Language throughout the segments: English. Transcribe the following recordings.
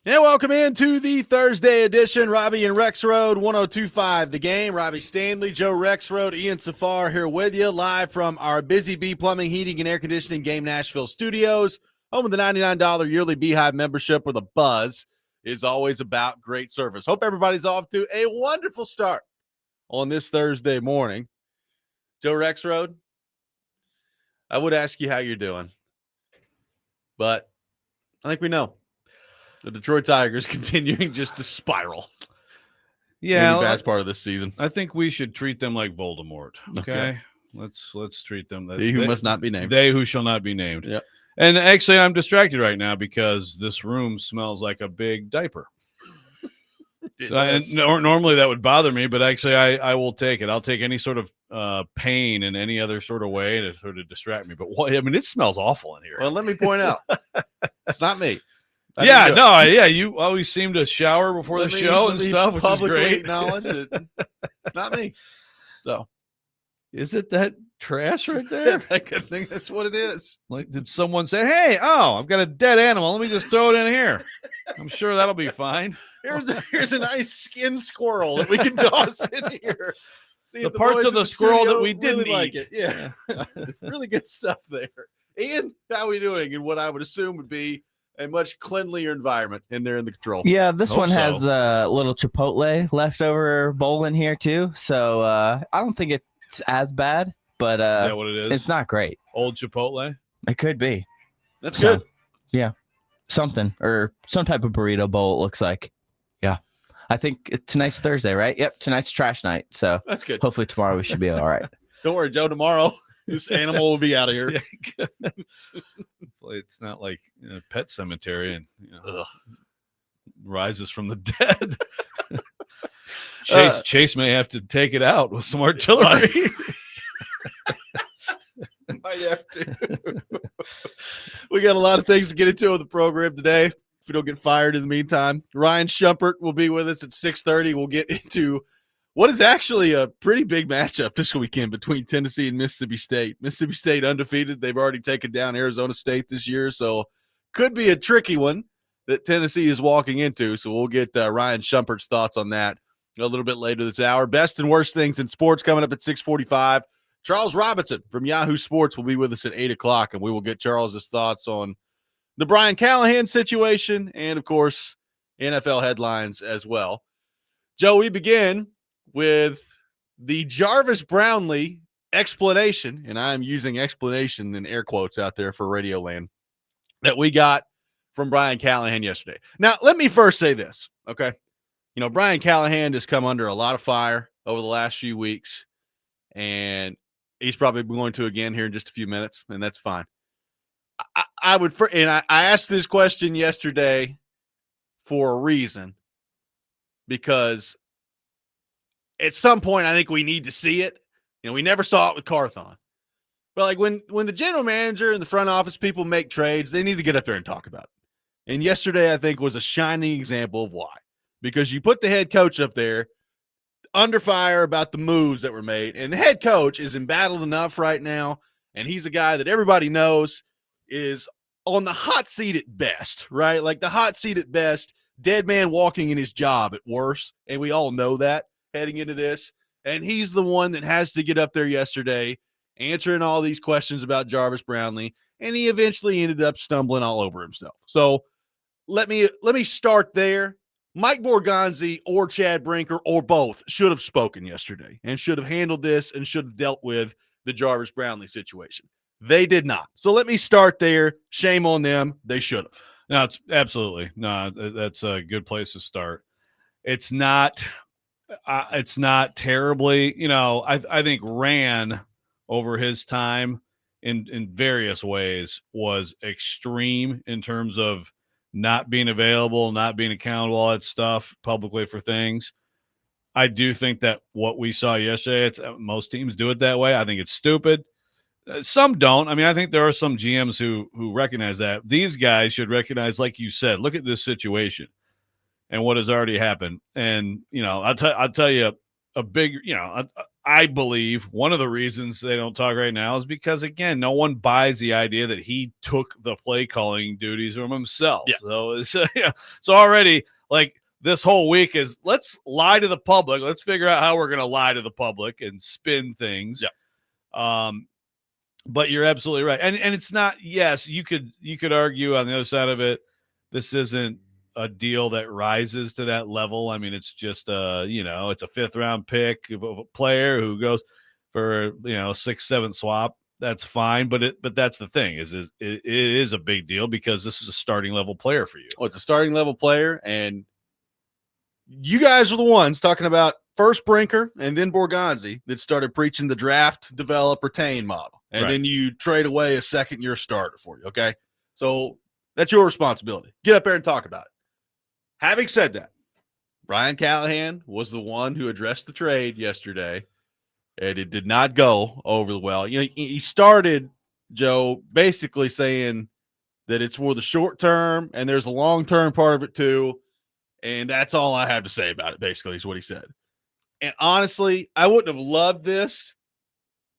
And welcome into the Thursday edition. Robby and Rexrode, 102.5 The Game. Robby Stanley, Joe Rexrode, Ian Safar here with you, live from our Busy Bee Plumbing, Heating, and Air Conditioning Game Nashville studios. Home of the $99 yearly Beehive membership, where the buzz is always about great service. Hope everybody's off to a wonderful start on this Thursday morning. Joe Rexrode, I would ask you how you're doing, but I think we know. The Detroit Tigers continuing just to spiral. Yeah, the best part of this season. I think we should treat them like Voldemort. Okay. Let's treat them. He who must not be named. They who shall not be named. Yep. And actually, I'm distracted right now because this room smells like a big diaper. Normally that would bother me, but actually I will take it. I'll take any sort of pain in any other sort of way to sort of distract me. But it smells awful in here. Well, let me point out, it's not me. You always seem to shower before the show and stuff, which is great. Acknowledge it. It's not me. So, is it that trash right there? I think that's what it is. Like, did someone say, "Hey, I've got a dead animal. Let me just throw it in here"? I'm sure that'll be fine. Here's a nice skinned squirrel that we can toss in here. See the parts of the squirrel that we didn't really eat. Like it. Yeah, really good stuff there. Ian, how are we doing in what I would assume would be a much cleanlier environment in there in the control? Yeah, this one has a little Chipotle leftover bowl in here too. So I don't think it's as bad, but is that what it is? It's not great. Old Chipotle? It could be. That's good. Yeah. Something or some type of burrito bowl, it looks like. Yeah. I think tonight's Thursday, right? Yep. Tonight's trash night. So that's good. Hopefully tomorrow we should be all right. Don't worry, Joe. Tomorrow this animal will be out of here. It's not like Pet Cemetery and rises from the dead. Chase may have to take it out with some artillery. Might have to. We got a lot of things to get into on the program today. If we don't get fired in the meantime, Ryan Shumpert will be with us at 6:30. We'll get into what is actually a pretty big matchup this weekend between Tennessee and Mississippi State. Mississippi State undefeated. They've already taken down Arizona State this year, so could be a tricky one that Tennessee is walking into. So we'll get Ryan Shumpert's thoughts on that a little bit later this hour. Best and worst things in sports coming up at 6:45. Charles Robinson from Yahoo Sports will be with us at 8 o'clock, and we will get Charles's thoughts on the Brian Callahan situation and, of course, NFL headlines as well. Joe, we begin with the Jarvis Brownley explanation, and I'm using explanation in air quotes out there for Radio Land, that we got from Brian Callahan yesterday. Now, let me first say this, okay? Brian Callahan has come under a lot of fire over the last few weeks, and he's probably going to again here in just a few minutes, and that's fine. I asked this question yesterday for a reason, because at some point I think we need to see it. We never saw it with Carthon. But like when the general manager and the front office people make trades, they need to get up there and talk about it. And yesterday I think was a shining example of why. Because you put the head coach up there under fire about the moves that were made, and the head coach is embattled enough right now, and he's a guy that everybody knows is on the hot seat at best, right? Like the hot seat at best, dead man walking in his job at worst, and we all know that heading into this. And he's the one that has to get up there yesterday answering all these questions about Jarvis Brownley, and he eventually ended up stumbling all over himself. So let me start there. Mike Borgonzi or Chad Brinker or both should have spoken yesterday and should have handled this and should have dealt with the Jarvis Brownley situation. They did not. So let me start there. Shame on them. They should have. No, it's absolutely. No, that's a good place to start. It's not terribly, I think Ran over his time in various ways was extreme in terms of not being available, not being accountable, all that stuff publicly for things. I do think that what we saw yesterday, most teams do it that way. I think it's stupid. Some don't. I mean, I think there are some GMs who recognize that. These guys should recognize, like you said, look at this situation and what has already happened. And, I'll tell you a big, I believe one of the reasons they don't talk right now is because, again, no one buys the idea that he took the play calling duties from himself. Yeah. So so already, like, this whole week is let's lie to the public. Let's figure out how we're going to lie to the public and spin things. Yeah. But you're absolutely right. And it's not, yes, you could argue on the other side of it, this isn't a deal that rises to that level. I mean, it's just it's a 5th round pick of a player who goes for 6-7 swap. That's fine, but that's the thing is it is a big deal because this is a starting level player for you. Well, it's a starting level player, and you guys were the ones talking about first Brinker and then Borgonzi that started preaching the draft, develop, retain model, and then you trade away a 2nd-year starter for you. Okay, so that's your responsibility. Get up there and talk about it. Having said that, Brian Callahan was the one who addressed the trade yesterday, and it did not go over well. He started, Joe, basically saying that it's for the short term, and there's a long-term part of it too, and that's all I have to say about it, basically, is what he said. And honestly, I wouldn't have loved this,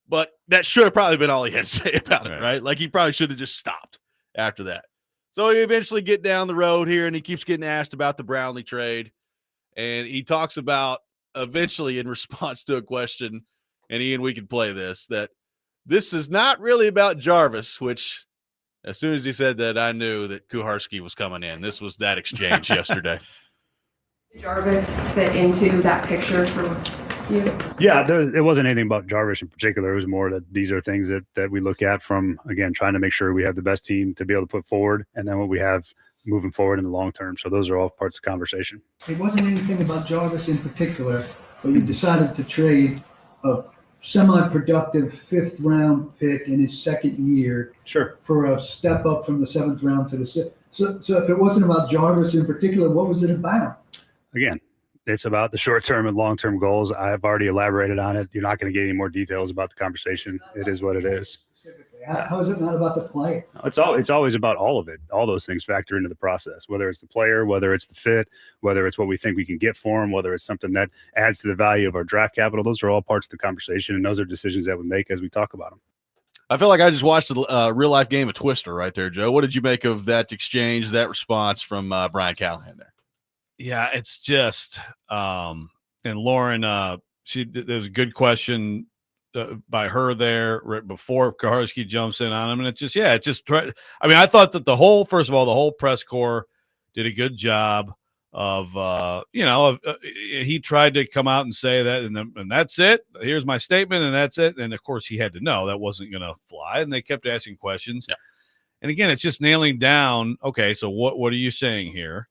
but that should have probably been all he had to say about it, right? Like, he probably should have just stopped after that. So he eventually get down the road here, and he keeps getting asked about the Brownley trade. And he talks about eventually in response to a question, and Ian, we can play this, that this is not really about Jarvis, which as soon as he said that, I knew that Kuharski was coming in. This was that exchange yesterday. Jarvis fit into that picture for you? Yeah, it wasn't anything about Jarvis in particular. It was more that these are things that we look at from, again, trying to make sure we have the best team to be able to put forward, and then what we have moving forward in the long term. So those are all parts of the conversation. It wasn't anything about Jarvis in particular, but you decided to trade a semi-productive 5th round pick in his 2nd year for a step up from the 7th round to the 6th. So if it wasn't about Jarvis in particular, what was it about? Again, it's about the short-term and long-term goals. I've already elaborated on it. You're not going to get any more details about the conversation. It is what it is. How is it not about the player? It's always about all of it. All those things factor into the process, whether it's the player, whether it's the fit, whether it's what we think we can get for him, whether it's something that adds to the value of our draft capital. Those are all parts of the conversation, and those are decisions that we make as we talk about them. I feel like I just watched a real-life game of Twister right there, Joe. What did you make of that exchange, that response from Brian Callahan there? Yeah, it's just and Lauren, there was a good question by her there right before Kuharski jumps in on him, and I thought that the whole press corps did a good job of he tried to come out and say that, and that's it. Here's my statement, and that's it. And of course, he had to know that wasn't going to fly, and they kept asking questions. Yeah. And again, it's just nailing down. Okay, so what are you saying here?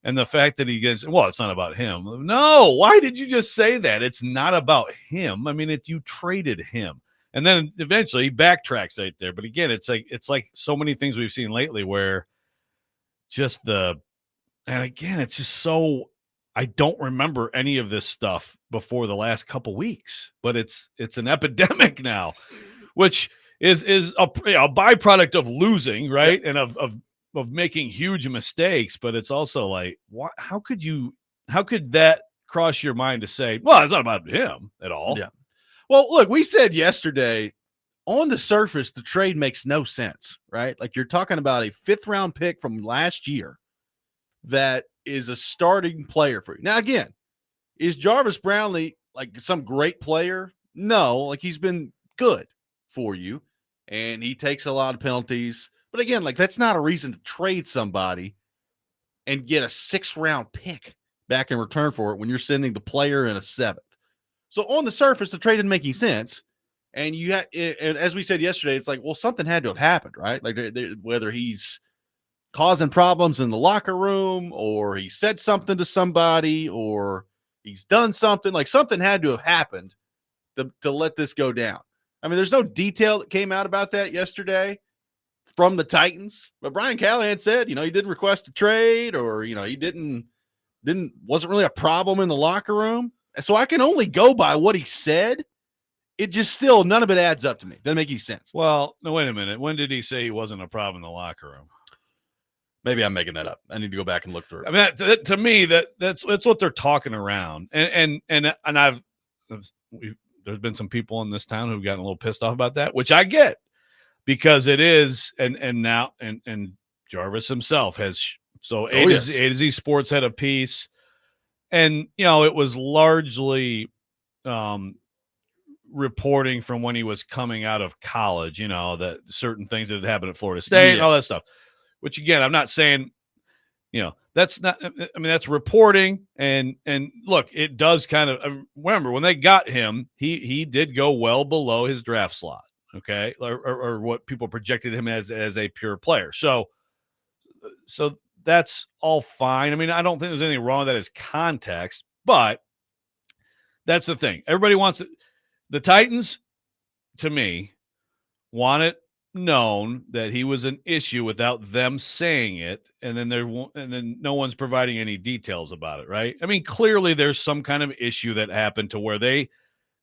And the fact that he gets, well, it's not about him. No, why did you just say that? It's not about him. I mean, you traded him. And then eventually he backtracks right there. But again, it's like so many things we've seen lately where and again, it's just so, I don't remember any of this stuff before the last couple weeks, but it's an epidemic now, which is a byproduct of losing, right? Yep. And of making huge mistakes, but it's also like, how could that cross your mind to say, well, it's not about him at all? Yeah. Well, look, we said yesterday, on the surface, the trade makes no sense, right? Like, you're talking about a 5th round pick from last year that is a starting player for you. Now, again, is Jarvis Brownley like some great player? No, like, he's been good for you, and he takes a lot of penalties. But again, like, that's not a reason to trade somebody and get a 6th round pick back in return for it when you're sending the player in a 7th. So on the surface, the trade didn't make any sense. And and as we said yesterday, it's like, well, something had to have happened, right? Like, whether he's causing problems in the locker room, or he said something to somebody, or he's done something, like something had to have happened to let this go down. I mean, there's no detail that came out about that yesterday from the Titans, but Brian Callahan said, he didn't request a trade, or, he wasn't really a problem in the locker room. And so I can only go by what he said. It just still, none of it adds up to me. Doesn't make any sense. Well, no, wait a minute. When did he say he wasn't a problem in the locker room? Maybe I'm making that up. I need to go back and look through it. I mean, to me, that's what they're talking around. And there's been some people in this town who've gotten a little pissed off about that, which I get, because it is, and now Jarvis himself has. So A to Z Sports had a piece, and it was largely reporting from when he was coming out of college. That certain things that had happened at Florida State and all that stuff. Which again, I'm not saying. That's not. I mean, that's reporting, and look, it does kind of. Remember when they got him, he did go well below his draft slot. Okay, or what people projected him as a pure player. So that's all fine. I mean, I don't think there's anything wrong with that as context, but that's the thing. Everybody wants it. The Titans, to me, want it known that he was an issue without them saying it, and then no one's providing any details about it, right? I mean, clearly there's some kind of issue that happened to where they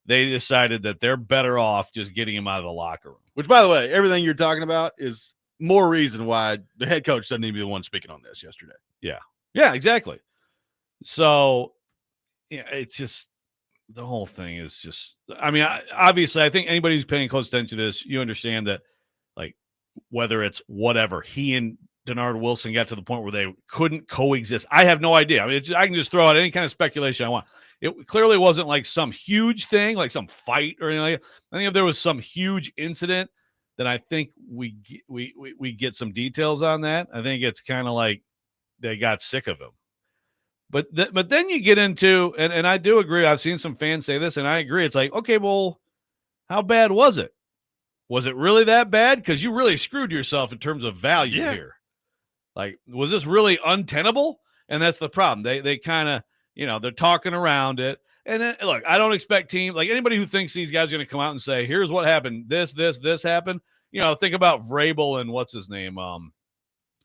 decided that they're better off just getting him out of the locker room. Which, by the way, everything you're talking about is more reason why the head coach doesn't need to be the one speaking on this yesterday. Yeah, exactly. So, it's just the whole thing is just. I mean, obviously, I think anybody who's paying close attention to this, you understand that. Like, whether it's whatever, he and Denard Wilson got to the point where they couldn't coexist. I have no idea. I mean, I can just throw out any kind of speculation I want. It clearly wasn't like some huge thing, like some fight or anything like that. I think if there was some huge incident, then I think we get some details on that. I think it's kind of like they got sick of him. But then you get into, and I do agree, I've seen some fans say this, and I agree. It's like, okay, well, how bad was it? Was it really that bad? Because you really screwed yourself in terms of value here. Like, was this really untenable? And that's the problem. They kind of, they're talking around it. And then, look, I don't expect teams, like anybody who thinks these guys are going to come out and say, here's what happened. This happened. Think about Vrabel and what's his name?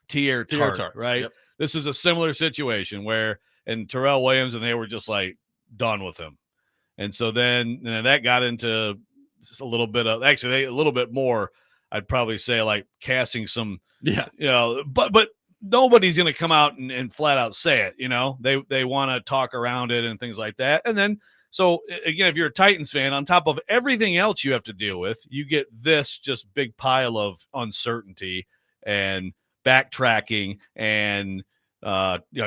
T.R. Tart, right? Yep. This is a similar situation where, and Terrell Williams, and they were just like done with him. And so then that got into just a little bit of, actually a little bit more, I'd probably say, like casting some, but nobody's going to come out and flat out say it. They want to talk around it and things like that. And then, so again, if you're a Titans fan, on top of everything else you have to deal with, you get this just big pile of uncertainty and backtracking and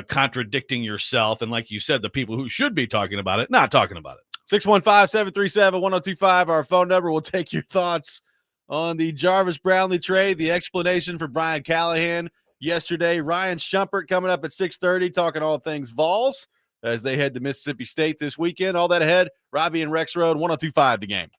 contradicting yourself. And like you said, the people who should be talking about it, not talking about it. 615-737-1025, our phone number. We'll take your thoughts on the Jarvis Brownley trade, the explanation for Brian Callahan yesterday. Ryan Schumpert coming up at 6:30, talking all things Vols as they head to Mississippi State this weekend. All that ahead, Robby and Rexrode, 1025 The Game.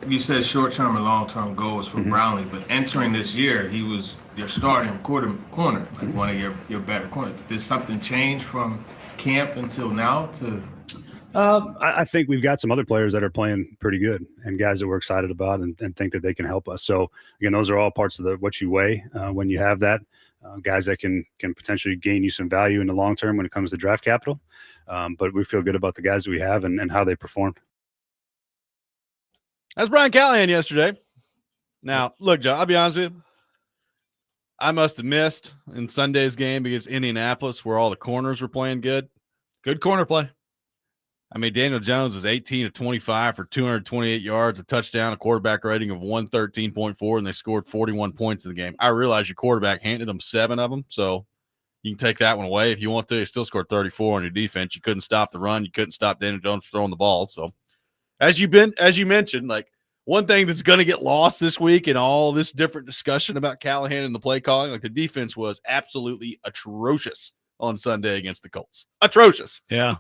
you said short-term and long-term goals for Brownley, but entering this year, he was your starting corner, like one of your better corners. Did something change from camp until now to? I think we've got some other players that are playing pretty good and guys that we're excited about and think that they can help us. So again, those are all parts of what you weigh when you have that. Guys that can potentially gain you some value in the long term when it comes to draft capital. But we feel good about the guys that we have and how they performed. That's Brian Callahan yesterday. Now, look, Joe, I'll be honest with you. I must have missed in Sunday's game against Indianapolis where all the corners were playing good. Good corner play. I mean, Daniel Jones is 18 of 25 for 228 yards, a touchdown, a quarterback rating of 113.4, and they scored 41 points in the game. I realize your quarterback handed them 7 of them, so you can take that one away if you want to. You still scored 34 on your defense. You couldn't stop the run. You couldn't stop Daniel Jones throwing the ball. So, as you mentioned, like one thing that's going to get lost this week in all this different discussion about Callahan and the play calling, like the defense was absolutely atrocious on Sunday against the Colts. Atrocious. Yeah.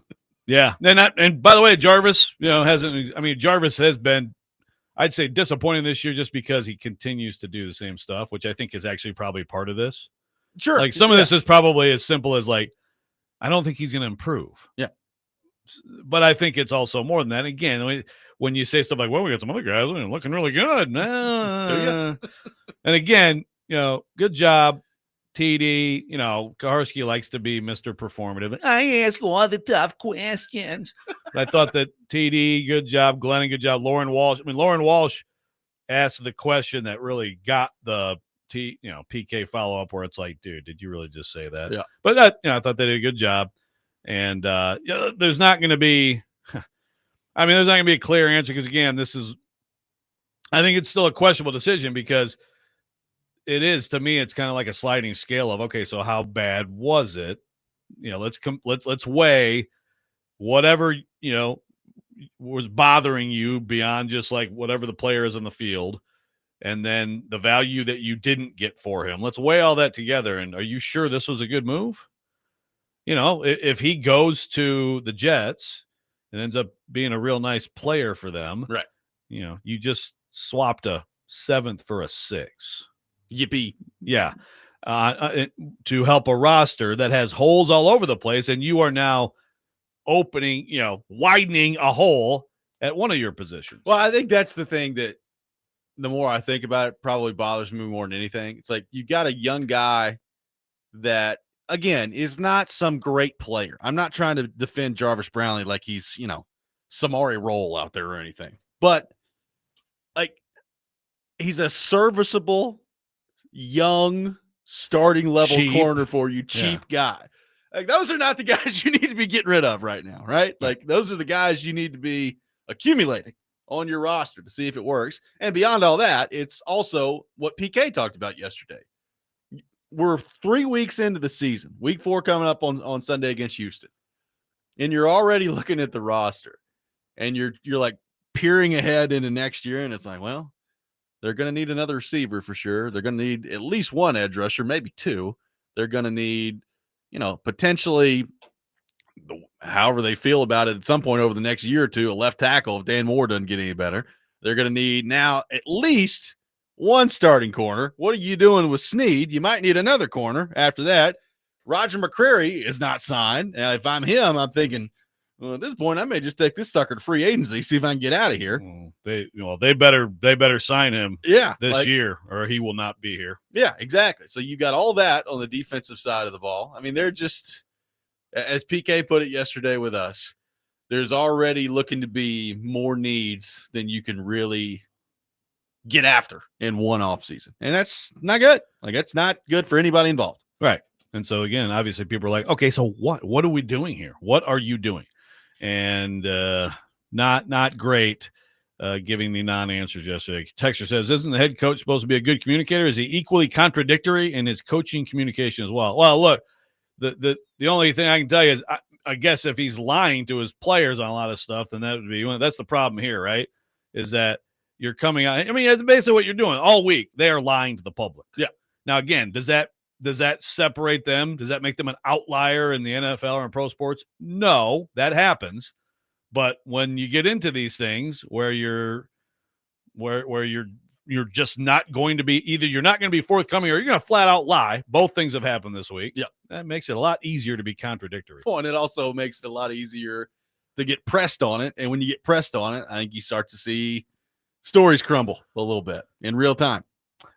Yeah. And by the way, Jarvis, Jarvis has been, I'd say, disappointing this year just because he continues to do the same stuff, which I think is actually probably part of this. Sure. Like some of this is probably as simple as like, I don't think he's going to improve. Yeah. But I think it's also more than that. Again, when you say stuff like, well, we got some other guys looking really good. And again, good job. TD, Kaharski likes to be Mr. Performative. I ask all the tough questions. But I thought that TD, good job. Glennon, good job. Lauren Walsh. Lauren Walsh asked the question that really got the PK follow-up where it's like, dude, did you really just say that? Yeah. But I thought they did a good job. And there's not going to be there's not going to be a clear answer because, again, I think it's still a questionable decision because it is, to me, it's kind of like a sliding scale of, okay, so how bad was it? Let's weigh whatever, was bothering you beyond just like whatever the player is on the field. And then the value that you didn't get for him. Let's weigh all that together. And are you sure this was a good move? If he goes to the Jets and ends up being a real nice player for them, right? You just swapped a 7th for a 6. Yippee. Yeah. To help a roster that has holes all over the place. And you are now widening a hole at one of your positions. Well, I think that's the thing that the more I think about it, probably bothers me more than anything. It's like you got a young guy that, again, is not some great player. I'm not trying to defend Jarvis Brownley like he's, Samari Roll out there or anything. But, like, he's a serviceable, young, starting level corner for you, cheap guy. Like, those are not the guys you need to be getting rid of right now, right? Like, those are the guys you need to be accumulating on your roster to see if it works. And beyond all that, it's also what PK talked about yesterday. We're 3 weeks into the season, week 4 coming up on Sunday against Houston. And you're already looking at the roster and you're like peering ahead into next year. And it's like, well, they're going to need another receiver for sure. They're going to need at least one edge rusher, maybe 2. They're going to need, potentially, however they feel about it at some point over the next year or 2, a left tackle if Dan Moore doesn't get any better. They're going to need now at least one starting corner. What are you doing with Snead? You might need another corner after that. Roger McCreary is not signed. Now, if I'm him, I'm thinking, well, at this point, I may just take this sucker to free agency, see if I can get out of here. They better sign him this year or he will not be here. Yeah, exactly. So you got all that on the defensive side of the ball. I mean, they're just, as PK put it yesterday with us, there's already looking to be more needs than you can really get after in one offseason. And that's not good. Like, that's not good for anybody involved. Right. And so, again, obviously people are like, okay, so what are we doing here? What are you doing? And not great giving the non-answers yesterday. Texter says, isn't the head coach supposed to be a good communicator? Is he equally contradictory in his coaching communication as well? Well, look, the only thing I can tell you is I guess if he's lying to his players on a lot of stuff, then that would be that's the problem here, right? Is that you're coming out. I mean, that's basically what you're doing all week. They are lying to the public. Yeah. Now, again, does that separate them? Does that make them an outlier in the NFL or in pro sports? No, that happens. But when you get into these things where you're where you're just not going to be either you're not going to be forthcoming or you're going to flat out lie. Both things have happened this week. Yeah. That makes it a lot easier to be contradictory. Well, and it also makes it a lot easier to get pressed on it. And when you get pressed on it, I think you start to see stories crumble a little bit in real time.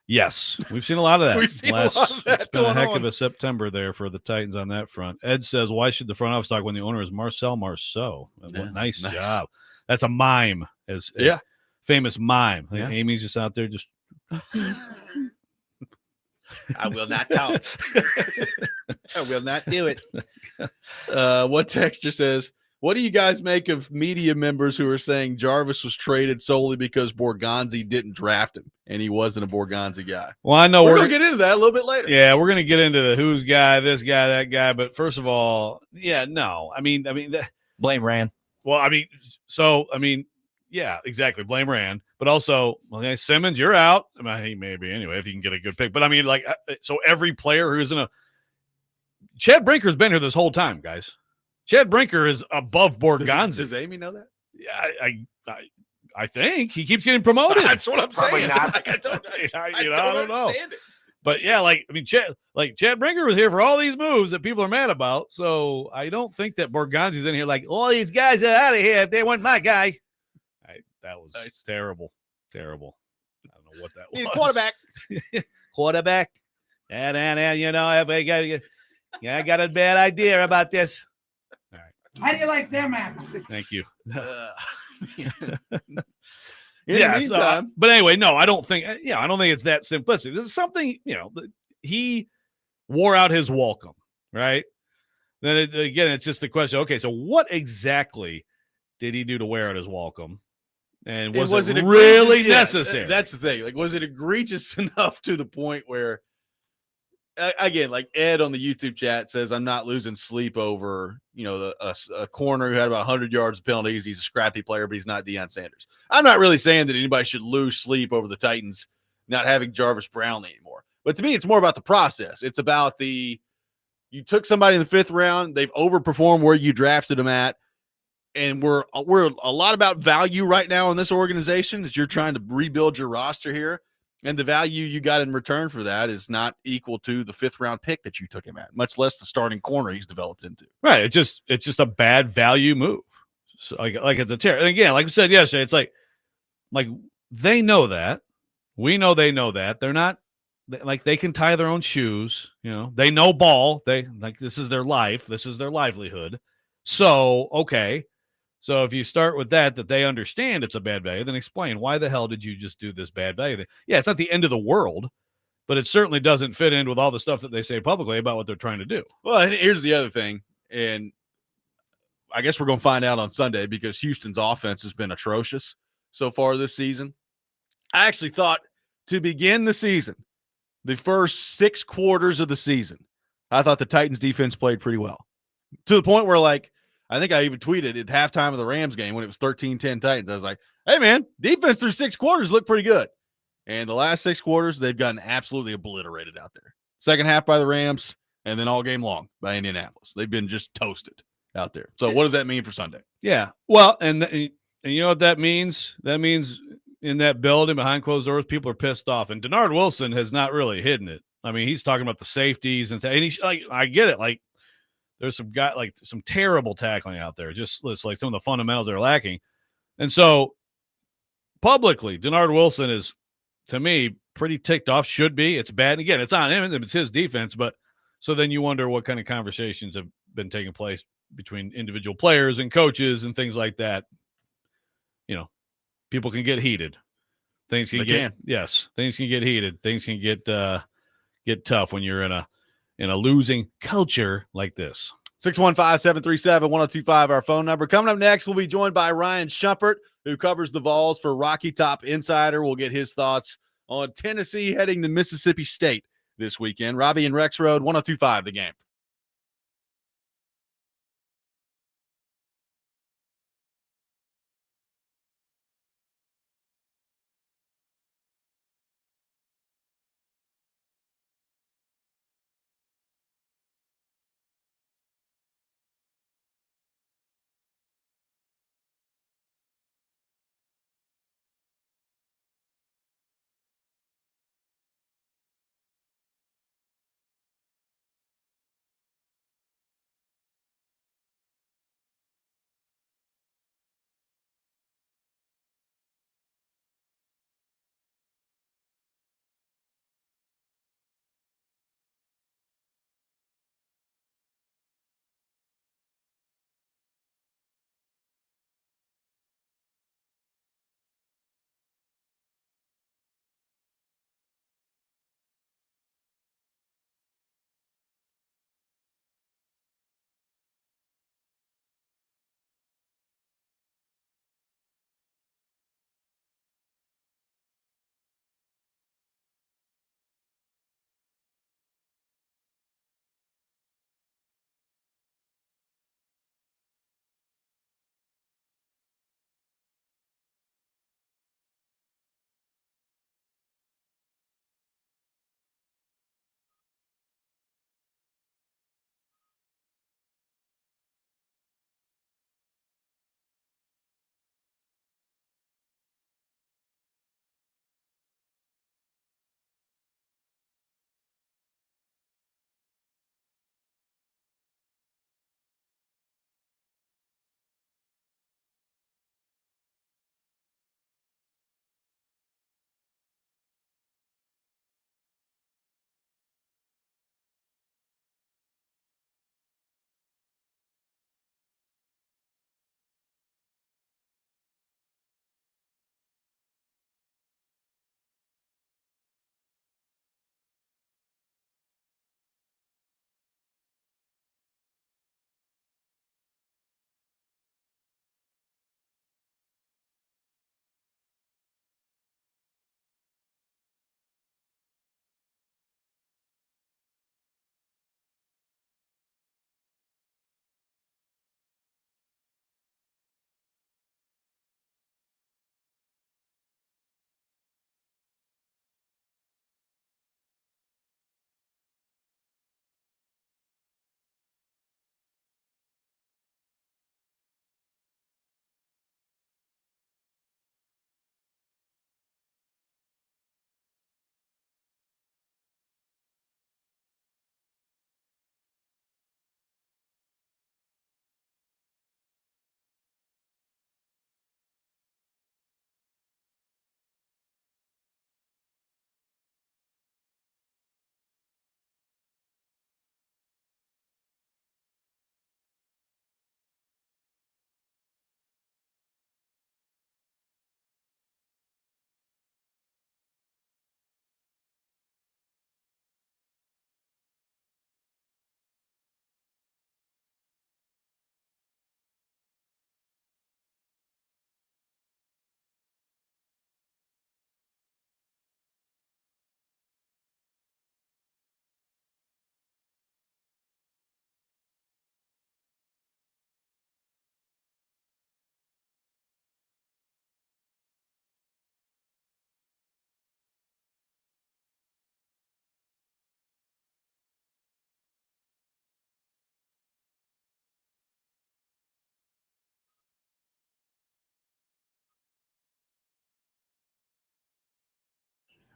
Yes, we've seen a lot of that. We've seen a lot of that It's been a going heck on. of a September there for the Titans on that front. Ed says, why should the front office talk when the owner is Marcel Marceau? Yeah, Nice nice. job. That's a mime, as Yeah. famous mime. Yeah. Amy's just out there just I will not talk. I will not do it. What texter says, what do you guys make of media members who are saying Jarvis was traded solely because Borgonzi didn't draft him and he wasn't a Borgonzi guy? Well, I know We're going to get into that a little bit later. Yeah, we're going to get into the who's guy, this guy, that guy. But first of all, yeah, no. I mean, Blame Rand. well, yeah, exactly. Blame Rand. But also, okay, Simmons, you're out. I mean, he may be anyway if you can get a good pick. But I mean, like, so every player who's in a Chad Brinker's been here this whole time, guys. Chad Brinker is above Borgonzi. Does Amy know that? Yeah, I think he keeps getting promoted. That's what I'm Probably saying. not. Like, I don't know. understand it. But yeah, Chad Brinker was here for all these moves that people are mad about. So I don't think that Borgonzi's in here like all these guys are out of here if they want my guy. That was Nice. Terrible. I don't know what that was. Need a quarterback. Quarterback. And you know, I got a bad idea about this. All right. How do you like them apples? Thank you. In the So, meantime, but anyway, no, I don't think it's that simplistic. There's something, he wore out his welcome, right? Then again, it's just the question. Okay, so what exactly did he do to wear out his welcome? And was it really egregious? Yeah, necessary? that's the thing. Like, was it egregious enough to the point where, again, like Ed on the YouTube chat says, I'm not losing sleep over, a corner who had about 100 yards of penalties. He's a scrappy player, but he's not Deion Sanders. I'm not really saying that anybody should lose sleep over the Titans not having Jarvis Brownley anymore. But to me, it's more about the process. It's about you took somebody in the 5th round. They've overperformed where you drafted them at. And we're a lot about value right now in this organization as you're trying to rebuild your roster here. And the value you got in return for that is not equal to the 5th round pick that you took him at, much less the starting corner he's developed into. Right. It's just a bad value move. So like it's a tear. And again, like we said yesterday, it's like they know that. We know they know that. They're not like they can tie their own shoes. They know ball. This is their life. This is their livelihood. So, okay. So if you start with that they understand it's a bad value, then explain why the hell did you just do this bad value? Yeah, it's not the end of the world, but it certainly doesn't fit in with all the stuff that they say publicly about what they're trying to do. Well, and here's the other thing, and I guess we're going to find out on Sunday because Houston's offense has been atrocious so far this season. I actually thought to begin the season, the first 6 quarters of the season, I thought the Titans defense played pretty well to the point where, like, I think I even tweeted at halftime of the Rams game when it was 13-10 Titans. I was like, hey, man, defense through 6 quarters looked pretty good. And the last 6 quarters, they've gotten absolutely obliterated out there. Second half by the Rams, and then all game long by Indianapolis. They've been just toasted out there. So what does that mean for Sunday? Yeah. Well, and you know what that means? That means in that building behind closed doors, people are pissed off. And Denard Wilson has not really hidden it. I mean, he's talking about the safeties and he's like, I get it. Like, there's some terrible tackling out there. Just it's like some of the fundamentals that are lacking. And so publicly, Denard Wilson is, to me, pretty ticked off. Should be. It's bad. And again, it's on him. It's his defense. But so then you wonder what kind of conversations have been taking place between individual players and coaches and things like that. People can get heated. Things can get heated. Things can get tough when you're in a losing culture like this. 615-737-1025, our phone number. Coming up next, we'll be joined by Ryan Schumpert, who covers the Vols for Rocky Top Insider. We'll get his thoughts on Tennessee heading to Mississippi State this weekend. Robby and Rexrode, 1025 The Game.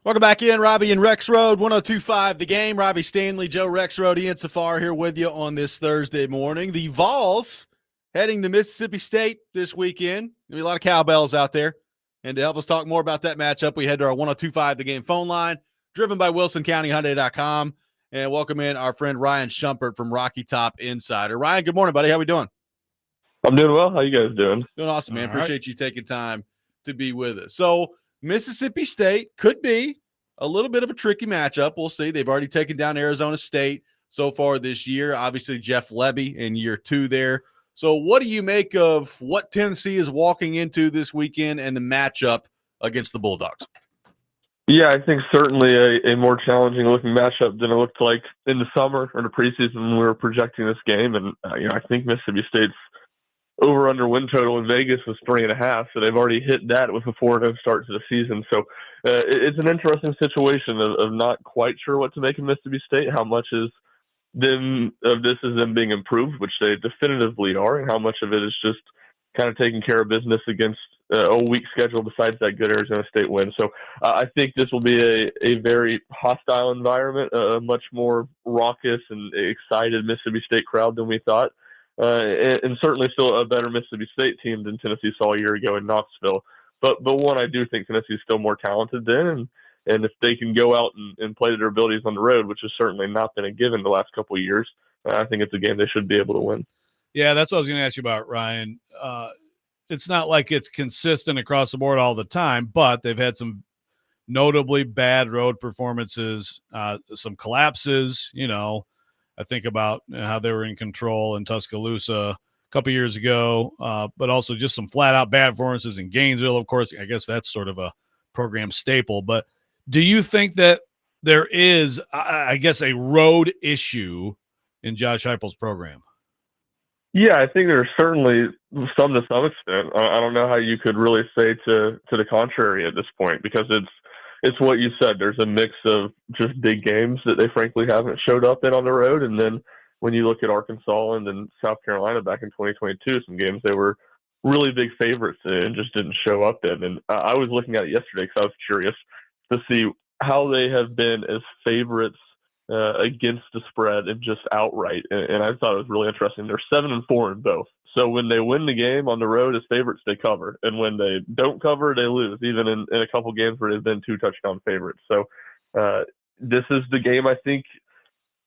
Welcome back in, Robby and Rexrode, 102.5 The Game. Robby Stanley, Joe Rexrode, Ian Safar here with you on this Thursday morning. The Vols heading to Mississippi State this weekend. There'll be a lot of cowbells out there. And to help us talk more about that matchup, we head to our 102.5 The Game phone line, driven by WilsonCountyHyundai.com. And welcome in our friend Ryan Schumpert from Rocky Top Insider. Ryan, good morning, buddy. How we doing? I'm doing well. How you guys doing? Doing awesome, man. All Appreciate you taking time to be with us. So Mississippi State could be a little bit of a tricky matchup. We'll see. They've already taken down Arizona State so far this year. Obviously, Jeff Lebby in year 2 there. So what do you make of what Tennessee is walking into this weekend and the matchup against the Bulldogs? Yeah, I think certainly a more challenging looking matchup than it looked like in the summer or the preseason when we were projecting this game. And, I think Mississippi State's over-under win total in Vegas was 3.5, so they've already hit that with a 4-0 start to the season. So it's an interesting situation of not quite sure what to make of Mississippi State, how much is them being improved, which they definitively are, and how much of it is just kind of taking care of business against a weak schedule besides that good Arizona State win. So I think this will be a very hostile environment, a much more raucous and excited Mississippi State crowd than we thought. And certainly still a better Mississippi State team than Tennessee saw a year ago in Knoxville. But one, I do think Tennessee is still more talented than, and if they can go out and play to their abilities on the road, which has certainly not been a given the last couple of years, I think it's a game they should be able to win. Yeah, that's what I was going to ask you about, Ryan. It's not like it's consistent across the board all the time, but they've had some notably bad road performances, some collapses. I think about how they were in control in Tuscaloosa a couple years ago, but also just some flat-out bad performances in Gainesville. Of course, I guess that's sort of a program staple. But do you think that there is, I guess, a road issue in Josh Heupel's program? Yeah, I think there's certainly some to some extent. I don't know how you could really say to the contrary at this point, because it's what you said. There's a mix of just big games that they frankly haven't showed up in on the road. And then when you look at Arkansas and then South Carolina back in 2022, some games they were really big favorites and just didn't show up in. And I was looking at it yesterday because I was curious to see how they have been as favorites against the spread and just outright. And I thought it was really interesting. They're 7-4 in both. So when they win the game on the road as favorites, they cover. And when they don't cover, they lose, even in a couple games where they've been 2 touchdown favorites. So this is the game I think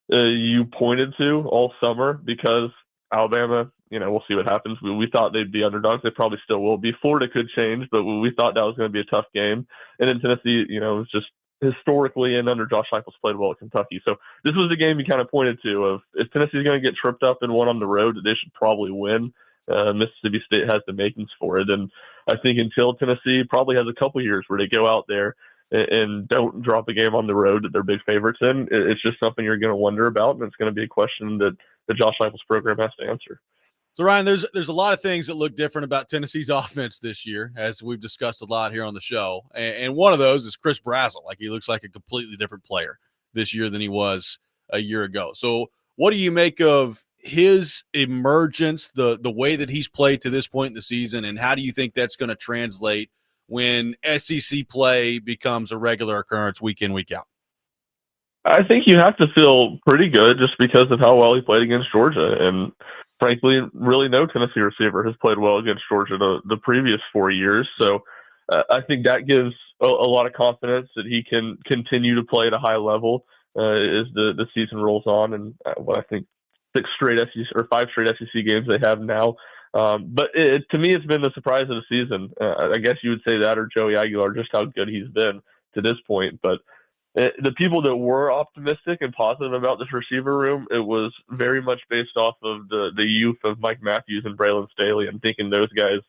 you pointed to all summer, because Alabama, we'll see what happens. We thought they'd be underdogs. They probably still will be. Florida could change, but we thought that was going to be a tough game. And then Tennessee, it was just historically and under Josh Heupel's played well at Kentucky. So this was the game you kind of pointed to of, if Tennessee's going to get tripped up in one on the road, they should probably win. Mississippi State has the makings for it. And I think until Tennessee probably has a couple years where they go out there and don't drop a game on the road that they're big favorites in, it's just something you're going to wonder about. And it's going to be a question that Josh Heupel's program has to answer. So, Ryan, there's a lot of things that look different about Tennessee's offense this year, as we've discussed a lot here on the show. And one of those is Chris Brazzell. Like, he looks like a completely different player this year than he was a year ago. So what do you make of his emergence, the way that he's played to this point in the season, and how do you think that's going to translate when SEC play becomes a regular occurrence week in, week out? I think you have to feel pretty good just because of how well he played against Georgia. And frankly, really no Tennessee receiver has played well against Georgia the previous 4 years. So I think that gives a lot of confidence that he can continue to play at a high level as the season rolls on. And what I think 5 straight SEC games they have now. But to me, it's been the surprise of the season. I guess you would say that, or Joey Aguilar, just how good he's been to this point. But the people that were optimistic and positive about this receiver room, it was very much based off of the youth of Mike Matthews and Braylon Staley, and thinking those guys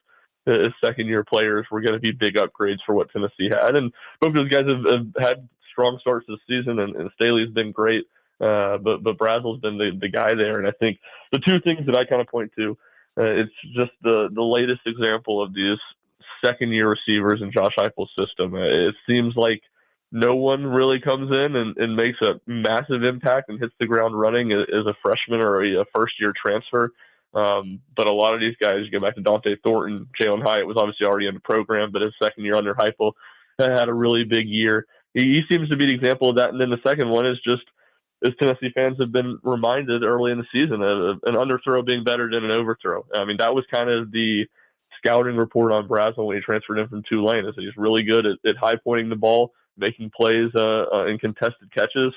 as second-year players were going to be big upgrades for what Tennessee had. And both those guys have had strong starts to the season, and Staley's been great, but Brazzell's been the guy there. And I think the two things that I kind of point to, it's just the latest example of these second-year receivers in Josh Heupel's system. It seems like no one really comes in and makes a massive impact and hits the ground running as a freshman or a first-year transfer. But a lot of these guys, you go back to Dante Thornton, Jalen Hyatt was obviously already in the program, but his second year under Heupel had a really big year. he seems to be the example of that. And then the second one is just, as Tennessee fans have been reminded early in the season, an underthrow being better than an overthrow. I mean, that was kind of the scouting report on Brazel when he transferred in from Tulane, is that he's really good at high pointing the ball, making plays in contested catches.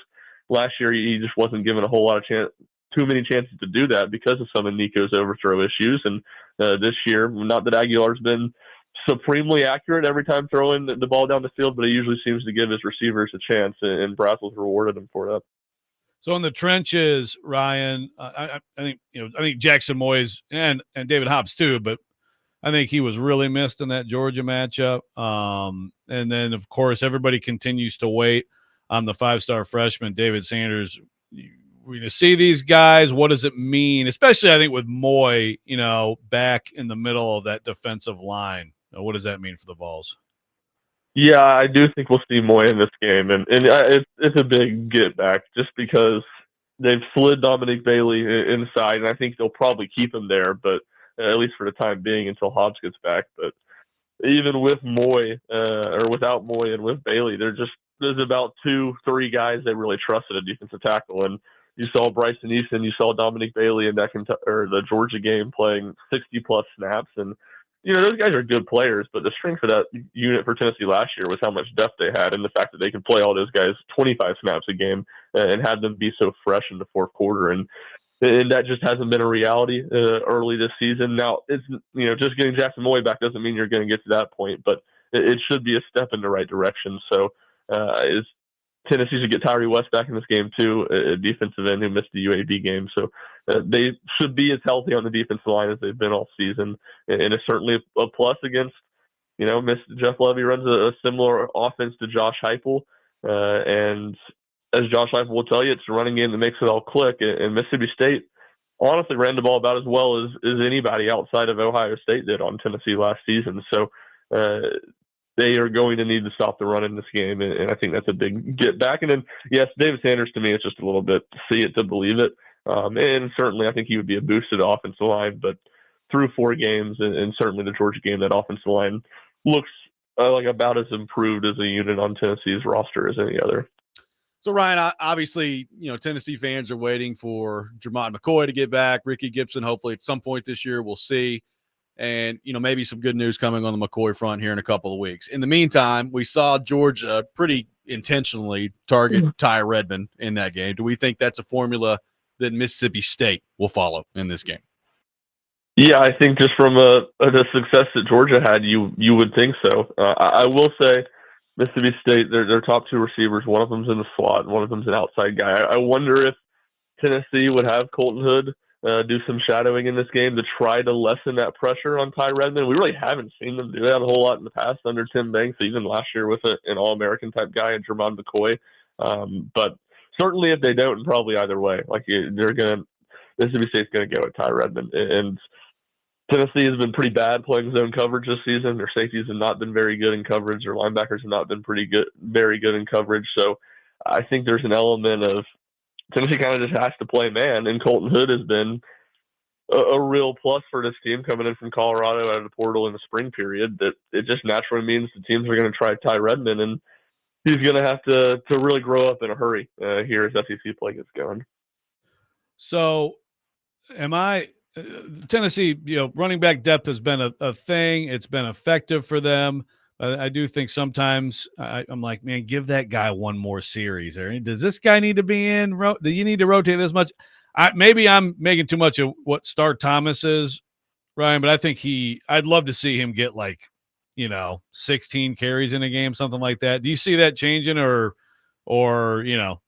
Last year, he just wasn't given a whole lot of too many chances to do that because of some of Nico's overthrow issues. And this year, not that Aguilar's been supremely accurate every time throwing the ball down the field, but he usually seems to give his receivers a chance, and Brazel's rewarded him for that. So in the trenches, Ryan, I think Jackson Moyes and David Hobbs too, but I think he was really missed in that Georgia matchup. And then of course everybody continues to wait on the 5-star freshman David Sanders. We're going to see these guys. What does it mean? Especially I think with Moy, back in the middle of that defensive line. What does that mean for the Vols? Yeah, I do think we'll see Moy in this game, and it's a big get back just because they've slid Dominique Bailey inside, and I think they'll probably keep him there, but at least for the time being until Hobbs gets back. But even with Moy or without Moy and with Bailey, there's about 2-3 guys they really trusted at defensive tackle, and you saw Bryson Easton, you saw Dominique Bailey in the Georgia game playing 60+ snaps, and those guys are good players, but the strength of that unit for Tennessee last year was how much depth they had, and the fact that they could play all those guys 25 snaps a game and have them be so fresh in the fourth quarter. And that just hasn't been a reality early this season. Now, it's just getting Jackson Moy back doesn't mean you're going to get to that point, but it should be a step in the right direction. So Tennessee should get Tyree West back in this game too, a defensive end who missed the UAB game. So they should be as healthy on the defensive line as they've been all season, and it's certainly a plus against, Jeff Levy runs a similar offense to Josh Heupel, and as Josh Heupel will tell you, it's a running game that makes it all click. And Mississippi State honestly ran the ball about as well as anybody outside of Ohio State did on Tennessee last season. So they are going to need to stop the run in this game, and I think that's a big get back. And then, yes, David Sanders, to me, it's just a little bit see it to believe it. And certainly I think he would be a boost to the offensive line, but through 4 games and certainly the Georgia game, that offensive line looks like about as improved as a unit on Tennessee's roster as any other. So, Ryan, obviously, Tennessee fans are waiting for Jermon McCoy to get back, Ricky Gibson, hopefully at some point this year. We'll see. And, maybe some good news coming on the McCoy front here in a couple of weeks. In the meantime, we saw Georgia pretty intentionally target Ty Redmond in that game. Do we think that's a formula that Mississippi State will follow in this game? Yeah, I think just from the success that Georgia had, you would think so. I will say Mississippi State, their top 2 receivers, one of them's in the slot, and one of them's an outside guy. I wonder if Tennessee would have Colton Hood do some shadowing in this game to try to lessen that pressure on Ty Redmond. We really haven't seen them do that a whole lot in the past under Tim Banks, even last year with an All-American type guy in Jermon McCoy. But certainly if they don't, and probably either way, Mississippi State's going to go at Ty Redmond. And Tennessee has been pretty bad playing zone coverage this season. Their safeties have not been very good in coverage. Their linebackers have not been very good in coverage. So I think there's an element of Tennessee kind of just has to play man, and Colton Hood has been a real plus for this team coming in from Colorado out of the portal in the spring period. That it just naturally means the teams are going to try Ty Redmond, and he's going to have to really grow up in a hurry here as SEC play gets going. So, Tennessee, running back depth has been a thing. It's been effective for them. I do think sometimes I'm like, man, give that guy one more series. Does this guy need to be in? Do you need to rotate this much? Maybe I'm making too much of what Star Thomas is, Ryan, but I think I'd love to see him get 16 carries in a game, something like that. Do you see that changing or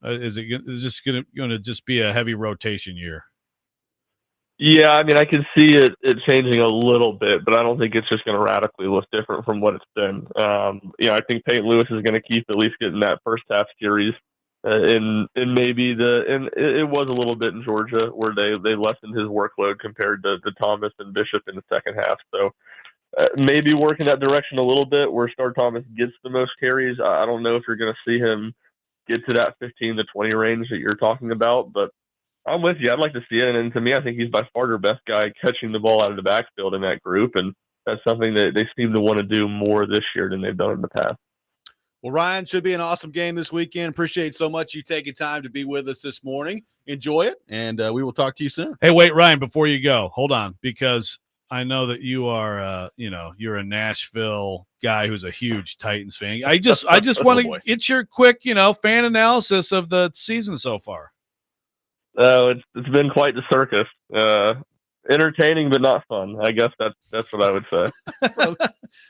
is this going to just be a heavy rotation year? Yeah, I mean, I can see it changing a little bit, but I don't think it's just going to radically look different from what it's been. I think Peyton Lewis is going to keep at least getting that first half series, and maybe it was a little bit in Georgia where they lessened his workload compared to Thomas and Bishop in the second half. So maybe work in that direction a little bit where Star Thomas gets the most carries. I don't know if you're going to see him get to that 15 to 20 range that you're talking about, but I'm with you. I'd like to see it. And to me, I think he's by far their best guy catching the ball out of the backfield in that group. And that's something that they seem to want to do more this year than they've done in the past. Well, Ryan, should be an awesome game this weekend. Appreciate so much you taking time to be with us this morning. Enjoy it, and we will talk to you soon. Hey, wait, Ryan, before you go, hold on, because I know that you are, you're a Nashville guy who's a huge Titans fan. I just want to get your quick, fan analysis of the season so far. It's been quite the circus. Entertaining, but not fun. I guess that's what I would say. Nice.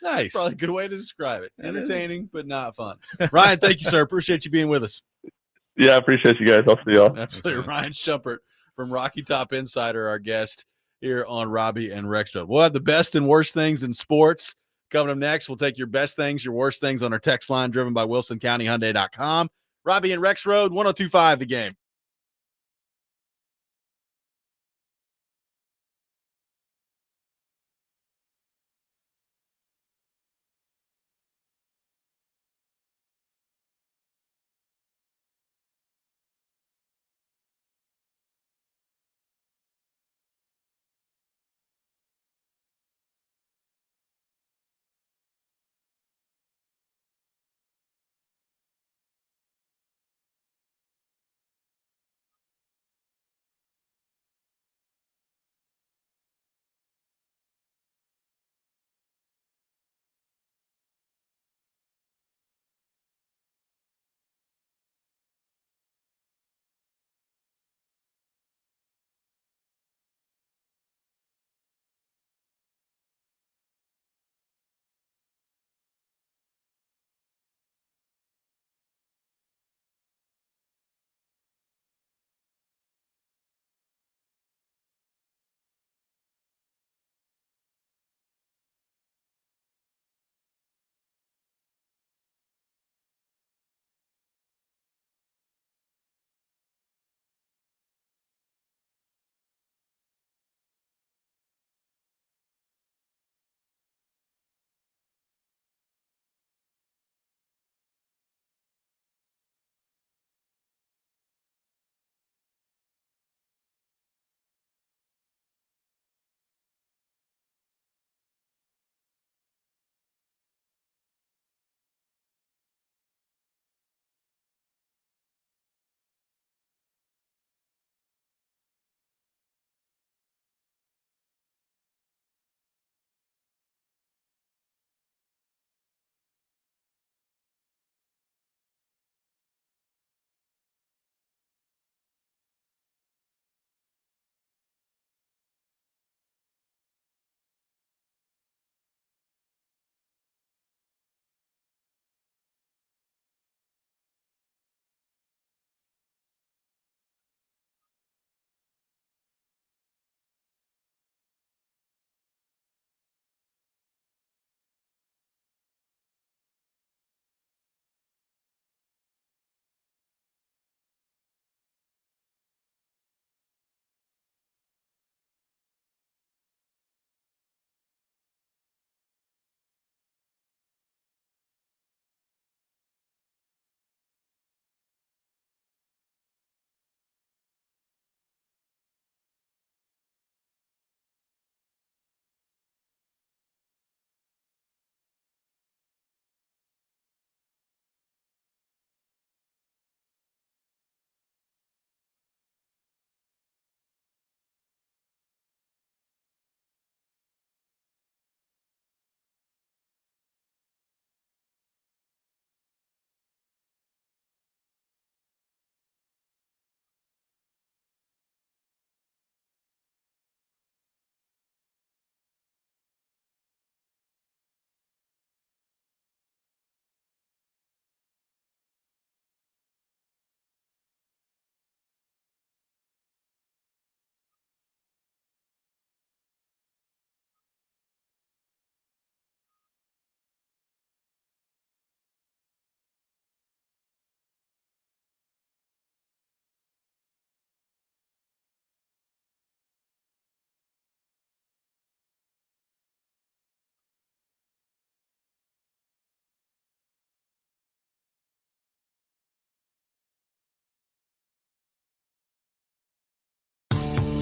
Nice. Probably a good way to describe it. Entertaining, but not fun. Ryan, thank you, sir. Appreciate you being with us. Yeah, I appreciate you guys. I'll see y'all. Absolutely. Ryan Shumpert from Rocky Top Insider, our guest here on Robby and Rexrode. We'll have the best and worst things in sports coming up next. We'll take your best things, your worst things on our text line driven by WilsonCountyHyundai.com. Robby and Rexrode, 102.5 The Game.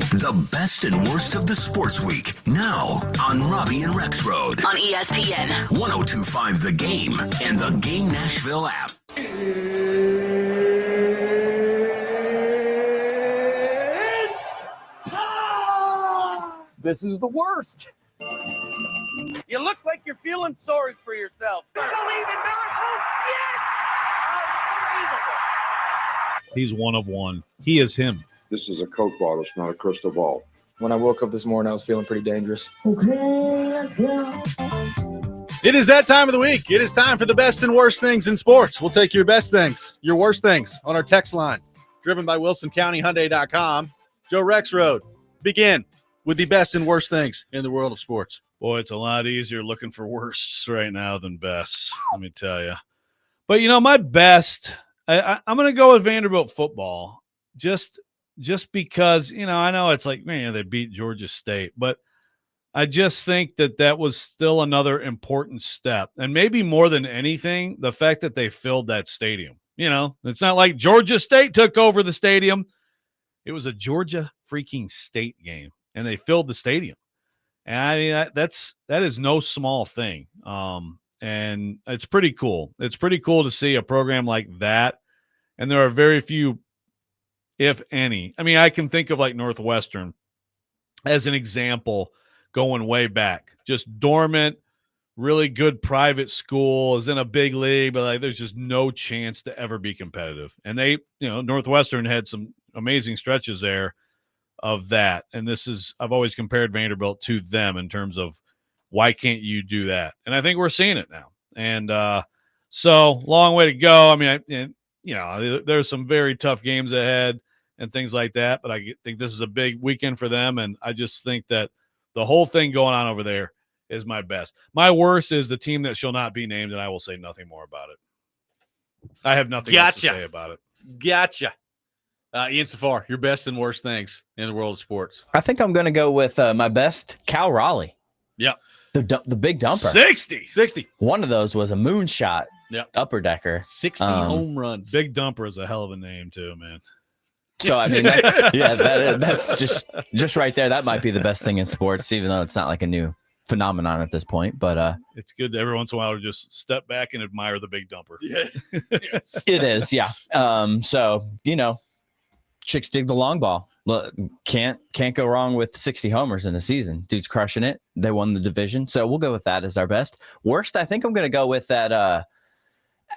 The best and worst of the sports week. Now on Robby and Rexrode. On ESPN. 102.5 The Game and the Game Nashville app. This is the worst. You look like you're feeling sorry for yourself. I don't even know He's one of one. He is him. This is a Coke bottle. It's not a crystal ball. When I woke up this morning, I was feeling pretty dangerous. Okay, let's go. It is that time of the week. It is time for the best and worst things in sports. We'll take your best things, your worst things on our text line. Driven by WilsonCountyHyundai.com. Joe Rexrode, begin with the best and worst things in the world of sports. Boy, it's a lot easier looking for worsts right now than bests, let me tell you. But, my best, I'm going to go with Vanderbilt football just because, I know it's like, man, they beat Georgia State, but I just think that was still another important step. And maybe more than anything, the fact that they filled that stadium. It's not like Georgia State took over the stadium. It was a Georgia freaking State game, and they filled the stadium. And I mean, that is no small thing. And it's pretty cool. It's pretty cool to see a program like that. And there are very few, if any. I mean, I can think of like Northwestern as an example going way back. Just dormant, really good private school, is in a big league, but like there's just no chance to ever be competitive. And they, Northwestern had some amazing stretches there of that. And I've always compared Vanderbilt to them in terms of why can't you do that? And I think we're seeing it now. And so long way to go. I mean, there's some very tough games ahead and things like that, but I think this is a big weekend for them. And I just think that the whole thing going on over there is my best. My worst is the team that shall not be named, and I will say nothing more about it. I have nothing else to say about it. Gotcha. Ian Safar, your best and worst things in the world of sports. I think I'm going to go with my best, Cal Raleigh. Yep. The big dumper. 60. One of ththose was a moonshot. Yep. Upper decker. 60 home runs. Big dumper is a hell of a name too, man. So I mean, that's just right there. That might be the best thing in sports, even though it's not like a new phenomenon at this point. But it's good every once in a while to just step back and admire the big dumper. Yeah, it is. Yeah. So chicks dig the long ball. Look, can't go wrong with 60 homers in a season. Dude's crushing it. They won the division, so we'll go with that as our best. Worst, I think I'm going to go with that.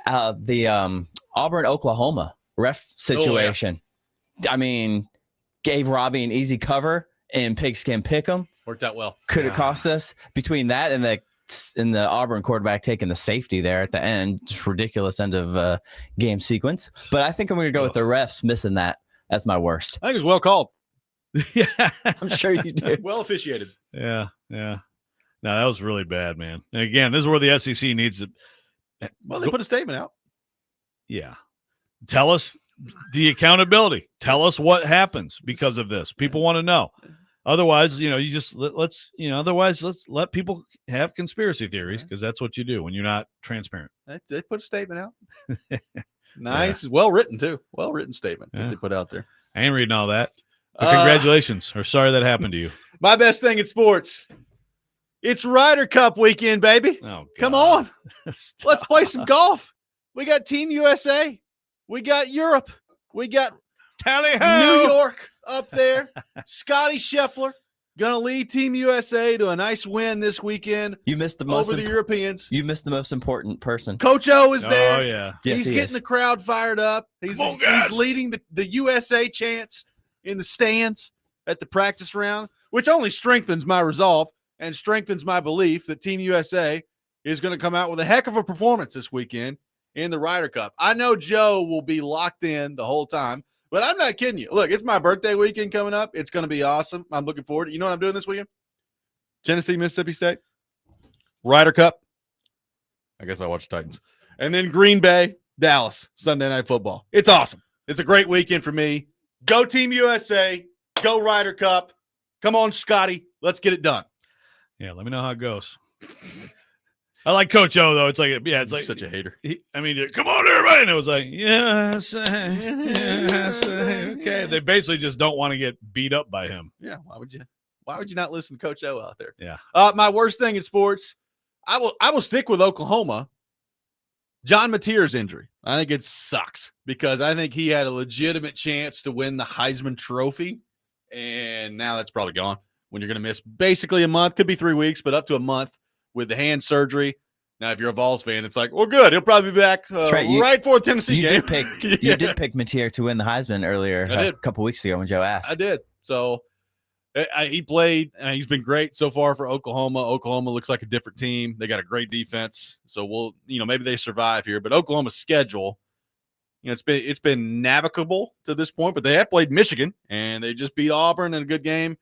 The Auburn Oklahoma ref situation. Oh, yeah. I mean, gave Robby an easy cover in pigskin pick'em. Worked out well. Could have cost us between that and the Auburn quarterback taking the safety there at the end. Just ridiculous end of game sequence. But I think I'm going to go with the refs missing that as my worst. I think it was well called. Yeah, I'm sure you did. Well officiated. Yeah. No, that was really bad, man. And again, this is where the SEC needs to. Well, they put a statement out. Yeah. Tell us the accountability. Tell us what happens because of this. People want to know. Otherwise, you just let's let people have conspiracy theories because that's what you do when you're not transparent. They put a statement out. Nice. Yeah. Well written too. Well written statement that they put out there. I ain't reading all that. But congratulations. Or sorry that happened to you. My best thing in sports. It's Ryder Cup weekend, baby. Oh, God. Come on. Let's play some golf. We got Team USA. We got Europe. We got New York up there. Scotty Scheffler going to lead Team USA to a nice win this weekend. You missed the most over the Europeans. You missed the most important person. Coach O is there. Oh, yeah. Yes, he's getting the crowd fired up. He's leading the USA chants in the stands at the practice round, which only strengthens my resolve and strengthens my belief that Team USA is going to come out with a heck of a performance this weekend in the Ryder Cup. I know Joe will be locked in the whole time, but I'm not kidding you. Look, it's my birthday weekend coming up. It's going to be awesome. I'm looking forward to it. You know what I'm doing this weekend? Tennessee, Mississippi State, Ryder Cup. I guess I watch the Titans. And then Green Bay, Dallas, Sunday Night Football. It's awesome. It's a great weekend for me. Go Team USA. Go Ryder Cup. Come on, Scotty. Let's get it done. Yeah, let me know how it goes. I like Coach O though. It's like it's like such a hater. Come on, everybody, and it was like yes, okay. They basically just don't want to get beat up by him. Yeah, why would you not listen to Coach O out there? Yeah. My worst thing in sports, I will stick with Oklahoma. John Mateer's injury. I think it sucks because I think he had a legitimate chance to win the Heisman Trophy, and now that's probably gone when you're going to miss basically a month. Could be 3 weeks, but up to a month with the hand surgery. Now, if you're a Vols fan, it's like, well, good. He'll probably be back right for a Tennessee game. You did pick Mateer to win the Heisman earlier a couple weeks ago when Joe asked. I did. So he played. He's been great so far for Oklahoma. Oklahoma looks like a different team. They got a great defense. So maybe they survive here. But Oklahoma's schedule, it's been navigable to this point. But they have played Michigan, and they just beat Auburn in a good game.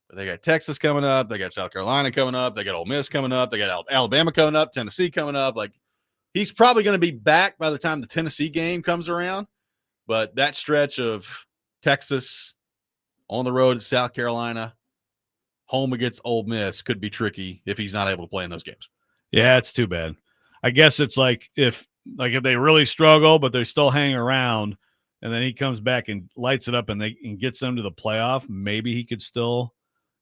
But they got Texas coming up. They got South Carolina coming up. They got Ole Miss coming up. They got Alabama coming up. Tennessee coming up. Like, he's probably going to be back by the time the Tennessee game comes around. But that stretch of Texas, on the road at South Carolina, home against Ole Miss could be tricky if he's not able to play in those games. Yeah, it's too bad. I guess it's like if they really struggle, but they still hang around, and then he comes back and lights it up and gets them to the playoff, maybe he could still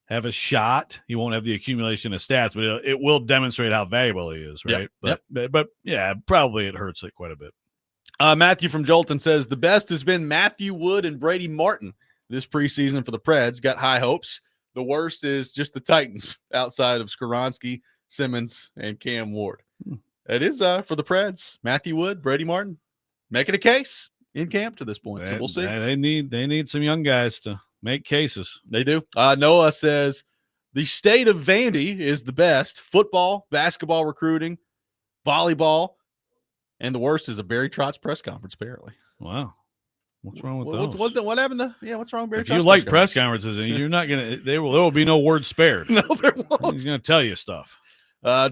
have a shot. He won't have the accumulation of stats, but it will demonstrate how valuable he is, right? Yep. But yeah, probably it hurts it quite a bit. Matthew from Jolton says the best has been Matthew Wood and Brady Martin this preseason for the Preds. Got high hopes. The worst is just the Titans outside of Skoronski, Simmons, and Cam Ward. It is for the Preds. Matthew Wood, Brady Martin, making a case in camp to this point. So we'll see. They need some young guys to make cases. They do. Noah says the state of Vandy is the best. Football, basketball recruiting, volleyball, and the worst is a Barry Trotz press conference, apparently. Wow. What's wrong with those? What happened to? Yeah, what's wrong with Barry Trotz? If you like press conferences, you're not gonna. There will be no words spared. No, there won't. He's gonna tell you stuff.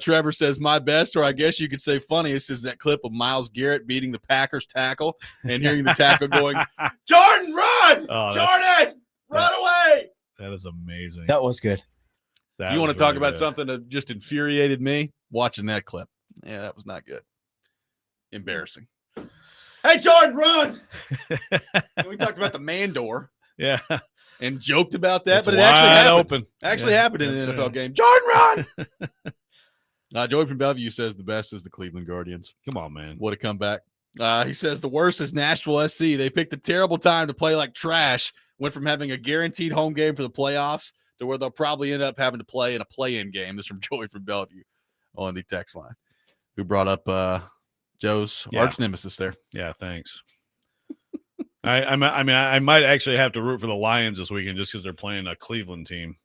Trevor says my best, or I guess you could say funniest, is that clip of Myles Garrett beating the Packers tackle and hearing the tackle going, "Jordan, run! Jordan, run away!" That is amazing. That was good. You want to talk about something that just infuriated me? Watching that clip. Yeah, that was not good. Embarrassing. Hey, Jordan, run! And we talked about the man door. Yeah. And joked about that, It's but it actually happened. Open. Actually happened in an NFL game. Jordan, run! Joey from Bellevue says the best is the Cleveland Guardians. Come on, man. What a comeback. He says the worst is Nashville SC. They picked a terrible time to play like trash. Went from having a guaranteed home game for the playoffs to where they'll probably end up having to play in a play-in game. This is from Joey from Bellevue on the text line, who brought up Joe's arch nemesis there. Yeah, thanks. I might actually have to root for the Lions this weekend just because they're playing a Cleveland team.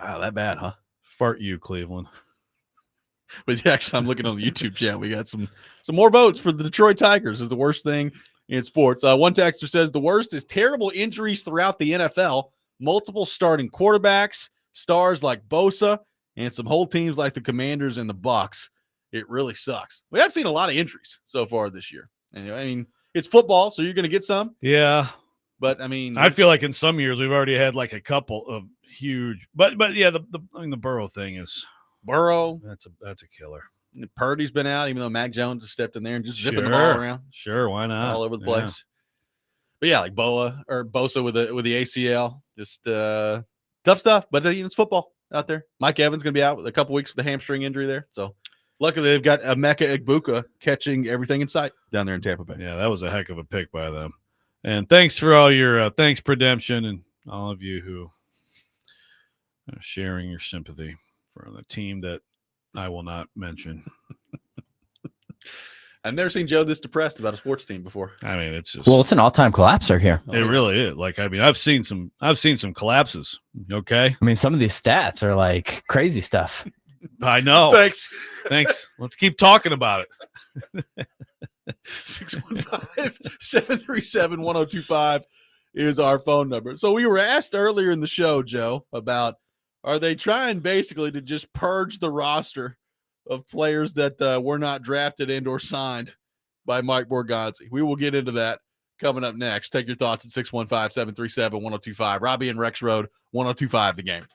Wow, that bad, huh? Fart you, Cleveland. But yeah, actually, I'm looking on the YouTube chat. We got some more votes for the Detroit Tigers is the worst thing in sports. One texter says the worst is terrible injuries throughout the NFL. Multiple starting quarterbacks, stars like Bosa, and some whole teams like the Commanders and the Bucs. It really sucks. We have seen a lot of injuries so far this year. And, I mean, it's football, so you're going to get some. Yeah. But, I mean. I feel like in some years we've already had like a couple of huge. But yeah, the Burrow thing is. Burrow. That's a killer. Purdy's been out, even though Mac Jones has stepped in there and just zipping the ball around. Sure, why not? All over the place. But yeah, like Bosa with the ACL. Just tough stuff. But it's football out there. Mike Evans going to be out with a couple weeks with a hamstring injury there. So luckily they've got Emeka Egbuka catching everything in sight down there in Tampa Bay. Yeah, that was a heck of a pick by them. And thanks for all your thanks, Redemption, and all of you who are sharing your sympathy for the team that I will not mention. I've never seen Joe this depressed about a sports team before. I mean, it's just it's an all-time collapser here. It really is. Like, I mean, I've seen some collapses. Okay. I mean, some of these stats are like crazy stuff. I know. Thanks. Let's keep talking about it. 615-737-1025 is our phone number. So we were asked earlier in the show, Joe, about are they trying basically to just purge the roster of players that were not drafted and or signed by Mike Borgonzi? We will get into that coming up next. Take your thoughts at 615-737-1025. Robby and Rexrode, 1025 The Game.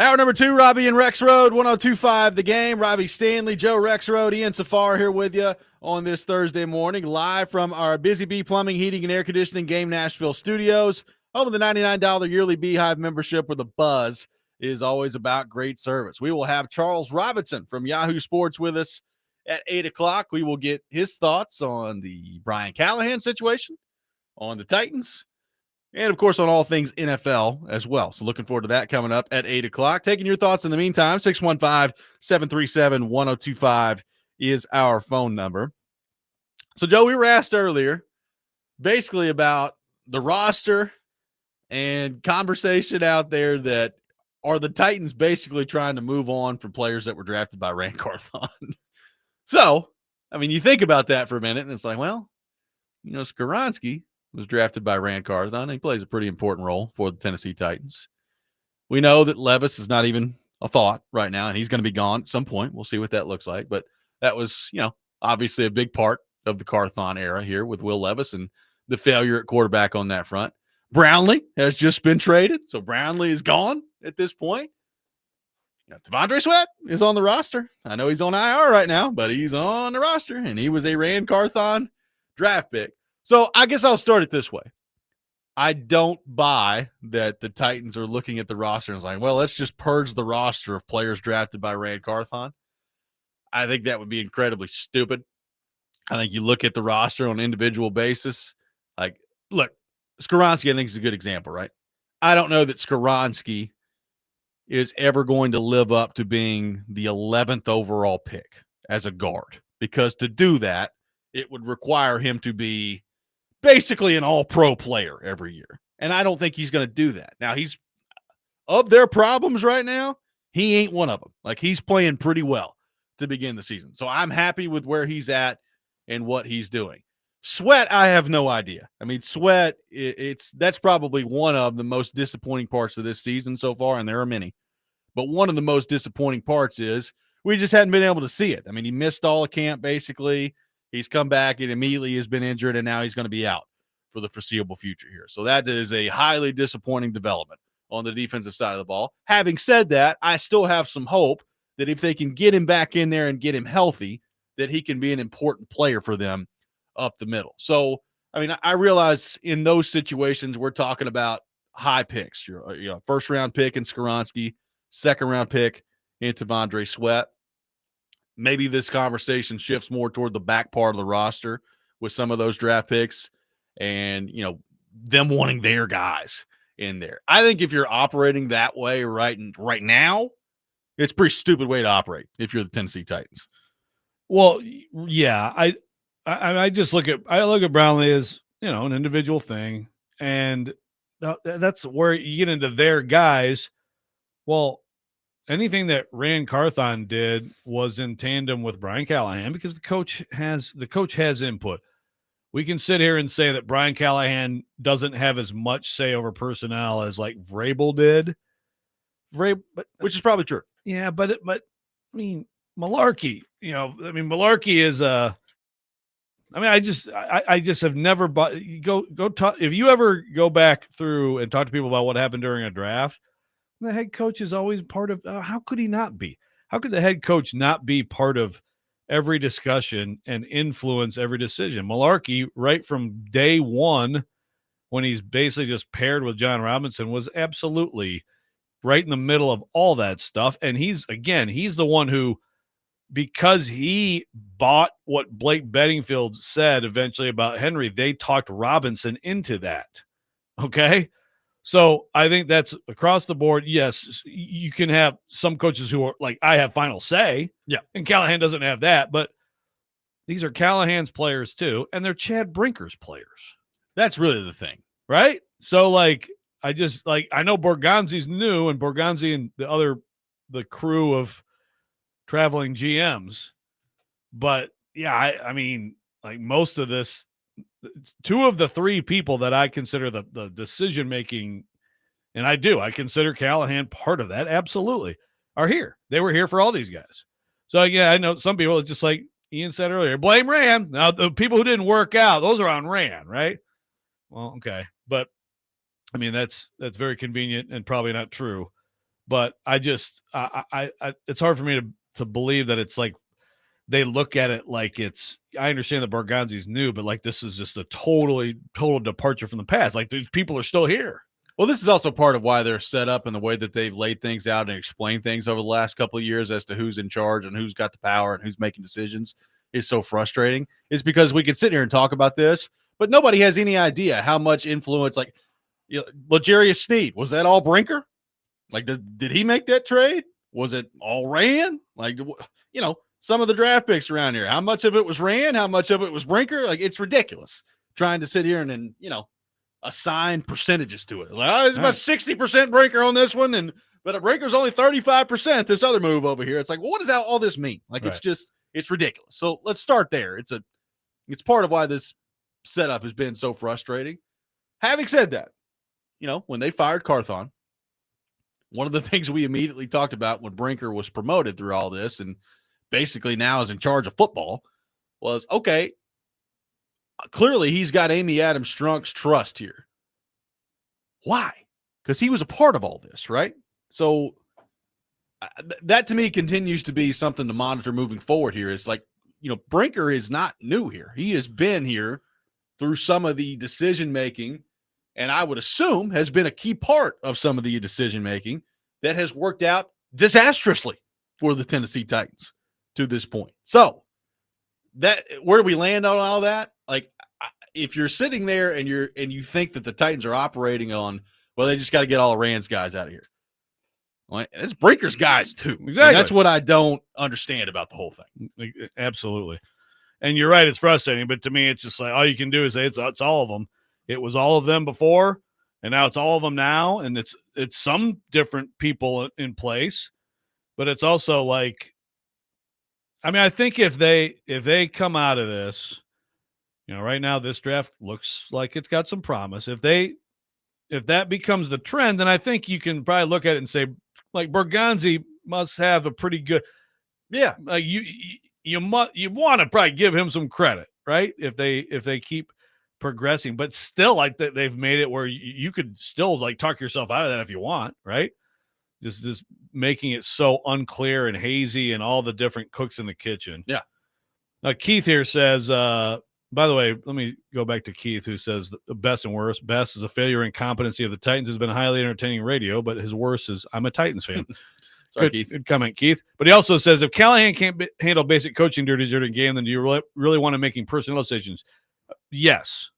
Hour number 2, Robby and Rexrode, 102.5 The Game. Robby Stanley, Joe Rexrode, Ian Safar here with you on this Thursday morning, live from our Busy Bee Plumbing, Heating, and Air Conditioning Game Nashville studios. Home of the $99 yearly Beehive membership, where the buzz is always about great service. We will have Charles Robinson from Yahoo Sports with us at 8 o'clock. We will get his thoughts on the Brian Callahan situation, on the Titans, and, of course, on all things NFL as well. So looking forward to that coming up at 8 o'clock. Taking your thoughts in the meantime, 615-737-1025 is our phone number. So, Joe, we were asked earlier basically about the roster and conversation out there that are the Titans basically trying to move on from players that were drafted by Rand Carthon. So, I mean, you think about that for a minute, and it's like, well, you know, Skoronski was drafted by Rand Carthon, and he plays a pretty important role for the Tennessee Titans. We know that Levis is not even a thought right now, and he's going to be gone at some point. We'll see what that looks like. But that was, you know, obviously a big part of the Carthon era here with Will Levis and the failure at quarterback on that front. Brownley has just been traded, so Brownley is gone at this point. You know, Devondre Sweat is on the roster. I know he's on IR right now, but he's on the roster, and he was a Rand Carthon draft pick. So I guess I'll start it this way. I don't buy that the Titans are looking at the roster and it's like, well, let's just purge the roster of players drafted by Rand Carthon. I think that would be incredibly stupid. I think you look at the roster on an individual basis. Like, look, Skoronski, I think, is a good example, right? I don't know that Skoronski is ever going to live up to being the 11th overall pick as a guard, because to do that, it would require him to be basically an all-pro player every year. And I don't think he's going to do that. Now, he's of their problems right now, he ain't one of them. Like, he's playing pretty well to begin the season. So I'm happy with where he's at and what he's doing. Sweat, I have no idea. I mean, Sweat, that's probably one of the most disappointing parts of this season so far, and there are many. But one of the most disappointing parts is we just hadn't been able to see it. I mean, he missed all of camp, basically. He's come back and immediately has been injured, and now he's going to be out for the foreseeable future here. So that is a highly disappointing development on the defensive side of the ball. Having said that, I still have some hope that if they can get him back in there and get him healthy, that he can be an important player for them up the middle. So, I mean, I realize in those situations we're talking about high picks. You're first-round pick in Skoronski, second-round pick in Devondre Sweat. Maybe this conversation shifts more toward the back part of the roster with some of those draft picks and, you know, them wanting their guys in there. I think if you're operating that way right now, it's a pretty stupid way to operate if you're the Tennessee Titans. Well, yeah, I just look at Brownley as, you know, an individual thing, and that's where you get into their guys. Well, anything that Rand Carthon did was in tandem with Brian Callahan, because the coach has input. We can sit here and say that Brian Callahan doesn't have as much say over personnel as like Vrabel did. Which is probably true. Yeah, but I mean, Malarkey, you know, I mean, Malarkey is I just have never bought. Go talk. If you ever go back through and talk to people about what happened during a draft, the head coach is always part of. How could he not be? How could the head coach not be part of every discussion and influence every decision? Malarkey, right from day one, when he's basically just paired with John Robinson, was absolutely right in the middle of all that stuff. And he's the one who, because he bought what Blake Bedingfield said eventually about Henry, they talked Robinson into that. Okay. So I think that's across the board. Yes, you can have some coaches who are like, I have final say. Yeah. And Callahan doesn't have that, but these are Callahan's players too. And they're Chad Brinker's players. That's really the thing. Right. So I know Borgonzi's new, and Borgonzi and the crew of traveling GMs, but yeah, I mean, like most of this, two of the three people that I consider the decision-making, and I consider Callahan part of that, absolutely, are here. They were here for all these guys. So yeah, I know some people, just like Ian said earlier, blame Rand. Now the people who didn't work out, those are on Rand, right? Well, okay. But I mean, that's very convenient and probably not true. But I just, it's hard for me to believe that it's like they look at it like it's. I understand that Borgonzi's new, but like this is just a total departure from the past. Like these people are still here. Well, this is also part of why they're set up and the way that they've laid things out and explained things over the last couple of years as to who's in charge and who's got the power and who's making decisions is so frustrating. Is because we can sit here and talk about this, but nobody has any idea how much influence. Like, L'Jarius Sneed, was that all Brinker? Like, did he make that trade? Was it all Rand? Like, some of the draft picks around here, how much of it was Rand? How much of it was Brinker? Like, it's ridiculous trying to sit here and assign percentages to it. Like, it's about 60% Brinker on this one, but a Brinker's only 35% this other move over here. It's like, well, what does all this mean? Like, right. It's ridiculous. So let's start there. It's part of why this setup has been so frustrating. Having said that, when they fired Carthon, one of the things we immediately talked about when Brinker was promoted through all this and basically now is in charge of football was, okay, clearly he's got Amy Adams Strunk's trust here. Why? Because he was a part of all this, right? So that to me continues to be something to monitor moving forward here. Is like, Brinker is not new here. He has been here through some of the decision-making, and I would assume has been a key part of some of the decision-making that has worked out disastrously for the Tennessee Titans to this point. So where do we land on all that? Like, if you're sitting there and you think that the Titans are operating on, well, they just got to get all of Rand's guys out of here. Well, it's Brinker's guys too. Exactly. And that's what I don't understand about the whole thing. Absolutely. And you're right, it's frustrating, but to me, it's just like all you can do is say it's all of them. It was all of them before, and now it's all of them now, and it's some different people in place, but it's also like, I mean, I think if they come out of this, right now this draft looks like it's got some promise. If that becomes the trend, then I think you can probably look at it and say, like, Borgonzi must have a pretty good, like you want to probably give him some credit, right? If they keep progressing, but still, like, they've made it where you could still like talk yourself out of that if you want, right? Just making it so unclear and hazy and all the different cooks in the kitchen. Yeah. Keith here says, by the way, let me go back to Keith, who says the best and worst. Best is a failure and incompetency of the Titans has been highly entertaining radio, but his worst is I'm a Titans fan. Sorry, Keith. Good comment, Keith. But he also says, if Callahan can't handle basic coaching duties during a game, then do you really want to making personnel decisions? Yes.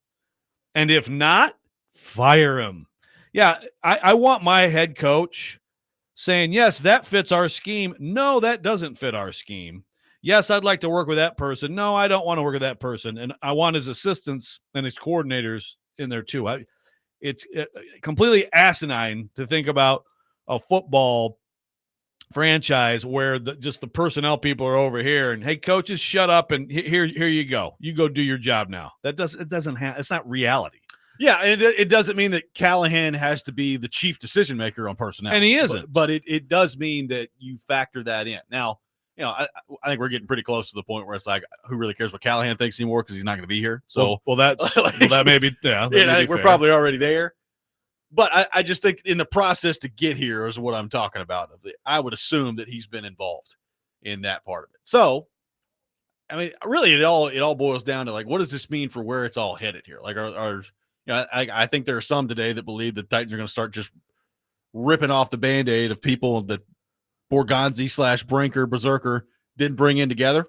And if not, fire him. Yeah, I want my head coach saying, yes, that fits our scheme. No, that doesn't fit our scheme. Yes, I'd like to work with that person. No, I don't want to work with that person. And I want his assistants and his coordinators in there too. It's completely asinine to think about a football franchise where just the personnel people are over here and, hey, coaches, shut up and here you go. You go do your job now. It's not reality. Yeah, and it doesn't mean that Callahan has to be the chief decision maker on personnel. And he isn't. But it does mean that you factor that in. Now, I think we're getting pretty close to the point where it's like, who really cares what Callahan thinks anymore because he's not going to be here. So, that may be, yeah. I think we're probably already there. But I just think in the process to get here is what I'm talking about. I would assume that he's been involved in that part of it. So, I mean, really, it all boils down to, like, what does this mean for where it's all headed here? Like, I think there are some today that believe the Titans are going to start just ripping off the Band-Aid of people that Borgonzi / Brinker, Berserker didn't bring in together.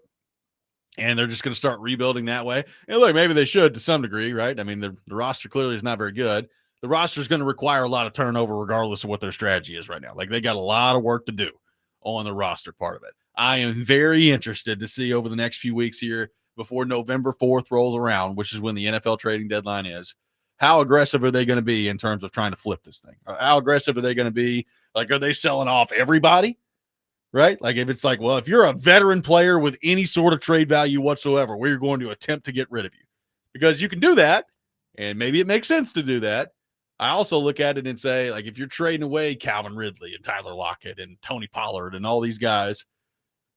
And they're just going to start rebuilding that way. And look, maybe they should to some degree, right? I mean, the roster clearly is not very good. The roster is going to require a lot of turnover regardless of what their strategy is right now. Like, they got a lot of work to do on the roster part of it. I am very interested to see over the next few weeks here before November 4th rolls around, which is when the NFL trading deadline is. How aggressive are they going to be in terms of trying to flip this thing? How aggressive are they going to be? Like, are they selling off everybody? Right? Like, if it's like, well, if you're a veteran player with any sort of trade value whatsoever, we're going to attempt to get rid of you. Because you can do that, and maybe it makes sense to do that. I also look at it and say, like, if you're trading away Calvin Ridley and Tyler Lockett and Tony Pollard and all these guys,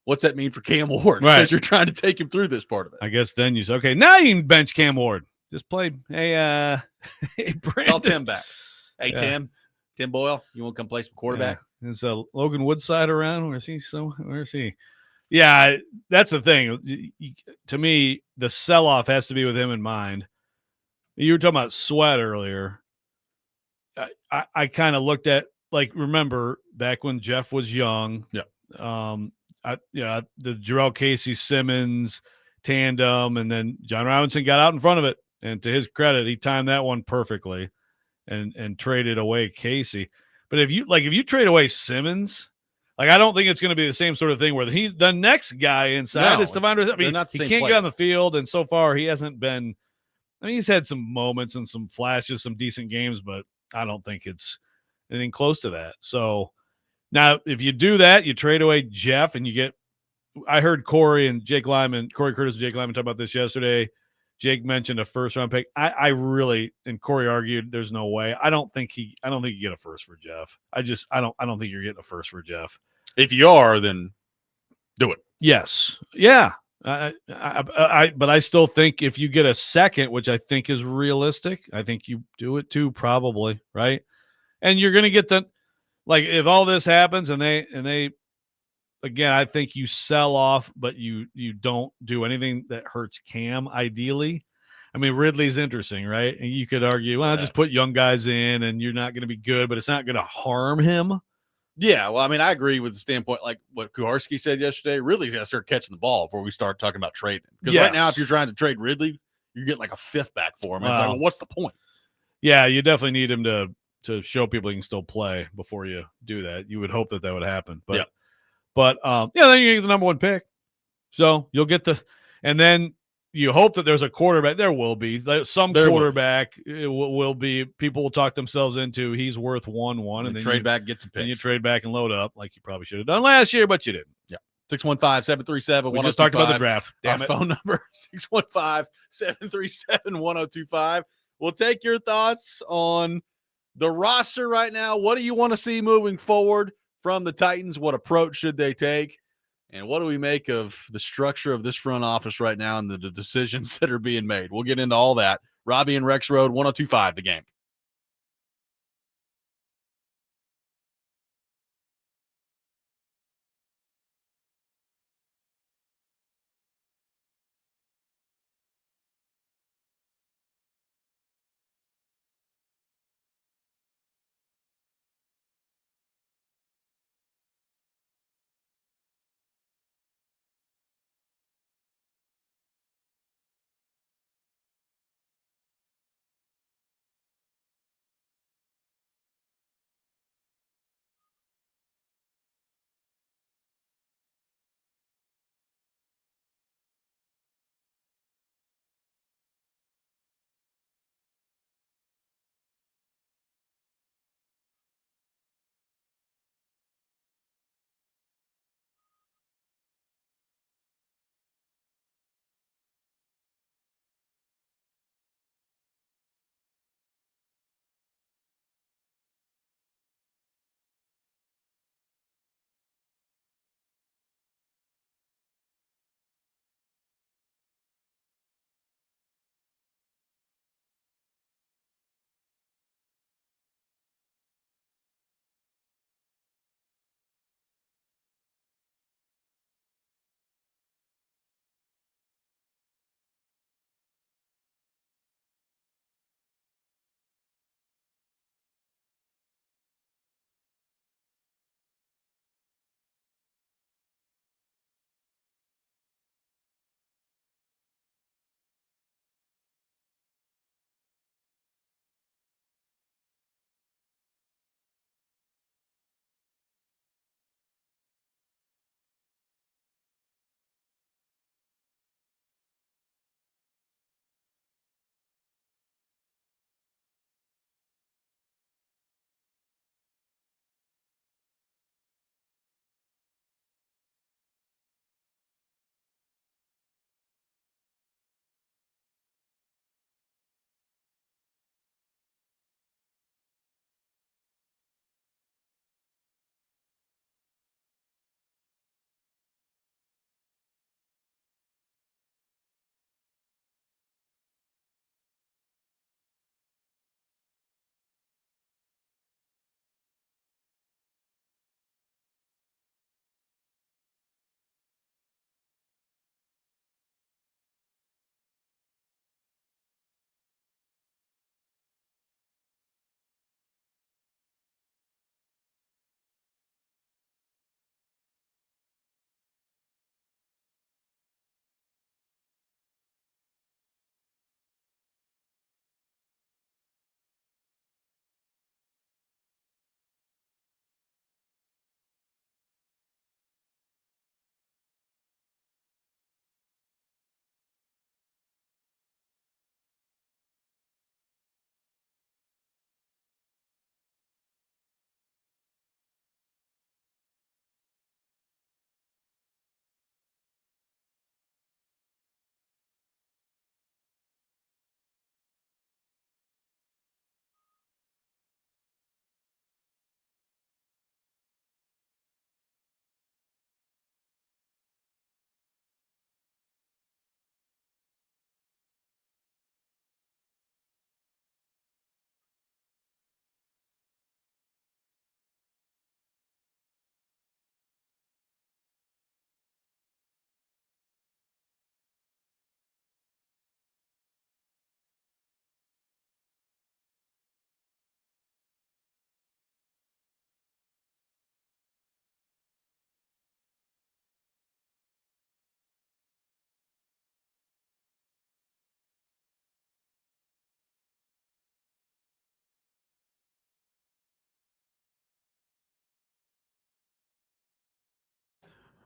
what's that mean for Cam Ward? Right. Because you're trying to take him through this part of it. I guess then you say, okay, now you can bench Cam Ward. Just play, hey, Brandon. Call Tim back. Hey, Yeah. Tim Boyle, you want to come play some quarterback? Is Logan Woodside around? Where is he? Where is he? Yeah, that's the thing. To me, the sell-off has to be with him in mind. You were talking about Sweat earlier. I kind of looked at, like, remember back when Jeff was young. Yeah. The Jarrell Casey Simmons tandem, and then John Robinson got out in front of it. And to his credit, he timed that one perfectly and traded away Casey. But if you trade away Simmons, like, I don't think it's going to be the same sort of thing where he's the next guy inside is Devondre. I mean, he can't get on the field, and so far he hasn't been. I mean, he's had some moments and some flashes, some decent games, but I don't think it's anything close to that. So now, if you do that, you trade away Jeff, and you get. I heard Corey Curtis and Jake Lyman talk about this yesterday. Jake mentioned a first-round pick. I really, and Corey argued, there's no way. I don't think you get a first for Jeff. I don't think you're getting a first for Jeff. If you are, then do it. Yes. Yeah. But I still think if you get a second, which I think is realistic, I think you do it too, probably, right? And you're going to get if all this happens and they again, I think you sell off, but you don't do anything that hurts Cam, ideally. I mean, Ridley's interesting, right? And you could argue, well, just put young guys in and you're not going to be good, but it's not going to harm him. Yeah, well, I mean, I agree with the standpoint, like what Kuharski said yesterday. Ridley's got to start catching the ball before we start talking about trading. Because right now, if you're trying to trade Ridley, you're getting like a fifth back for him. It's like, well, what's the point? Yeah, you definitely need him to show people he can still play before you do that. You would hope that would happen. But then you get the number one pick. So you'll get and then you hope that there's a quarterback. There will be quarterback. It will be. People will talk themselves into he's worth 1-1, and then trade back, get some picks. And you trade back and load up like you probably should have done last year, but you didn't. Yeah. 615-737-1025. We just talked about the draft. Damn it. Phone number 615-737-1025. We'll take your thoughts on the roster right now. What do you want to see moving forward from the Titans? What approach should they take? And what do we make of the structure of this front office right now and the decisions that are being made? We'll get into all that. Robby and Rexrode, 102.5 The Game.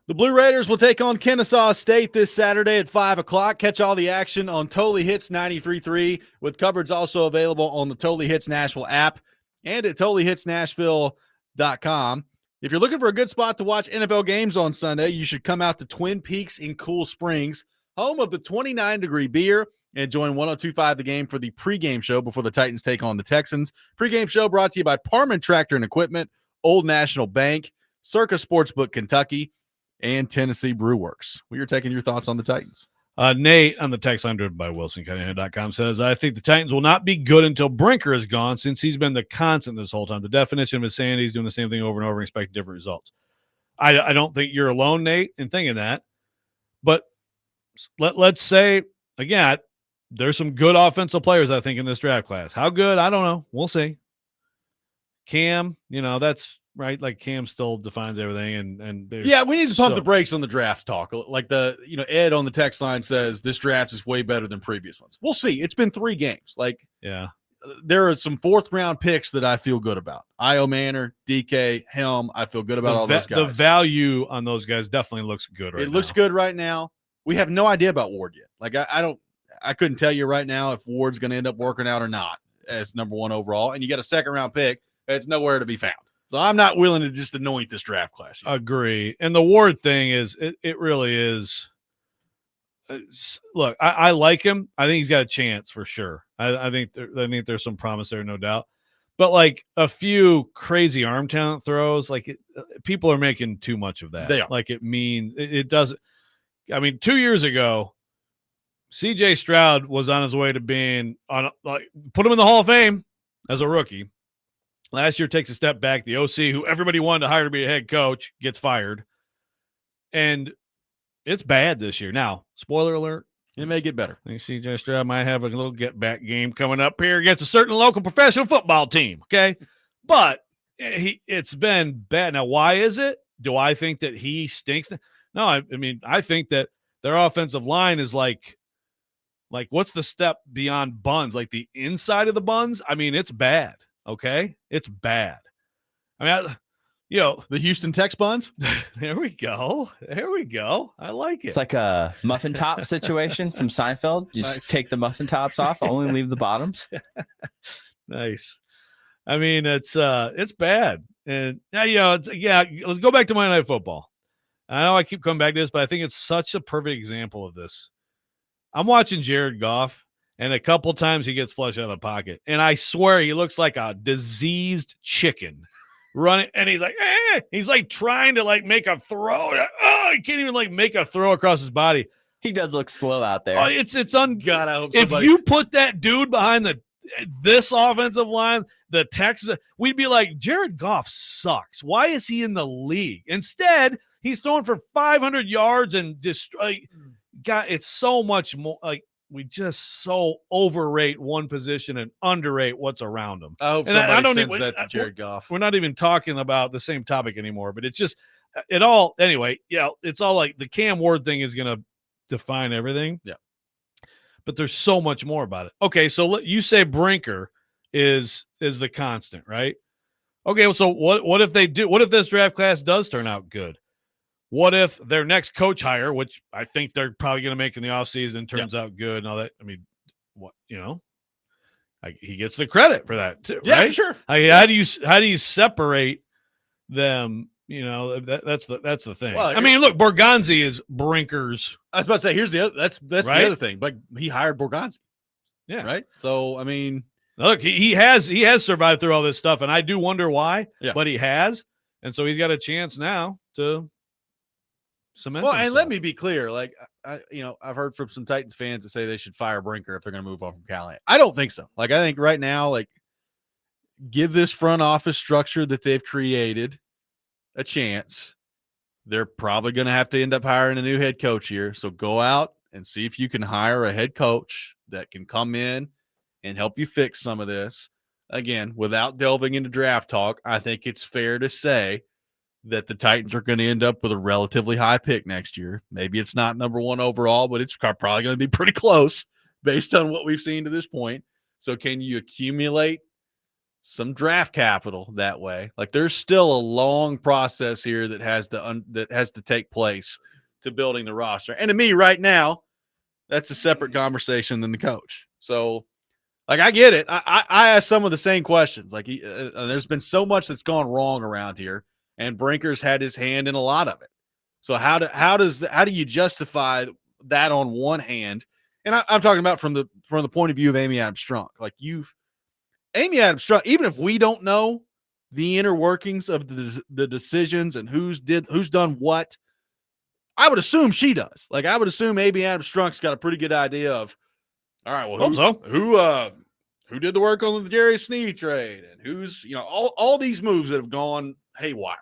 The Blue Raiders will take on Kennesaw State this Saturday at 5 o'clock. Catch all the action on Totally Hits 93.3, with coverage also available on the Totally Hits Nashville app and at totallyhitsnashville.com. If you're looking for a good spot to watch NFL games on Sunday, you should come out to Twin Peaks in Cool Springs, home of the 29-degree beer, and join 102.5 The Game for the pregame show before the Titans take on the Texans. Pregame show brought to you by Parman Tractor and Equipment, Old National Bank, Circa Sportsbook Kentucky, and Tennessee Brew Works. We are taking your thoughts on the Titans. Nate on the text line driven by WilsonCunningham.com says, I think the Titans will not be good until Brinker is gone, since he's been the constant this whole time. The definition of insanity is doing the same thing over and over and expecting different results. I don't think you're alone, Nate, in thinking that. But let's say, again, there's some good offensive players, I think, in this draft class. How good? I don't know. We'll see. Cam, that's right. Like Cam still defines everything. And yeah, we need to pump the brakes on the draft talk. Like Ed on the text line says this draft is way better than previous ones. We'll see. It's been 3 games. There are some 4th-round picks that I feel good about. Io Manor, DK, Helm. I feel good about all those guys. The value on those guys definitely looks good right now. It looks good right now. We have no idea about Ward yet. I couldn't tell you right now if Ward's going to end up working out or not as number 1 overall. And you get a 2nd-round pick. It's nowhere to be found. So I'm not willing to just anoint this draft class yet. Agree. And the Ward thing is, it really is. Look, I like him. I think he's got a chance for sure. I think there's some promise there, no doubt. But like a few crazy arm talent throws, people are making too much of that. They are. It doesn't. I mean, 2 years ago, C.J. Stroud was on his way to being put him in the Hall of Fame as a rookie. Last year takes a step back. The OC, who everybody wanted to hire to be a head coach, gets fired. And it's bad this year. Now, spoiler alert. It may get better. I think C.J. Stroud might have a little get-back game coming up here against a certain local professional football team, okay? But it's been bad. Now, why is it? Do I think that he stinks? No, I mean, I think that their offensive line is like what's the step beyond buns? Like the inside of the buns? I mean, it's bad. Okay, it's bad. I mean, the Houston Tex buns. There we go. I like it. It's like a muffin top situation from Seinfeld. You just take the muffin tops off, only leave the bottoms. Nice. I mean, it's bad. And let's go back to Monday Night Football. I know I keep coming back to this, but I think it's such a perfect example of this. I'm watching Jared Goff. And a couple times he gets flushed out of the pocket. And I swear he looks like a diseased chicken running. And he's like, he's like trying to make a throw. He can't even make a throw across his body. He does look slow out there. God, I hope if you put that dude behind this offensive line, the Texans, we'd be like, Jared Goff sucks. Why is he in the league? Instead, he's throwing for 500 yards and God, it's so much more we just so overrate one position and underrate what's around them. I hope somebody sends that to Jared Goff. We're not even talking about the same topic anymore, but it's just it's all like the Cam Ward thing is going to define everything. Yeah. But there's so much more about it. Okay, so you say Brinker is the constant, right? Okay, so what if this draft class does turn out good? What if their next coach hire, which I think they're probably going to make in the offseason, turns out good and all that? I mean, he gets the credit for that too, yeah, right? For sure. How do you separate them? That's the thing. Well, I mean, look, Borgonzi is Brinker's. I was about to say, here's the other. That's right? The other thing. But he hired Borgonzi. Yeah. Right. So I mean, look, he has survived through all this stuff, and I do wonder why. Yeah. But he has, and so he's got a chance now to. And let me be clear. I've heard from some Titans fans that say they should fire Brinker if they're going to move on from Callahan. I don't think so. I think right now, give this front office structure that they've created a chance. They're probably going to have to end up hiring a new head coach here. So go out and see if you can hire a head coach that can come in and help you fix some of this. Again, without delving into draft talk, I think it's fair to say that the Titans are going to end up with a relatively high pick next year. Maybe it's not number 1 overall, but it's probably going to be pretty close based on what we've seen to this point. So can you accumulate some draft capital that way. Like there's still a long process here that has to take place to building the roster. And to me right now, that's a separate conversation than the coach. So like, I get it. I ask some of the same questions. Like there's been so much that's gone wrong around here, and Brinker's had his hand in a lot of it. So how do you justify that on one hand? And I'm talking about from the point of view of Amy Adams Strunk. Like Amy Adams Strunk, even if we don't know the inner workings of the decisions and who's done what, I would assume she does. Like I would assume Amy Adams Strunk's got a pretty good idea of, all right, well, who did the work on the Jerry Sneed trade, and who's, all these moves that have gone haywire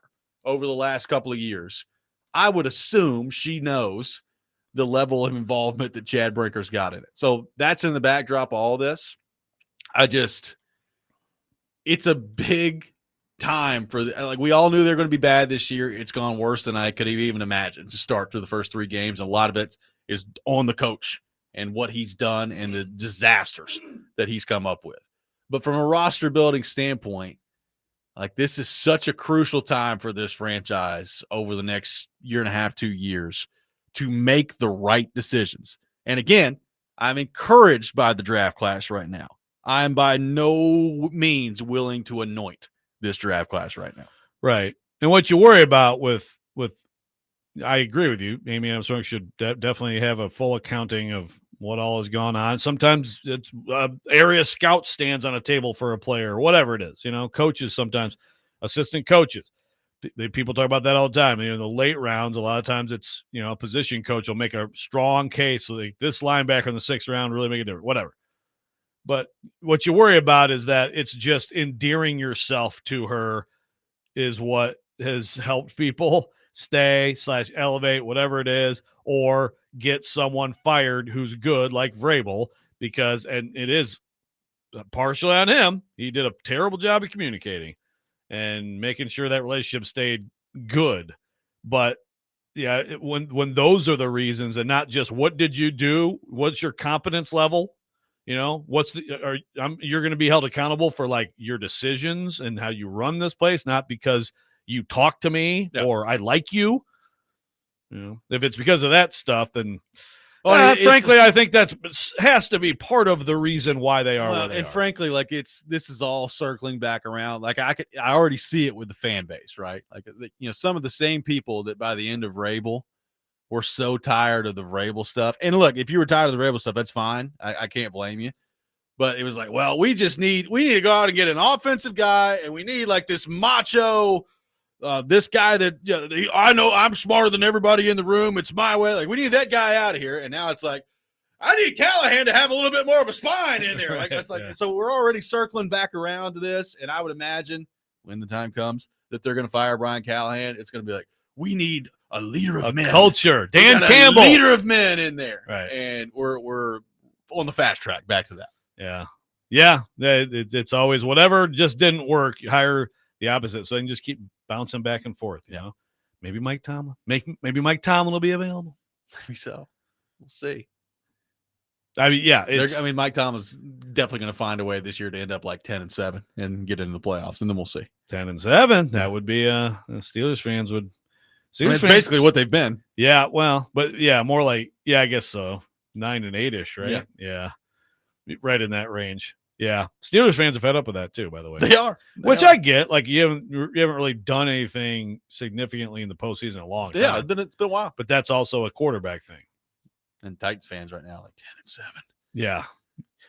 over the last couple of years. I would assume she knows the level of involvement that Chad Brinker's got in it. So that's in the backdrop of all this. It's a big time for we all knew they're going to be bad this year. It's gone worse than I could even imagine to start through the first 3 games. A lot of it is on the coach and what he's done and the disasters that he's come up with. But from a roster building standpoint, like this is such a crucial time for this franchise over the next year and a half, 2 years to make the right decisions. And again, I'm encouraged by the draft class right now. I'm by no means willing to anoint this draft class right now. Right. And what you worry about with I agree with you. Amy Armstrong should definitely have a full accounting of what all has gone on. Sometimes it's area scout stands on a table for a player or whatever it is, coaches, sometimes assistant coaches. People talk about that all the time. In the late rounds, a lot of times it's, a position coach will make a strong case. So this linebacker in the 6th round really make a difference, whatever. But what you worry about is that it's just endearing yourself to her is what has helped people stay / elevate, whatever it is, or get someone fired who's good like Vrabel, and it is partially on him. He did a terrible job of communicating and making sure that relationship stayed good. But yeah, when those are the reasons and not just what did you do, what's your competence level, you're going to be held accountable for like your decisions and how you run this place, not because you talk to me or I like you. If it's because of that stuff, then frankly, I think has to be part of the reason why they are where they are. Frankly, like this is all circling back around. Like I already see it with the fan base, right? Like some of the same people that by the end of Vrabel were so tired of the Vrabel stuff. And look, if you were tired of the Vrabel stuff, that's fine. I can't blame you. But it was like, well, we need to go out and get an offensive guy, and we need like this macho. This guy that I know I'm smarter than everybody in the room. It's my way. Like we need that guy out of here. And now it's like, I need Callahan to have a little bit more of a spine in there. Like it's like, So we're already circling back around to this. And I would imagine when the time comes that they're going to fire Brian Callahan, it's going to be like, we need a leader of men, culture. Dan Campbell, leader of men in there. Right. And we're on the fast track back to that. Yeah. Yeah. It's always whatever just didn't work. You hire the opposite. So they can just keep bouncing back and forth, Maybe Mike Tomlin. Maybe Mike Tomlin will be available. Maybe so. We'll see. I mean, yeah. Mike Tomlin's definitely going to find a way this year to end up like 10-7 and get into the playoffs, and then we'll see. 10-7. That would be Steelers fans would. It's basically what they've been. Yeah. Well, but yeah, more like I guess so. 9-8ish, right? Yeah. Right in that range. Yeah, Steelers fans are fed up with that too. By the way, they are. I get. Like you haven't really done anything significantly in the postseason in a long time. Yeah, it's been a while. But that's also a quarterback thing. And Titans fans right now like 10-7. Yeah,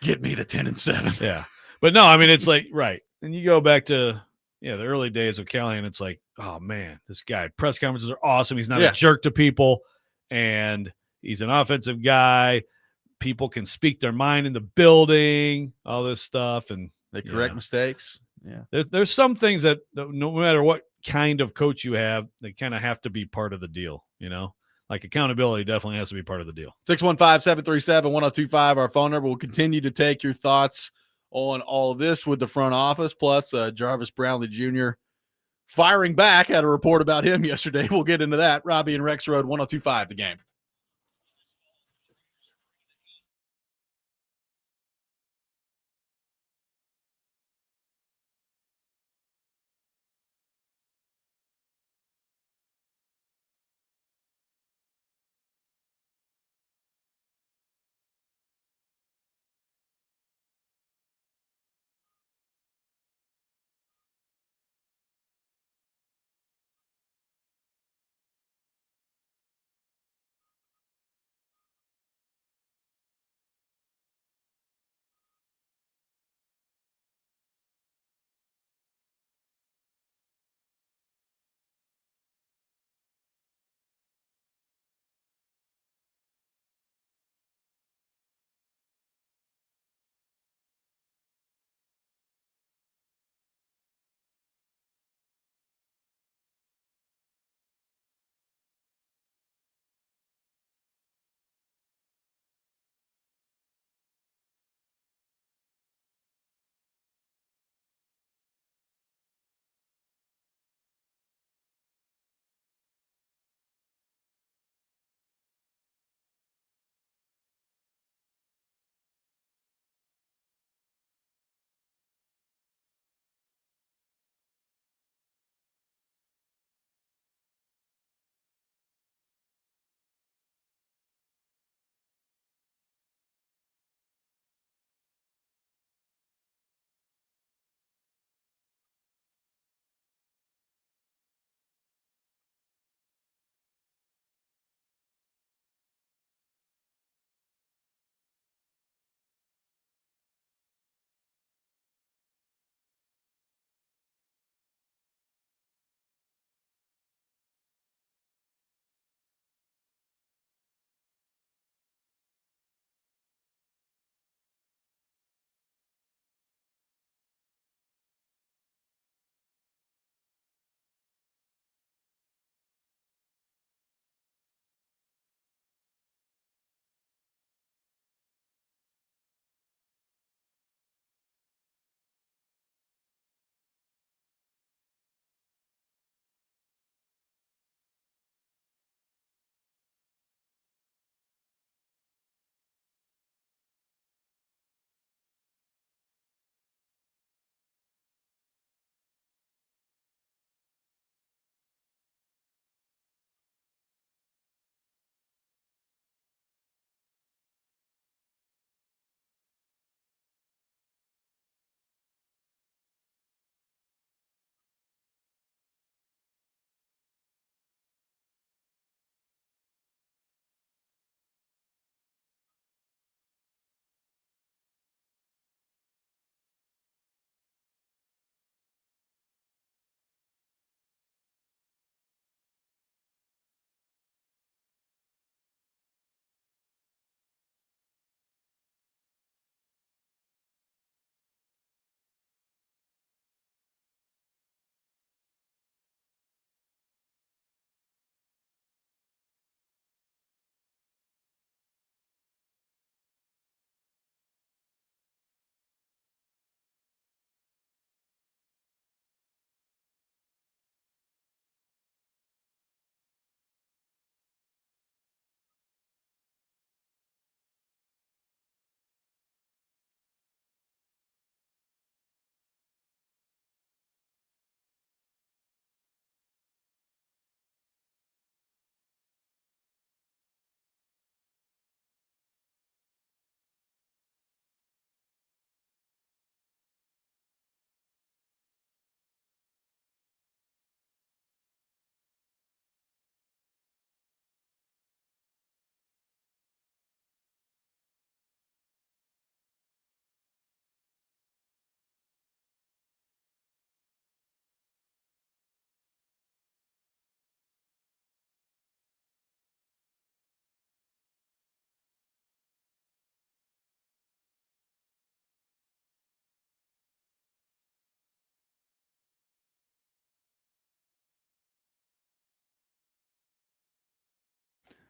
get me to 10-7. Yeah, but no, I mean it's like right. And you go back to the early days of Callahan. It's like, oh man, this guy press conferences are awesome. He's not a jerk to people, and he's an offensive guy. People can speak their mind in the building, all this stuff, and they correct mistakes. Yeah, there's some things that no matter what kind of coach you have, they kind of have to be part of the deal. Like accountability definitely has to be part of the deal. 615-737-1025, our phone number. We'll continue to take your thoughts on all of this with the front office, plus Jarvis Brownley Jr. firing back. Had a report about him yesterday. We'll get into that. Robby and Rexrode, 1025, the game.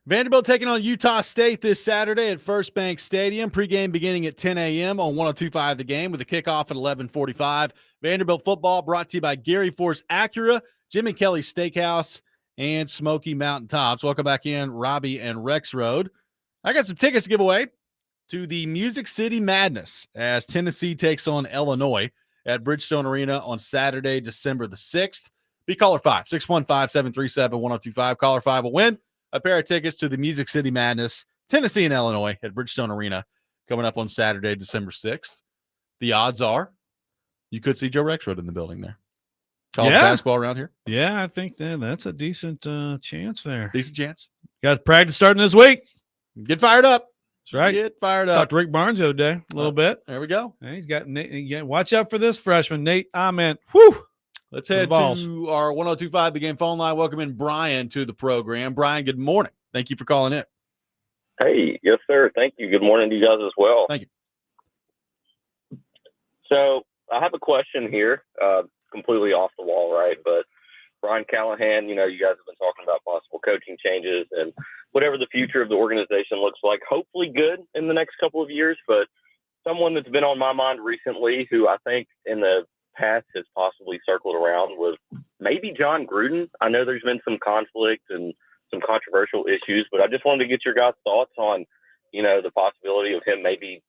Vanderbilt taking on Utah State this Saturday at First Bank Stadium. Pregame beginning at 10 a.m. on 102.5 The Game with a kickoff at 11:45. Vanderbilt football brought to you by Gary Force Acura, Jimmy Kelly Steakhouse, and Smoky Mountain Tops. Welcome back in, Robby and Rexrode. I got some tickets to give away to the Music City Madness as Tennessee takes on Illinois at Bridgestone Arena on Saturday, December the 6th. Be caller 5, 615-737-1025. Caller 5 will win a pair of tickets to the Music City Madness, Tennessee and Illinois at Bridgestone Arena coming up on Saturday, December 6th. The odds are you could see Joe Rexrode in the building there. College basketball around here. Yeah, I think that's a decent chance there. Decent chance. Got practice starting this week. Get fired up. That's right. Get fired up. Talked to Rick Barnes the other day a little bit. There we go. And he's got Nate. Watch out for this freshman, Nate. Whew. Let's head to our 102.5 The Game phone line. Welcome in Brian to the program. Brian, good morning. Thank you for calling in. Hey, yes, sir. Thank you. Good morning to you guys as well. Thank you. So I have a question here, completely off the wall, right? But Brian Callahan, you guys have been talking about possible coaching changes and whatever the future of the organization looks like, hopefully good in the next couple of years. But someone that's been on my mind recently, who I think in the past has possibly circled around, was maybe John Gruden. I know there's been some conflict and some controversial issues, but I just wanted to get your guys' thoughts on, the possibility of him maybe,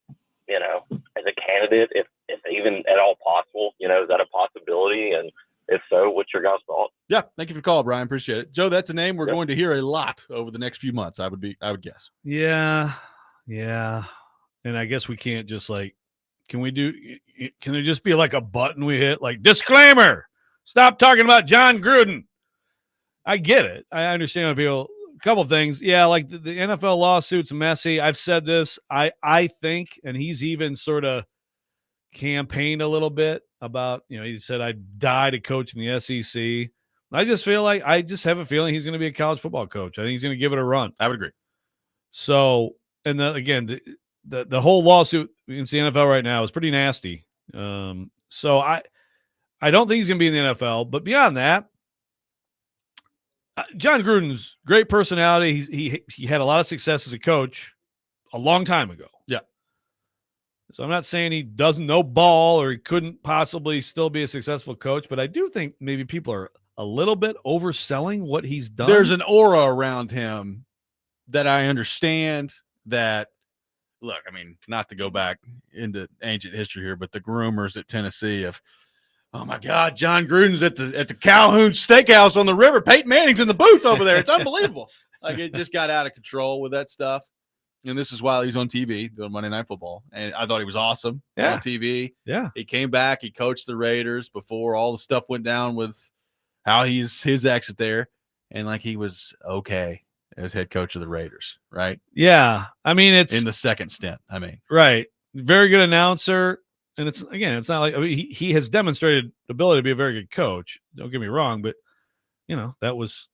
as a candidate, if even at all possible, is that a possibility? And if so, what's your guys' thoughts? Yeah, thank you for the call, Brian. Appreciate it. Joe, that's a name we're going to hear a lot over the next few months, I would guess. Yeah. And I guess we can't just can there just be like a button we hit, like disclaimer, stop talking about John Gruden? I get it. I understand when people, a couple of things. Yeah, like the NFL lawsuit's messy. I've said this. I think, and he's even sort of campaigned a little bit about, he said, I die to coach in the SEC. I just have a feeling he's going to be a college football coach. I think he's going to give it a run. I would agree. So, and the whole lawsuit against the NFL right now is pretty nasty. So I don't think he's going to be in the NFL. But beyond that, John Gruden's great personality. He had a lot of success as a coach a long time ago. Yeah. So I'm not saying he doesn't know ball or he couldn't possibly still be a successful coach, but I do think maybe people are a little bit overselling what he's done. There's an aura around him that I understand that. Look, I mean, not to go back into ancient history here, but the groomers at Tennessee of, oh my God, John Gruden's at the Calhoun Steakhouse on the river. Peyton Manning's in the booth over there. It's unbelievable. Like, it just got out of control with that stuff. And this is while he's on TV doing Monday Night Football. And I thought he was awesome on TV. Yeah. He came back. He coached the Raiders before all the stuff went down with how his exit there. And like, he was okay as head coach of the Raiders, right? Yeah. I mean, it's in the second stint. Right. Very good announcer. And it's not like, he has demonstrated ability to be a very good coach. Don't get me wrong, but that was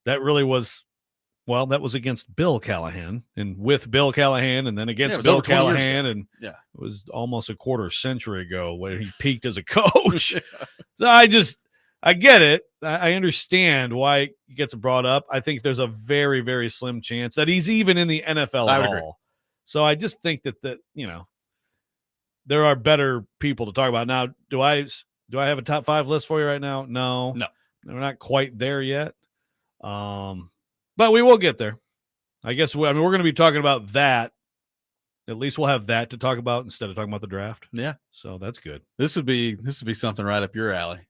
against Bill Callahan and with Bill Callahan and then against Bill Callahan. And it was almost a quarter century ago where he peaked as a coach. So I get it. I understand why he gets brought up. I think there's a very, very slim chance that he's even in the NFL at all. Agree. So I just think that there are better people to talk about. Now, do I have a top 5 list for you right now? No. We're not quite there yet. But we will get there. I guess we're going to be talking about that. At least we'll have that to talk about instead of talking about the draft. Yeah. So that's good. This would be something right up your alley.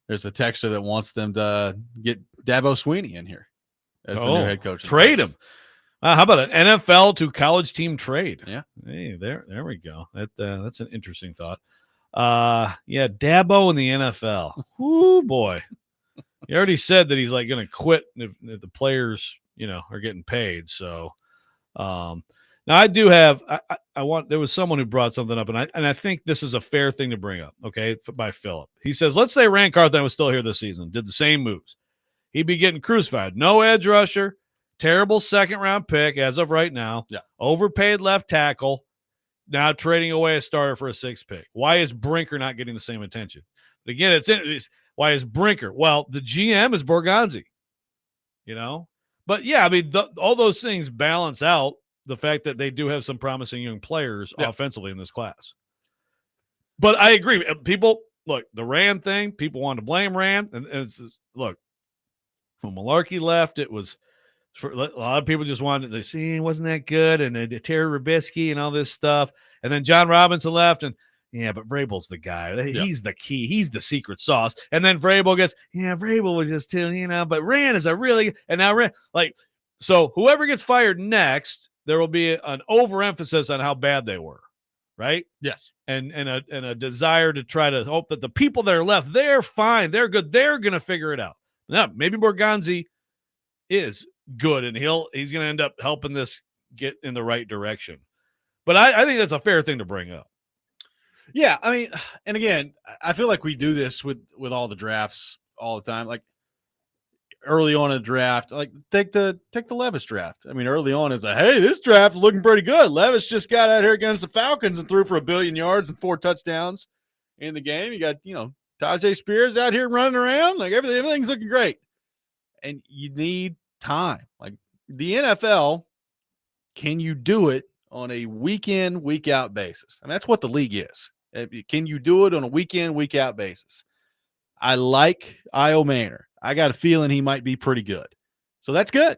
There's a texter that wants them to get Dabo Swinney in here as the new head coach. Trade him. How about an NFL to college team trade? Yeah. Hey, there we go. That's an interesting thought. Yeah, Dabo in the NFL. Whoo, boy. He already said that he's like going to quit if the players, are getting paid. So, now I do have. There was someone who brought something up, and I think this is a fair thing to bring up. Okay, by Philip. He says, let's say Rand Carthon was still here this season, did the same moves. He'd be getting crucified. No edge rusher, terrible second-round pick as of right now. Yeah, overpaid left tackle. Now trading away a starter for a 6th pick. Why is Brinker not getting the same attention? But again, why is Brinker? Well, the GM is Borgonzi. But yeah, I mean, all those things balance out the fact that they do have some promising young players offensively in this class. But I agree. People look, the Rand thing. People want to blame Rand, and it's just, look, when Malarkey left, it was for a lot of people just wanted to see wasn't that good, and Terry Rubisky and all this stuff, and then John Robinson left, and but Vrabel's the guy. He's the key. He's the secret sauce. And then Vrabel gets, Vrabel was just too, but Rand is a really, and now Rand, so whoever gets fired next, there will be an overemphasis on how bad they were, right? Yes. And a desire to try to hope that the people that are left, they're fine, they're good, they're going to figure it out. Now, maybe Borgonzi is good, and he's going to end up helping this get in the right direction. But I think that's a fair thing to bring up. Yeah, I mean, and again, I feel like we do this with all the drafts all the time. Like early on in the draft, like take the Levis draft. I mean, early on is hey, this draft is looking pretty good. Levis just got out here against the Falcons and threw for 1 billion yards and 4 touchdowns in the game. You got Tajay Spears out here running around, like everything's looking great. And you need time. Like the NFL, can you do it on a week in, week out basis? And that's what the league is. Can you do it on a week in, week out basis? I like Io Manor. I got a feeling he might be pretty good. So that's good.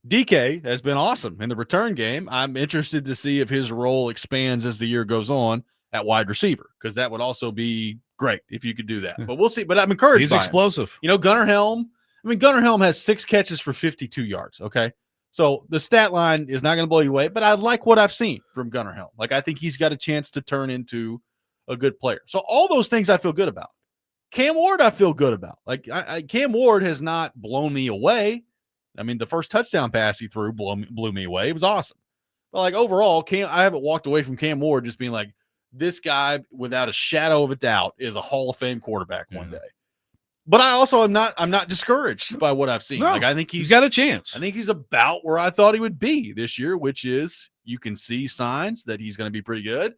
DK has been awesome in the return game. I'm interested to see if his role expands as the year goes on at wide receiver, because that would also be great if you could do that. But we'll see. But I'm encouraged. He's explosive. Gunnar Helm. I mean, Gunnar Helm has 6 catches for 52 yards. Okay. So the stat line is not going to blow you away, but I like what I've seen from Gunnar Helm. Like, I think he's got a chance to turn into a good player. So all those things I feel good about. Cam Ward, I feel good about. Like, Cam Ward has not blown me away. I mean, the first touchdown pass he threw blew me away. It was awesome. But like overall, I haven't walked away from Cam Ward just being like, this guy, without a shadow of a doubt, is a Hall of Fame quarterback one day. But I also I'm not discouraged by what I've seen. No, like, I think he's got a chance. I think he's about where I thought he would be this year, which is you can see signs that he's going to be pretty good.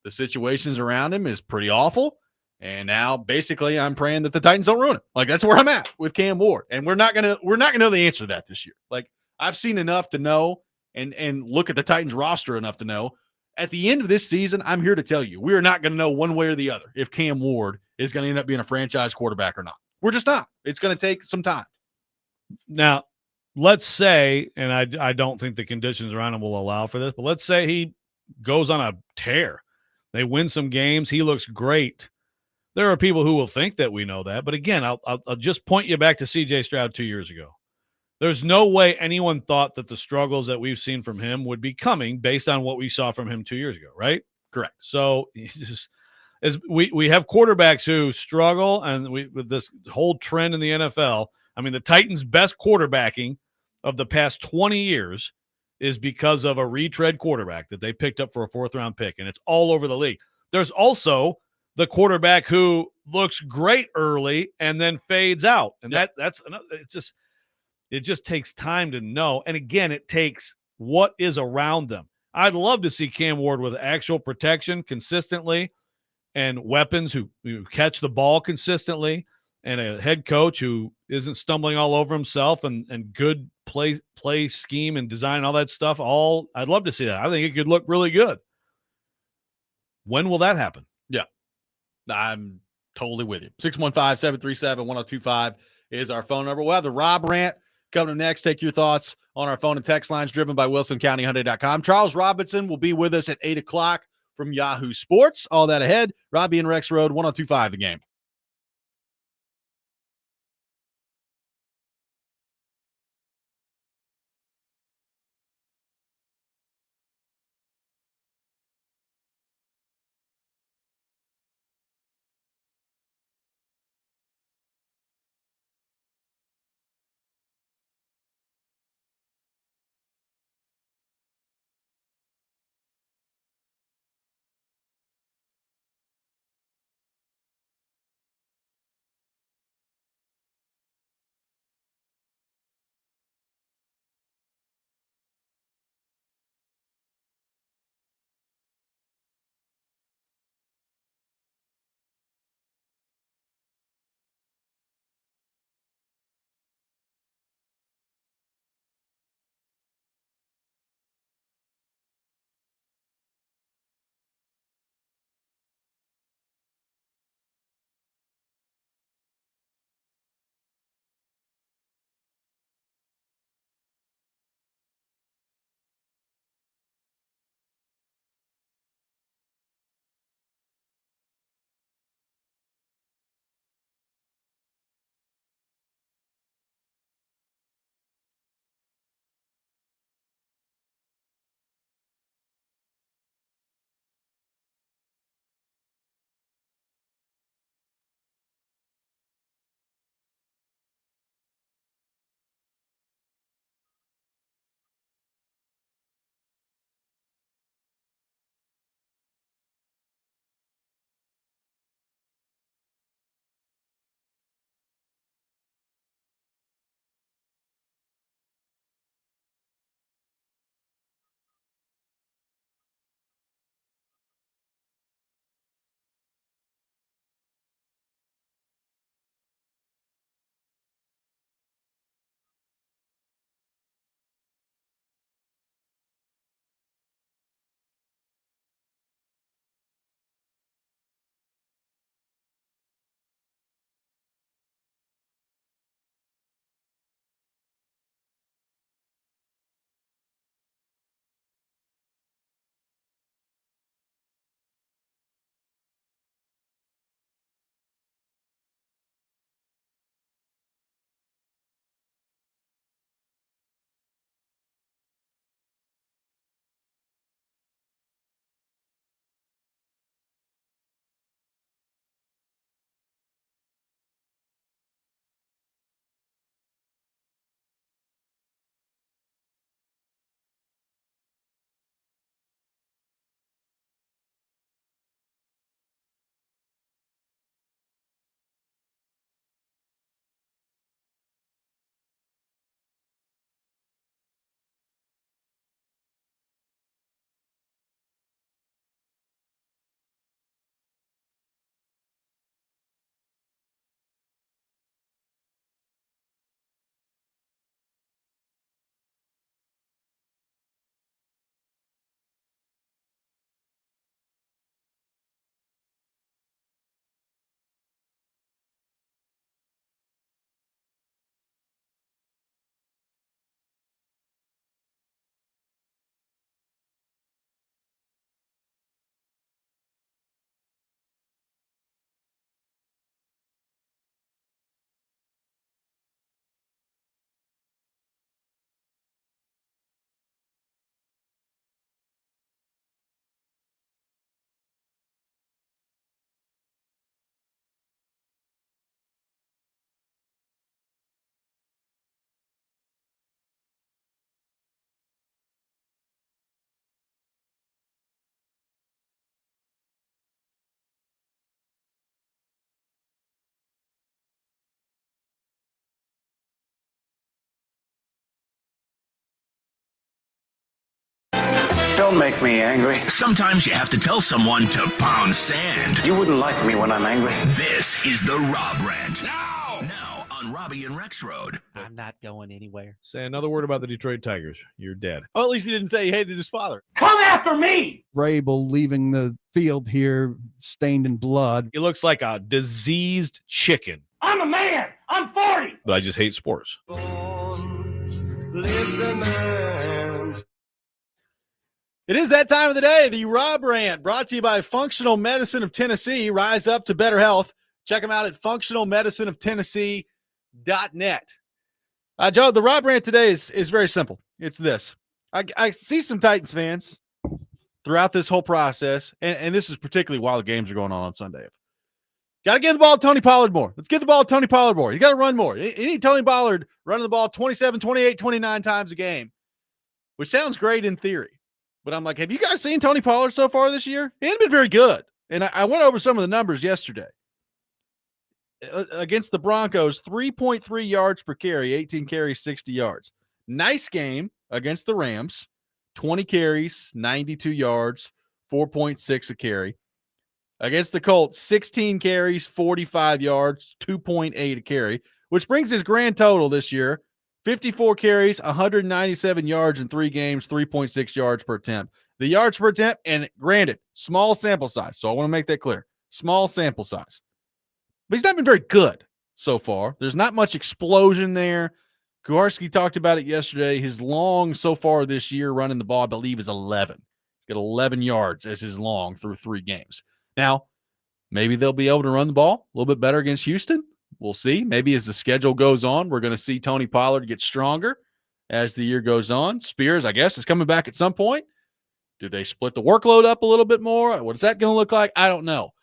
The situations around him is pretty awful. And now basically I'm praying that the Titans don't ruin it. Like, that's where I'm at with Cam Ward. And we're not gonna know the answer to that this year. Like, I've seen enough to know and look at the Titans roster enough to know at the end of this season, I'm here to tell you, we are not going to know one way or the other if Cam Ward is going to end up being a franchise quarterback or not. We're just not. It's going to take some time. Now, let's say, and I don't think the conditions around him will allow for this, but let's say he goes on a tear. They win some games. He looks great. There are people who will think that we know that. But again, I'll just point you back to C.J. Stroud 2 years ago. There's no way anyone thought that the struggles that we've seen from him would be coming based on what we saw from him 2 years ago, right? Correct. So we have quarterbacks who struggle, and with this whole trend in the NFL, I mean, the Titans' best quarterbacking of the past 20 years is because of a retread quarterback that they picked up for a 4th-round pick, and it's all over the league. There's also the quarterback who looks great early and then fades out, and that's another. It just takes time to know. And again, it takes what is around them. I'd love to see Cam Ward with actual protection consistently and weapons who catch the ball consistently and a head coach who isn't stumbling all over himself and good play scheme and design and all that stuff. I'd love to see that. I think it could look really good. When will that happen? Yeah, I'm totally with you. 615-737-1025 is our phone number. We'll have the Rob rant coming up next. Take your thoughts on our phone and text lines driven by WilsonCountyHyundai.com. Charles Robinson will be with us at 8 o'clock from Yahoo Sports. All that ahead. Robby and Rexrode, 1025 The Game. Don't make me angry. Sometimes you have to tell someone to pound sand. You wouldn't like me when I'm angry. This is the Rob Rant. Now on Robby and Rexrode. I'm not going anywhere. Say another word about the Detroit Tigers. You're dead. Well, at least he didn't say he hated his father. Come after me! Vrabel leaving the field here stained in blood. He looks like a diseased chicken. I'm a man. I'm 40. But I just hate sports. It is that time of the day, the Rob Rant, brought to you by Functional Medicine of Tennessee. Rise up to better health. Check them out at functionalmedicineoftennessee.net. Joe, the Rob Rant today is very simple. It's this. I see some Titans fans throughout this whole process, and this is particularly while the games are going on Sunday. Got to give the ball to Tony Pollard more. Let's get the ball to Tony Pollard more. You got to run more. You need Tony Pollard running the ball 27, 28, 29 times a game, which sounds great in theory. But I'm like, have you guys seen Tony Pollard so far this year? He hasn't been very good. And I went over some of the numbers yesterday. Against the Broncos, 3.3 yards per carry, 18 carries, 60 yards. Nice game against the Rams, 20 carries, 92 yards, 4.6 a carry. Against the Colts, 16 carries, 45 yards, 2.8 a carry, which brings his grand total this year, 54 carries, 197 yards in 3 games, 3.6 yards per attempt. The yards per attempt, and granted, small sample size, so I want to make that clear. Small sample size. But he's not been very good so far. There's not much explosion there. Kuharski talked about it yesterday. His long so far this year running the ball, I believe, is 11. He's got 11 yards as his long through 3 games. Now, maybe they'll be able to run the ball a little bit better against Houston. We'll see. Maybe as the schedule goes on, we're going to see Tony Pollard get stronger as the year goes on. Spears, I guess, is coming back at some point. Do they split the workload up a little bit more? What is that going to look like? I don't know.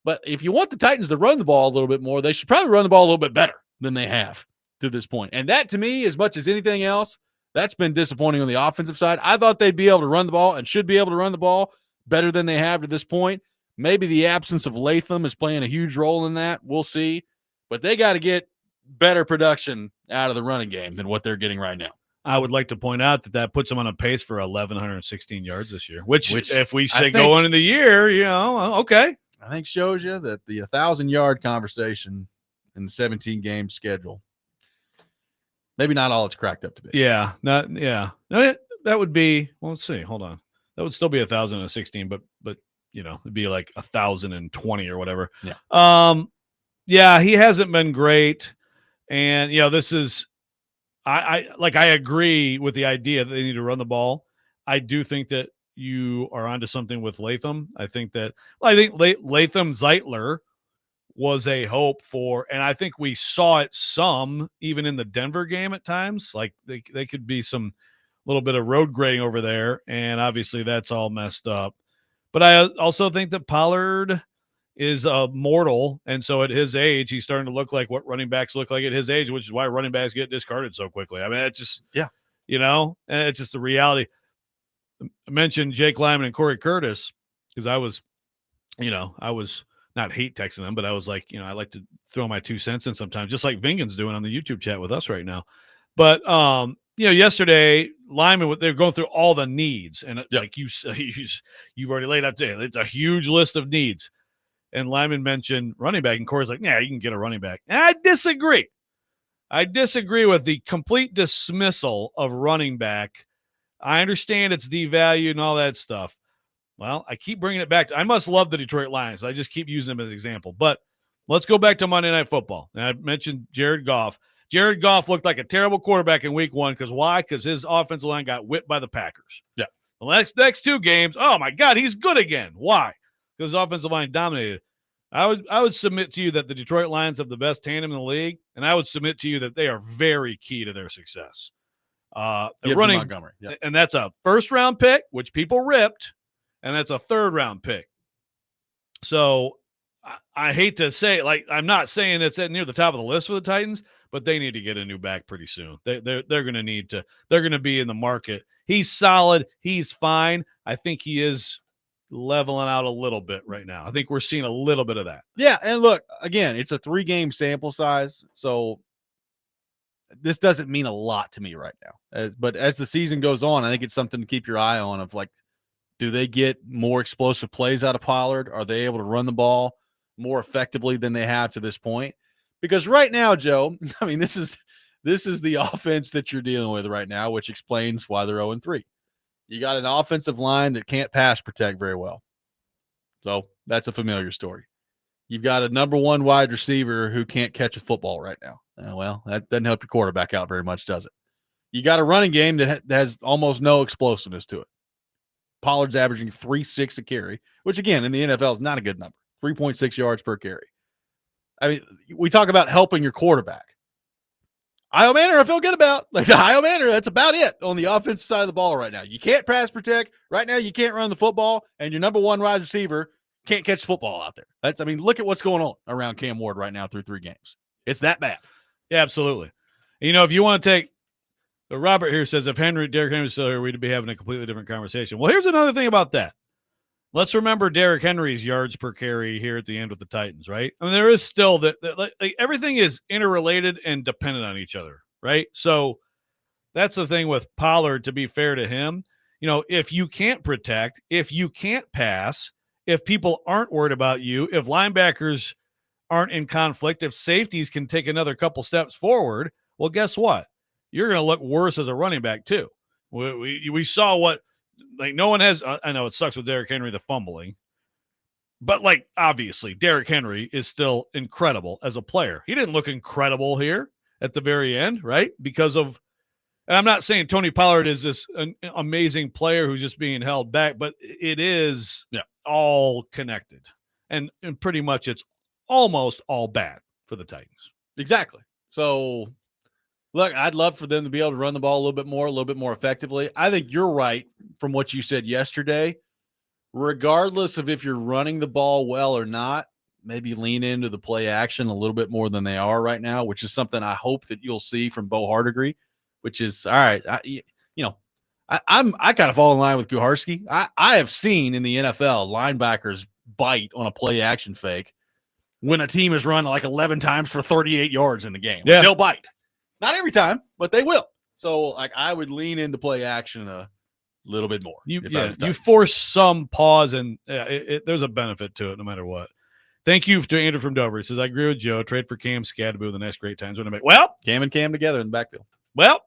But if you want the Titans to run the ball a little bit more, they should probably run the ball a little bit better than they have to this point. And that, to me, as much as anything else, that's been disappointing on the offensive side. I thought they'd be able to run the ball and should be able to run the ball better than they have to this point. Maybe the absence of Latham is playing a huge role in that. We'll see. But they got to get better production out of the running game than what they're getting right now. I would like to point out that puts them on a pace for 1,116 yards this year, which if we say going into the year, okay. I think shows you that the 1,000-yard conversation in the 17-game schedule, maybe not all it's cracked up to be. Yeah. No, that would be, well, let's see. Hold on. That would still be 1,016, but it'd be like 1,020 or whatever. Yeah. Yeah, he hasn't been great. And, this is, I agree with the idea that they need to run the ball. I do think that you are onto something with Latham. I think Latham Zeitler was a hope for, and I think we saw it some even in the Denver game at times. Like they could be some little bit of road grading over there. And obviously that's all messed up. But I also think that Pollard is mortal, and so at his age, he's starting to look like what running backs look like at his age, which is why running backs get discarded so quickly. I mean, it's just, and it's just the reality. I mentioned Jake Lyman and Corey Curtis because I was not hate texting them, but I was like, I like to throw my 2 cents in sometimes, just like Vingan's doing on the YouTube chat with us right now. But yesterday, Lyman, they're going through all the needs, and like you've already laid out today, it's a huge list of needs. And Lyman mentioned running back, and Corey's like, yeah, you can get a running back. And I disagree. I disagree with the complete dismissal of running back. I understand it's devalued and all that stuff. Well, I keep bringing it back. I must love the Detroit Lions. I just keep using them as an example. But let's go back to Monday Night Football. And I mentioned Jared Goff. Jared Goff looked like a terrible quarterback in week 1. Because why? Because his offensive line got whipped by the Packers. Yeah. The next 2 games, oh, my God, he's good again. Why? Because his offensive line dominated. I would submit to you that the Detroit Lions have the best tandem in the league, and I would submit to you that they are very key to their success. Running Montgomery. Yeah. And that's a first-round pick, which people ripped, and that's a third-round pick. So I hate to say, I'm not saying it's near the top of the list for the Titans, but they need to get a new back pretty soon. They're going to need to. They're going to be in the market. He's solid. He's fine. I think he is leveling out a little bit right now. I think we're seeing a little bit of that. Yeah, and look, again, it's a 3-game sample size, so this doesn't mean a lot to me right now. But as the season goes on, I think it's something to keep your eye on of like, Do they get more explosive plays out of Pollard? Are they able to run the ball more effectively than they have to this point? Because right now, Joe, I mean, this is the offense that you're dealing with right now, which explains why they're 0-3. You got an offensive line that can't pass protect very well. So that's a familiar story. You've got a number one wide receiver who can't catch a football right now. Well, that doesn't help your quarterback out very much, does it? You got a running game that has almost no explosiveness to it. Pollard's averaging 3.6 a carry, which again in the NFL is not a good number. 3.6 yards per carry. I mean, we talk about helping your quarterback. Io Manor, I feel good about. Like Io Manor, that's about it on the offensive side of the ball right now. You can't pass protect. Right now, you can't run the football, and your number one wide receiver can't catch the football out there. Look at what's going on around Cam Ward right now through 3 games. It's that bad. Yeah, absolutely. If you want to take Robert here says if Derrick Henry was still here, we'd be having a completely different conversation. Well, here's another thing about that. Let's remember Derrick Henry's yards per carry here at the end with the Titans, right? I mean, there is still that everything is interrelated and dependent on each other, right? So that's the thing with Pollard, to be fair to him. If you can't protect, if you can't pass, if people aren't worried about you, if linebackers aren't in conflict, if safeties can take another couple steps forward, well, guess what? You're going to look worse as a running back too. We saw what, no one has, I know it sucks with Derrick Henry, the fumbling, but obviously Derrick Henry is still incredible as a player. He didn't look incredible here at the very end, right? Because of, and I'm not saying Tony Pollard is this an amazing player who's just being held back, but it is all connected. And pretty much it's almost all bad for the Titans. Exactly. So, look, I'd love for them to be able to run the ball a little bit more effectively. I think you're right from what you said yesterday. Regardless of if you're running the ball well or not, maybe lean into the play action a little bit more than they are right now, which is something I hope that you'll see from Bo Hardegree, which is all right. I kind of fall in line with Kuharski. I have seen in the NFL linebackers bite on a play action fake when a team is run 11 times for 38 yards in the game. Yeah. They'll bite. Not every time, but they will. So I would lean into play action a little bit more. You force some pause, and there's a benefit to it no matter what. Thank you to Andrew from Dover. He says, I agree with Joe. Trade for Cam Scadaboo the next great times. Well, Cam and Cam together in the backfield. Well,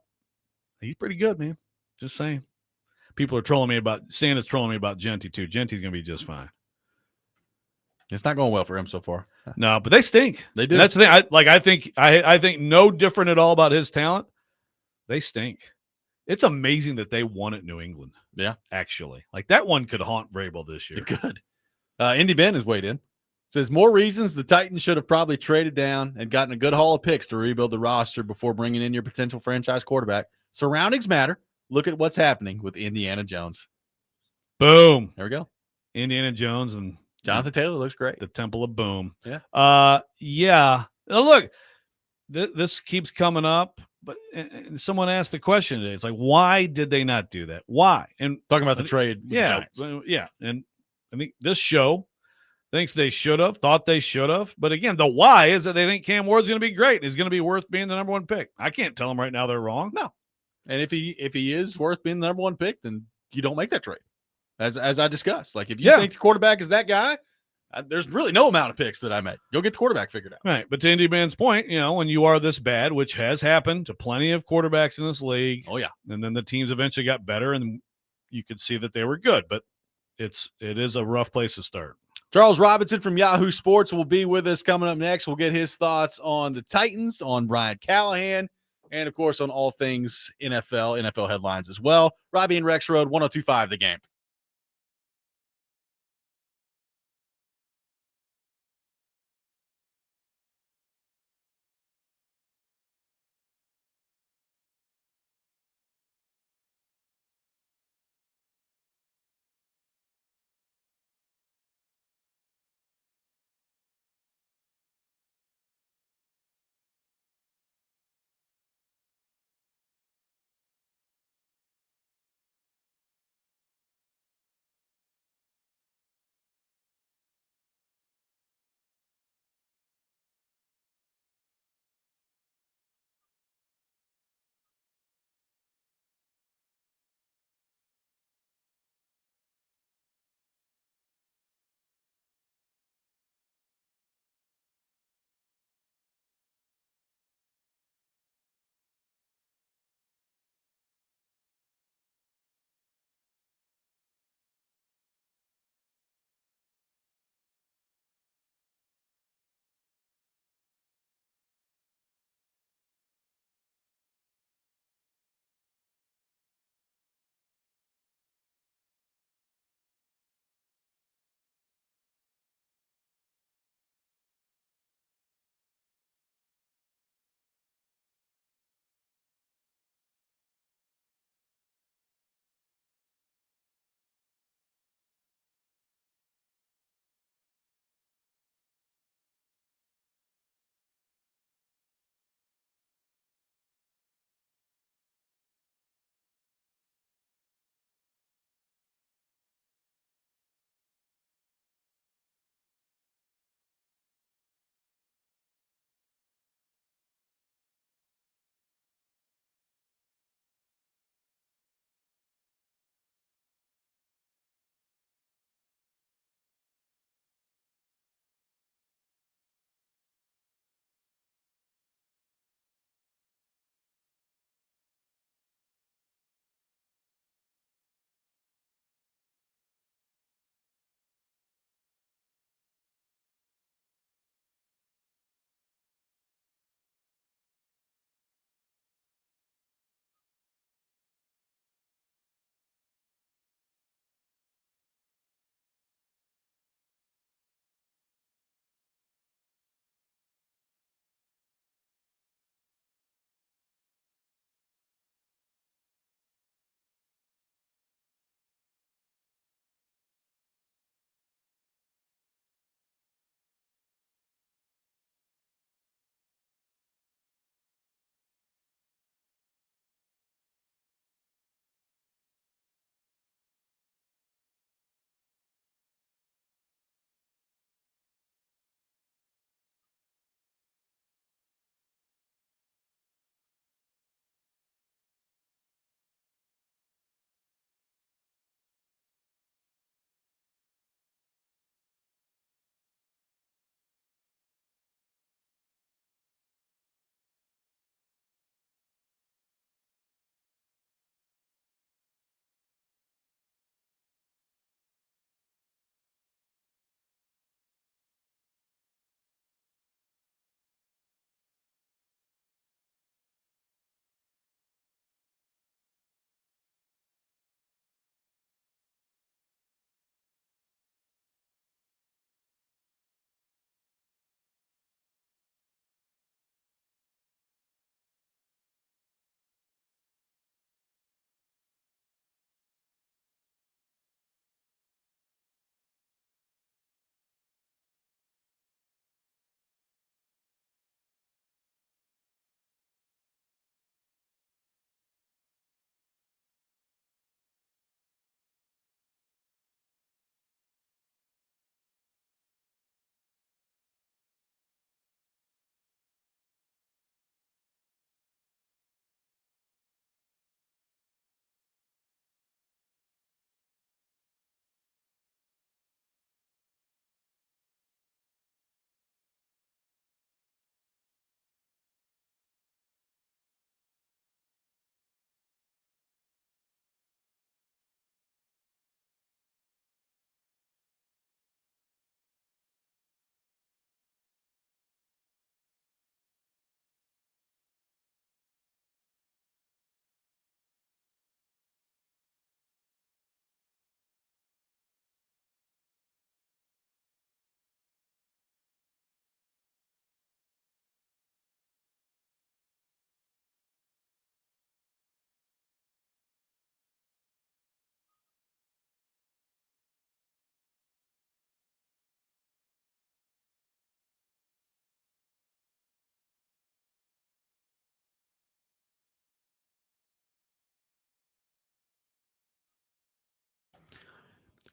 he's pretty good, man. Just saying. People are trolling me about Santa's trolling me about Genty too. Genty's gonna be just fine. It's not going well for him so far. No, but they stink. They do. And that's the thing. I think no different at all about his talent. They stink. It's amazing that they won at New England. Yeah, actually, that one could haunt Vrabel this year. It could. Indy Ben is weighed in. Says more reasons the Titans should have probably traded down and gotten a good haul of picks to rebuild the roster before bringing in your potential franchise quarterback. Surroundings matter. Look at what's happening with Indiana Jones. Boom. There we go. Indiana Jones and Jonathan Taylor looks great. The Temple of Boom. Yeah. Yeah. Now look, this keeps coming up, but someone asked the question today. It's why did they not do that? Why? And talking about the trade. Yeah. Yeah. And I think this show thinks they should have, thought they should have. But again, the why is that they think Cam Ward's going to be great. Is going to be worth being the number one pick. I can't tell them right now they're wrong. No. And if he is worth being the number one pick, then you don't make that trade. As I discussed, if you think the quarterback is that guy, there's really no amount of picks that I make. Go get the quarterback figured out. Right. But to Indy Man's point, when you are this bad, which has happened to plenty of quarterbacks in this league. Oh, yeah. And then the teams eventually got better and you could see that they were good, but it is a rough place to start. Charles Robinson from Yahoo Sports will be with us coming up next. We'll get his thoughts on the Titans, on Brian Callahan, and, of course, on all things NFL headlines as well. Robby and Rexrode, 102.5 The Game.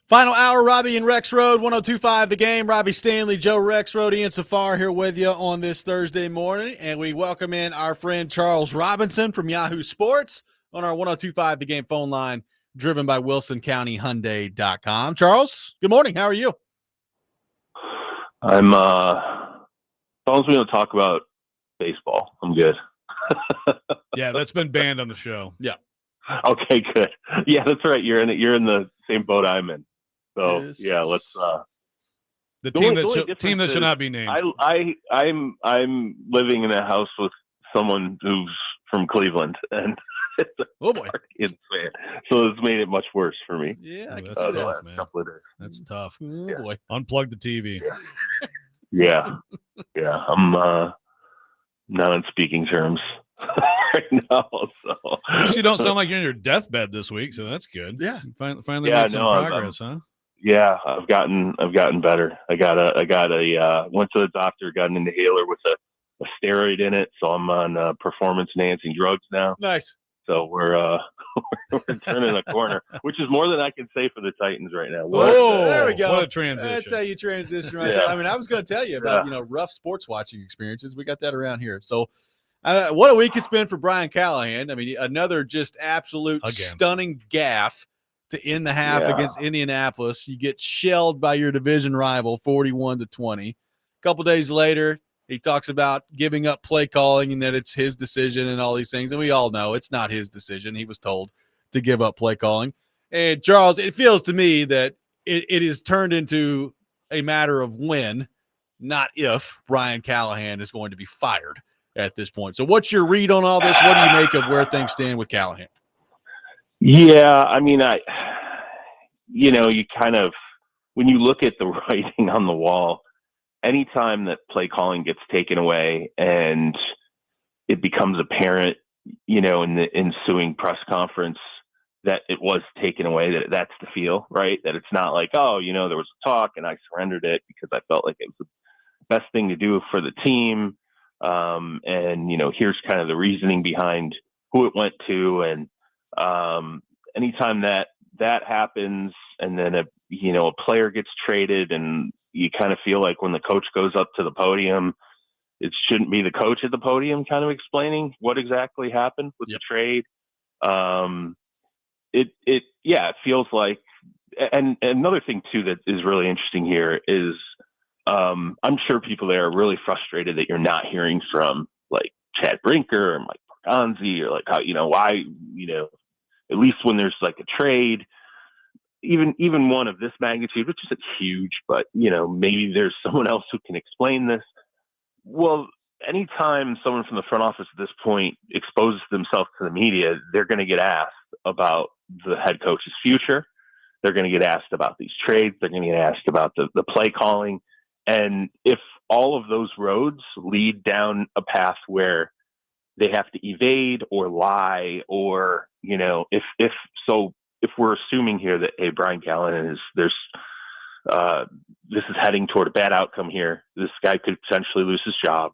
Final hour, Robby and Rexrode, 102.5 The Game. Robby Stanley, Joe Rexrode, Ian Safar here with you on this Thursday morning. And we welcome in our friend Charles Robinson from Yahoo Sports on our 102.5 The Game phone line, driven by WilsonCountyHyundai.com. Charles, good morning. How are you? I'm, as long as we don't talk about baseball, I'm good. Yeah, that's been banned on the show. Yeah. Okay, good. Yeah, that's right. You're in the same boat I'm in. So Yes. yeah, let's. The team that should not be named. I'm living in a house with someone who's from Cleveland, and oh boy, so it's made it much worse for me. Yeah, I can that's see tough, that. man. Couple of days. That's tough. Oh boy, unplug the TV. Yeah, I'm not on speaking terms right now. So At least you don't sound like you're in your deathbed this week, so that's good. Yeah, finally made some progress, huh? Yeah, I've gotten better. I got a went to the doctor, got an inhaler with a steroid in it, so I'm on performance enhancing drugs now. Nice. So we're turning a corner, which is more than I can say for the Titans right now. There we go. What a transition. That's how you transition right there. I mean, I was going to tell you about rough sports watching experiences. We got that around here. So what a week it's been for Brian Callahan. I mean, another just absolute stunning gaffe to end the half against Indianapolis. You get shelled by your division rival 41-20. A couple days later, he talks about giving up play calling and that it's his decision and all these things. And we all know it's not his decision. He was told to give up play calling. And Charles, it feels to me that it is turned into a matter of when, not if, Brian Callahan is going to be fired at this point. So what's your read on all this? What do you make of where things stand with Callahan? Yeah, I mean, you kind of, when you look at the writing on the wall, anytime that play calling gets taken away and it becomes apparent, in the ensuing press conference that it was taken away, that's the feel, right? That it's not like, there was a talk and I surrendered it because I felt like it was the best thing to do for the team. And, here's kind of the reasoning behind who it went to. And, anytime that happens and then a player gets traded and you kind of feel like when the coach goes up to the podium, it shouldn't be the coach at the podium kind of explaining what exactly happened with the trade. It feels like, and another thing too, that is really interesting here is, I'm sure people there are really frustrated that you're not hearing from like Chad Brinker or Mike Borgonzi or like how, why, at least when there's like a trade, even one of this magnitude, which isn't huge, but maybe there's someone else who can explain this. Well, anytime someone from the front office at this point exposes themselves to the media, they're going to get asked about the head coach's future. They're going to get asked about these trades. They're going to get asked about the play calling. And if all of those roads lead down a path where they have to evade or lie, or, if we're assuming here that, hey, Brian Callahan this is heading toward a bad outcome here, this guy could potentially lose his job.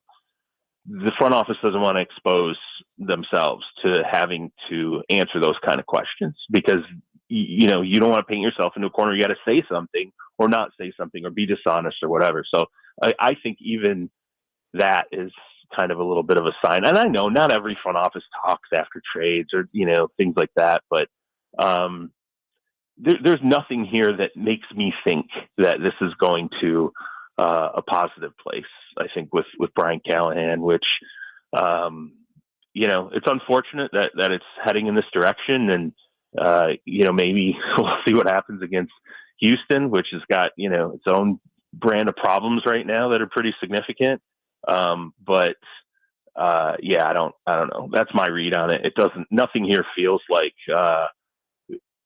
The front office doesn't want to expose themselves to having to answer those kind of questions because, you don't want to paint yourself into a corner. You got to say something or not say something or be dishonest or whatever. So I think even that is kind of a little bit of a sign. And I know not every front office talks after trades or, things like that, but there's nothing here that makes me think that this is going to a positive place. I think with Brian Callahan, which, it's unfortunate that it's heading in this direction. And, maybe we'll see what happens against Houston, which has got, its own brand of problems right now that are pretty significant. But I don't know. That's my read on it. Nothing here feels like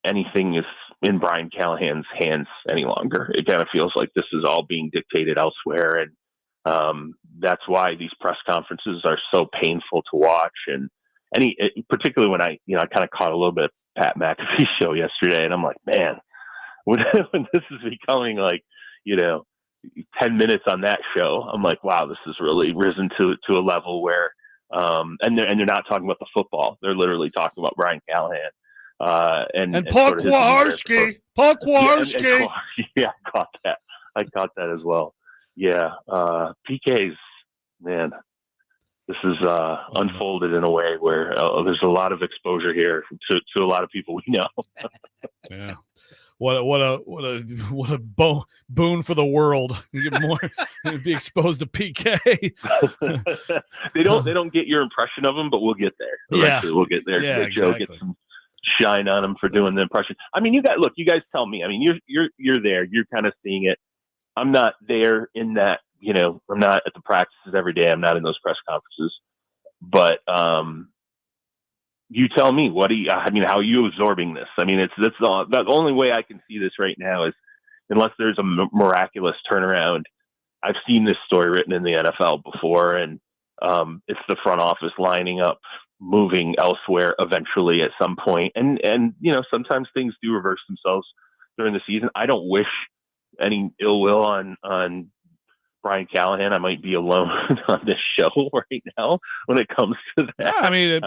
anything is in Brian Callahan's hands any longer. It kind of feels like this is all being dictated elsewhere. And that's why these press conferences are so painful to watch. And particularly when I kind of caught a little bit of Pat McAfee's show yesterday, and I'm like, man, when this is becoming like, 10 minutes on that show, I'm like, wow, this has really risen to a level where, and they're not talking about the football. They're literally talking about Brian Callahan. And sort of his Pokwarski. Yeah, I caught that as well. Yeah, PKs, man. This is unfolded in a way where there's a lot of exposure here to a lot of people we know. Yeah. What a boon for the world. You get more be exposed to PK. They don't get your impression of him, but we'll get there. Eventually we'll get there. Yeah, Joe exactly. gets some shine on him for doing the impression. I mean, you guys tell me. I mean, you're there. You're kind of seeing it. I'm not there in that, I'm not at the practices every day. I'm not in those press conferences, but, you tell me, how are you absorbing this? I mean, that's the only way I can see this right now is unless there's a miraculous turnaround. I've seen this story written in the NFL before, and it's the front office lining up, moving elsewhere eventually at some point. And sometimes things do reverse themselves during the season. I don't wish any ill will on Brian Callahan. I might be alone on this show right now when it comes to that. Yeah, I mean,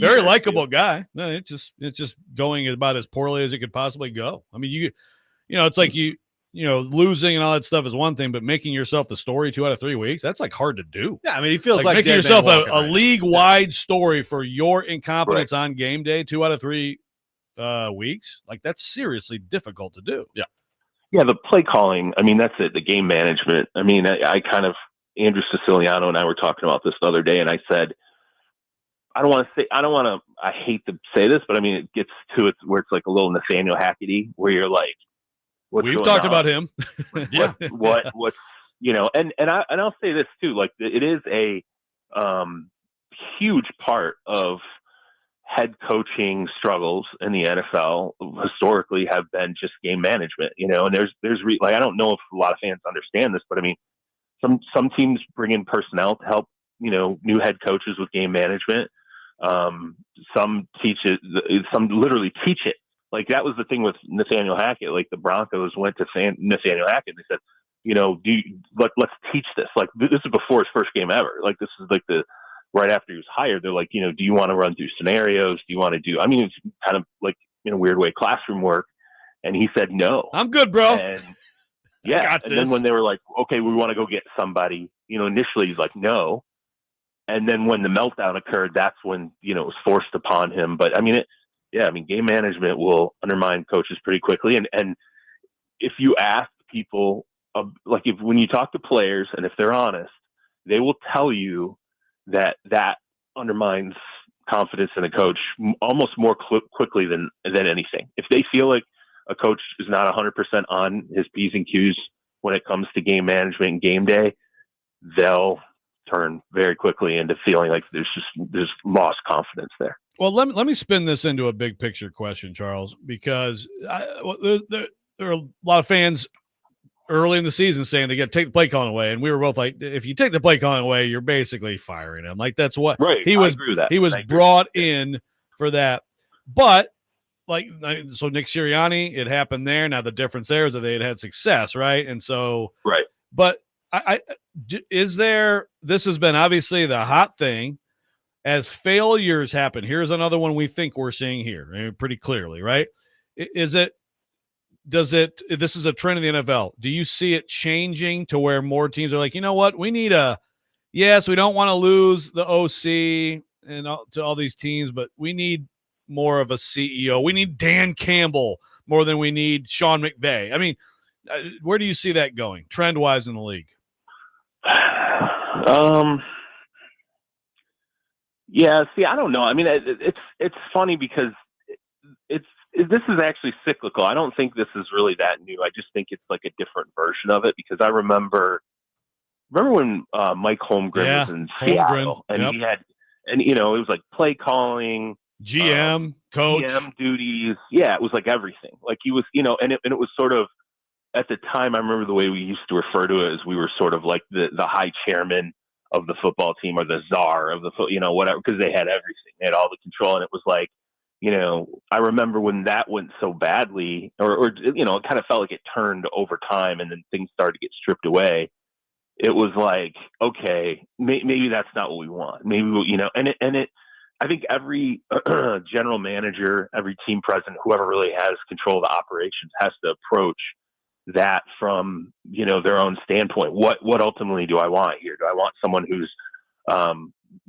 very likable guy. No, it's just going about as poorly as it could possibly go. I mean, it's like losing and all that stuff is one thing, but making yourself the story 2 out of 3 weeks, that's like hard to do. Yeah, I mean, he feels like making yourself a league-wide story for your incompetence on game day 2 out of 3 weeks. Like, that's seriously difficult to do. Yeah. Yeah, the play calling, I mean, that's it, the game management. I mean, I Andrew Siciliano and I were talking about this the other day, and I said, I hate to say this, but I mean, it gets to it where it's like a little Nathaniel Hackett, where you're like, we've talked about him. Yeah. What's, and I'll say this too, like it is a huge part of head coaching struggles in the NFL historically have been just game management, and I don't know if a lot of fans understand this, but I mean, some teams bring in personnel to help, new head coaches with game management. Some teach it, some literally teach it. Like that was the thing with Nathaniel Hackett. Like the Broncos went to Nathaniel Hackett and they said, let's teach this. Like this is before his first game ever. Like this is like right after he was hired, they're like, do you want to run through scenarios? Do you want to do, I mean, it's kind of like in a weird way, classroom work. And he said, no, I'm good, bro. And yeah. And then when they were like, okay, we want to go get somebody, initially he's like, no. And then when the meltdown occurred, that's when, it was forced upon him. But I mean, game management will undermine coaches pretty quickly. And if you ask people, when you talk to players and if they're honest, they will tell you that undermines confidence in a coach almost more quickly than anything. If they feel like a coach is not 100% on his P's and Q's when it comes to game management and game day, they'll turn very quickly into feeling like there's lost confidence there. Well, let me spin this into a big picture question, Charles, because there are a lot of fans early in the season saying they got to take the play calling away, and we were both like, if you take the play calling away, you're basically firing him. Like that's what he was. He was brought in for that, but so Nick Sirianni, it happened there. Now the difference there is that they had success, right? And so right, but this has been obviously the hot thing as failures happen. Here's another one we think we're seeing here pretty clearly, right? This is a trend in the NFL. Do you see it changing to where more teams are like, you know what? We need we don't want to lose the OC and to all these teams, but we need more of a CEO. We need Dan Campbell more than we need Sean McVay. I mean, where do you see that going trend wise in the league? Yeah, see, I don't know. I mean, it's funny because this is actually cyclical. I don't think this is really that new. I just think it's like a different version of it because I remember when Mike Holmgren was in Seattle and he had, and it was like play calling, GM, coach, GM duties. Yeah, it was like everything. Like he was, and it was sort of at the time. I remember the way we used to refer to it as we were sort of like the high chairman of the football team or the czar of the whatever, because they had everything. They had all the control, and it was like, I remember when that went so badly, or it kind of felt like it turned over time, and then things started to get stripped away. It was like, okay, maybe that's not what we want. Maybe and it I think every general manager, every team president, whoever really has control of the operations has to approach that from, their own standpoint. What ultimately do I want here? Do I want someone who's,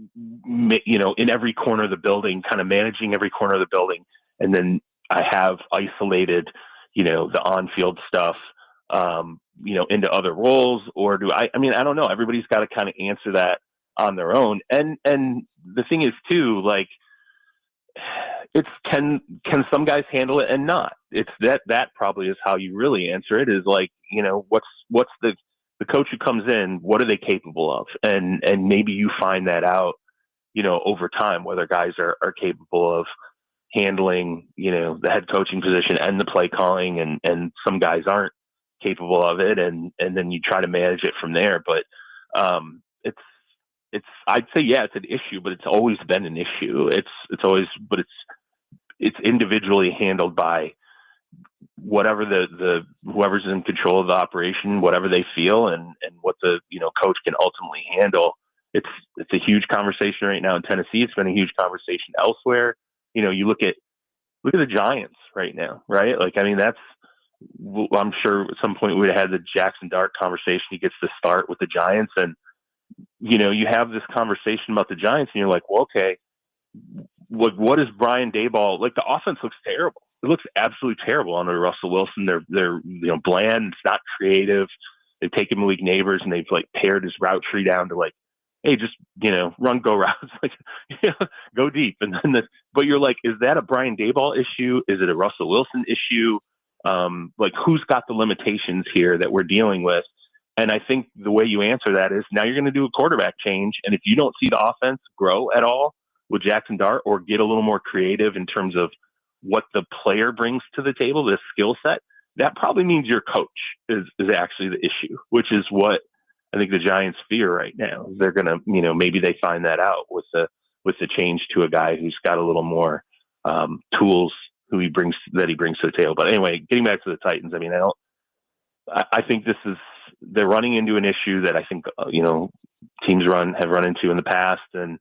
in every corner of the building, kind of managing every corner of the building, and then I have isolated, the on-field stuff, into other roles? Or do I don't know. Everybody's got to kind of answer that on their own. And the thing is too, like, it's can some guys handle it and not? It's that probably is how you really answer it, is like, what's the coach who comes in, what are they capable of? And maybe you find that out, over time, whether guys are capable of handling, the head coaching position and the play calling, and some guys aren't capable of it. And then you try to manage it from there. But I'd say, yeah, it's an issue, but it's always been an issue. It's individually handled by whatever whoever's in control of the operation, whatever they feel, and what the coach can ultimately handle. It's a huge conversation right now in Tennessee. It's been a huge conversation elsewhere. You look at the Giants right now, right? Like, I'm sure at some point we'd have had the Jackson Dart conversation. He gets to start with the Giants, and you have this conversation about the Giants, and you're like, well, okay, what is Brian Daboll like? The offense looks terrible. It looks absolutely terrible under Russell Wilson. They're bland. It's not creative. They've taken Malik Neighbors and they've like pared his route tree down to like, hey, just run go routes, like go deep. And then but you're like, is that a Brian Daboll issue? Is it a Russell Wilson issue? Like, who's got the limitations here that we're dealing with? And I think the way you answer that is now you're going to do a quarterback change. And if you don't see the offense grow at all with Jackson Dart, or get a little more creative in terms of what the player brings to the table, this skill set, that probably means your coach is actually the issue, which is what I think the Giants fear right now. They're going to, maybe they find that out with the change to a guy who's got a little more tools who he brings to the table. But anyway, getting back to the Titans, I think they're running into an issue that I think, teams have run into in the past, and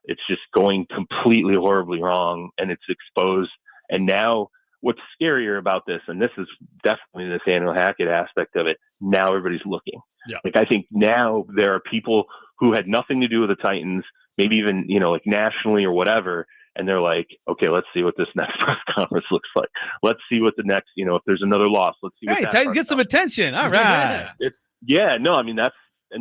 it's just going completely horribly wrong, and it's exposed. And now what's scarier about this, and this is definitely the Nathaniel Hackett aspect of it, now everybody's looking. Yeah. Like, I think now there are people who had nothing to do with the Titans, maybe even, like nationally or whatever, and they're like, okay, let's see what this next press conference looks like. Let's see what the next, if there's another loss, let's see what that Titans get some attention. All right.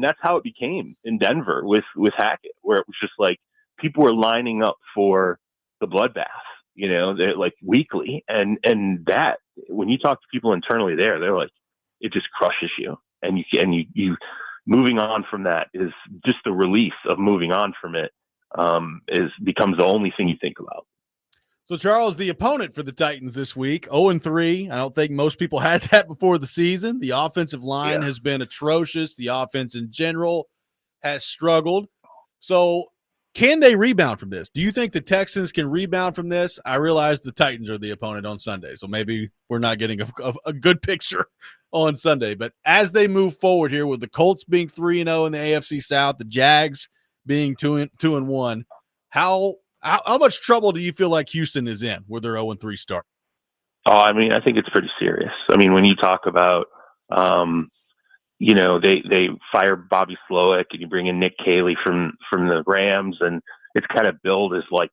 That's how it became in Denver with Hackett, where it was just like people were lining up for the bloodbath, they're like weekly. And that, when you talk to people internally there, they're like, it just crushes you. And you moving on from that is just the relief of moving on from it, becomes the only thing you think about. So, Charles, the opponent for the Titans this week, 0-3. I don't think most people had that before the season. The offensive line has been atrocious. The offense in general has struggled. So, can they rebound from this? Do you think the Texans can rebound from this? I realize the Titans are the opponent on Sunday, so maybe we're not getting a good picture on Sunday. But as they move forward here, with the Colts being 3-0 in the AFC South, the Jags being 2-1, how much trouble do you feel like Houston is in with their 0-3 start? Oh, I think it's pretty serious. When you talk about, they fire Bobby Slowick and you bring in Nick Caley from the Rams, and it's kind of billed as like,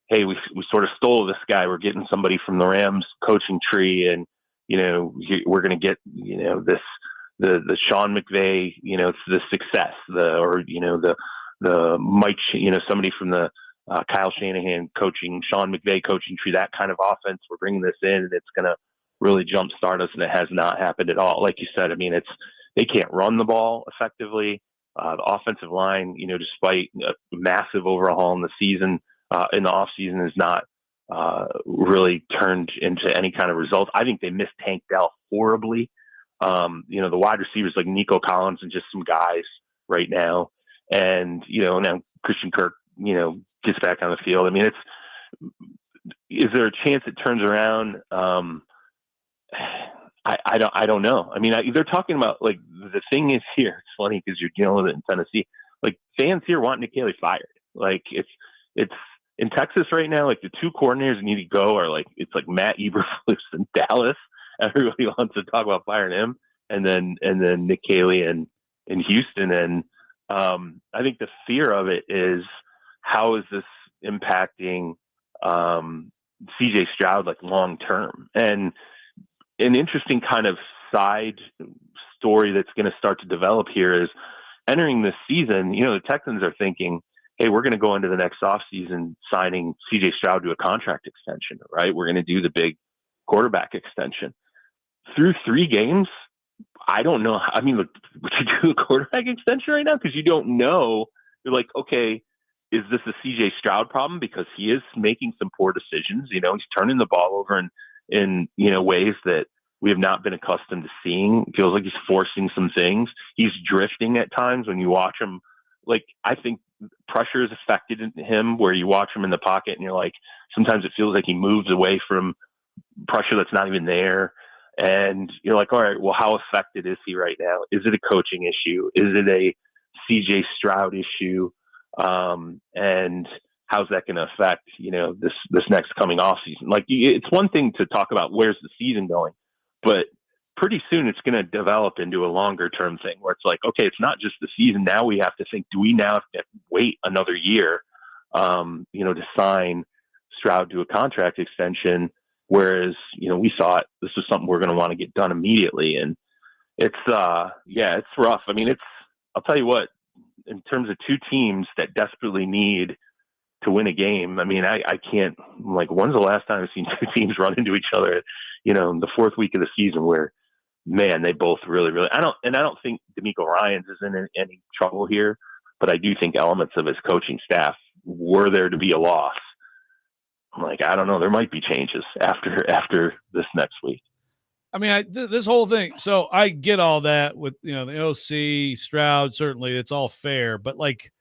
hey, we sort of stole this guy. We're getting somebody from the Rams coaching tree, and we're going to get the Sean McVay, the success, the Mike, somebody from the Kyle Shanahan coaching, Sean McVay coaching tree, that kind of offense. We're bringing this in, and it's going to really jumpstart us, and it has not happened at all. Like you said, they can't run the ball effectively. The offensive line, despite a massive overhaul in the season, in the off season, has not really turned into any kind of result. I think they missed Tank Dell horribly. The wide receivers like Nico Collins and just some guys right now. And, now Christian Kirk, gets back on the field. Is there a chance it turns around? I don't know. They're talking about, like, the thing is here. It's funny because you're dealing with it in Tennessee. Like, fans here want Nick Caley fired. Like, it's in Texas right now, like the two coordinators that need to go are like, it's like Matt Eberflus in Dallas. Everybody wants to talk about firing him, and then Nick Caley in Houston. And I think the fear of it is, how is this impacting CJ Stroud like long term? And an interesting kind of side story that's going to start to develop here is, entering this season, the Texans are thinking, hey, we're going to go into the next offseason signing CJ Stroud to a contract extension, right? We're going to do the big quarterback extension. Through 3 games, I don't know. I mean, would you do a quarterback extension right now? Because you don't know. You're like, okay, is this a CJ Stroud problem? Because he is making some poor decisions. He's turning the ball over in ways that we have not been accustomed to seeing. It feels like he's forcing some things. He's drifting at times when you watch him. Like, I think pressure is affected him, where you watch him in the pocket and you're like, sometimes it feels like he moves away from pressure that's not even there. And you're like, all right, well, how affected is he right now? Is it a coaching issue? Is it a CJ Stroud issue? And how's that going to affect, this next coming off season? Like, it's one thing to talk about where's the season going, but pretty soon it's going to develop into a longer term thing where it's like, okay, it's not just the season. Now we have to think, do we now have to wait another year, to sign Stroud to a contract extension? Whereas, we thought this was something we're going to want to get done immediately. And it's rough. I mean, I'll tell you what, in terms of two teams that desperately need to win a game, I mean, I can't, like, when's the last time I've seen two teams run into each other, in the 4th week of the season where, man, they both really, really, I don't think DeMeco Ryans is in any trouble here, but I do think elements of his coaching staff, were there to be a loss, I'm like, I don't know, there might be changes after this next week. I mean, this whole thing. So I get all that with, the OC, Stroud, certainly it's all fair, but like,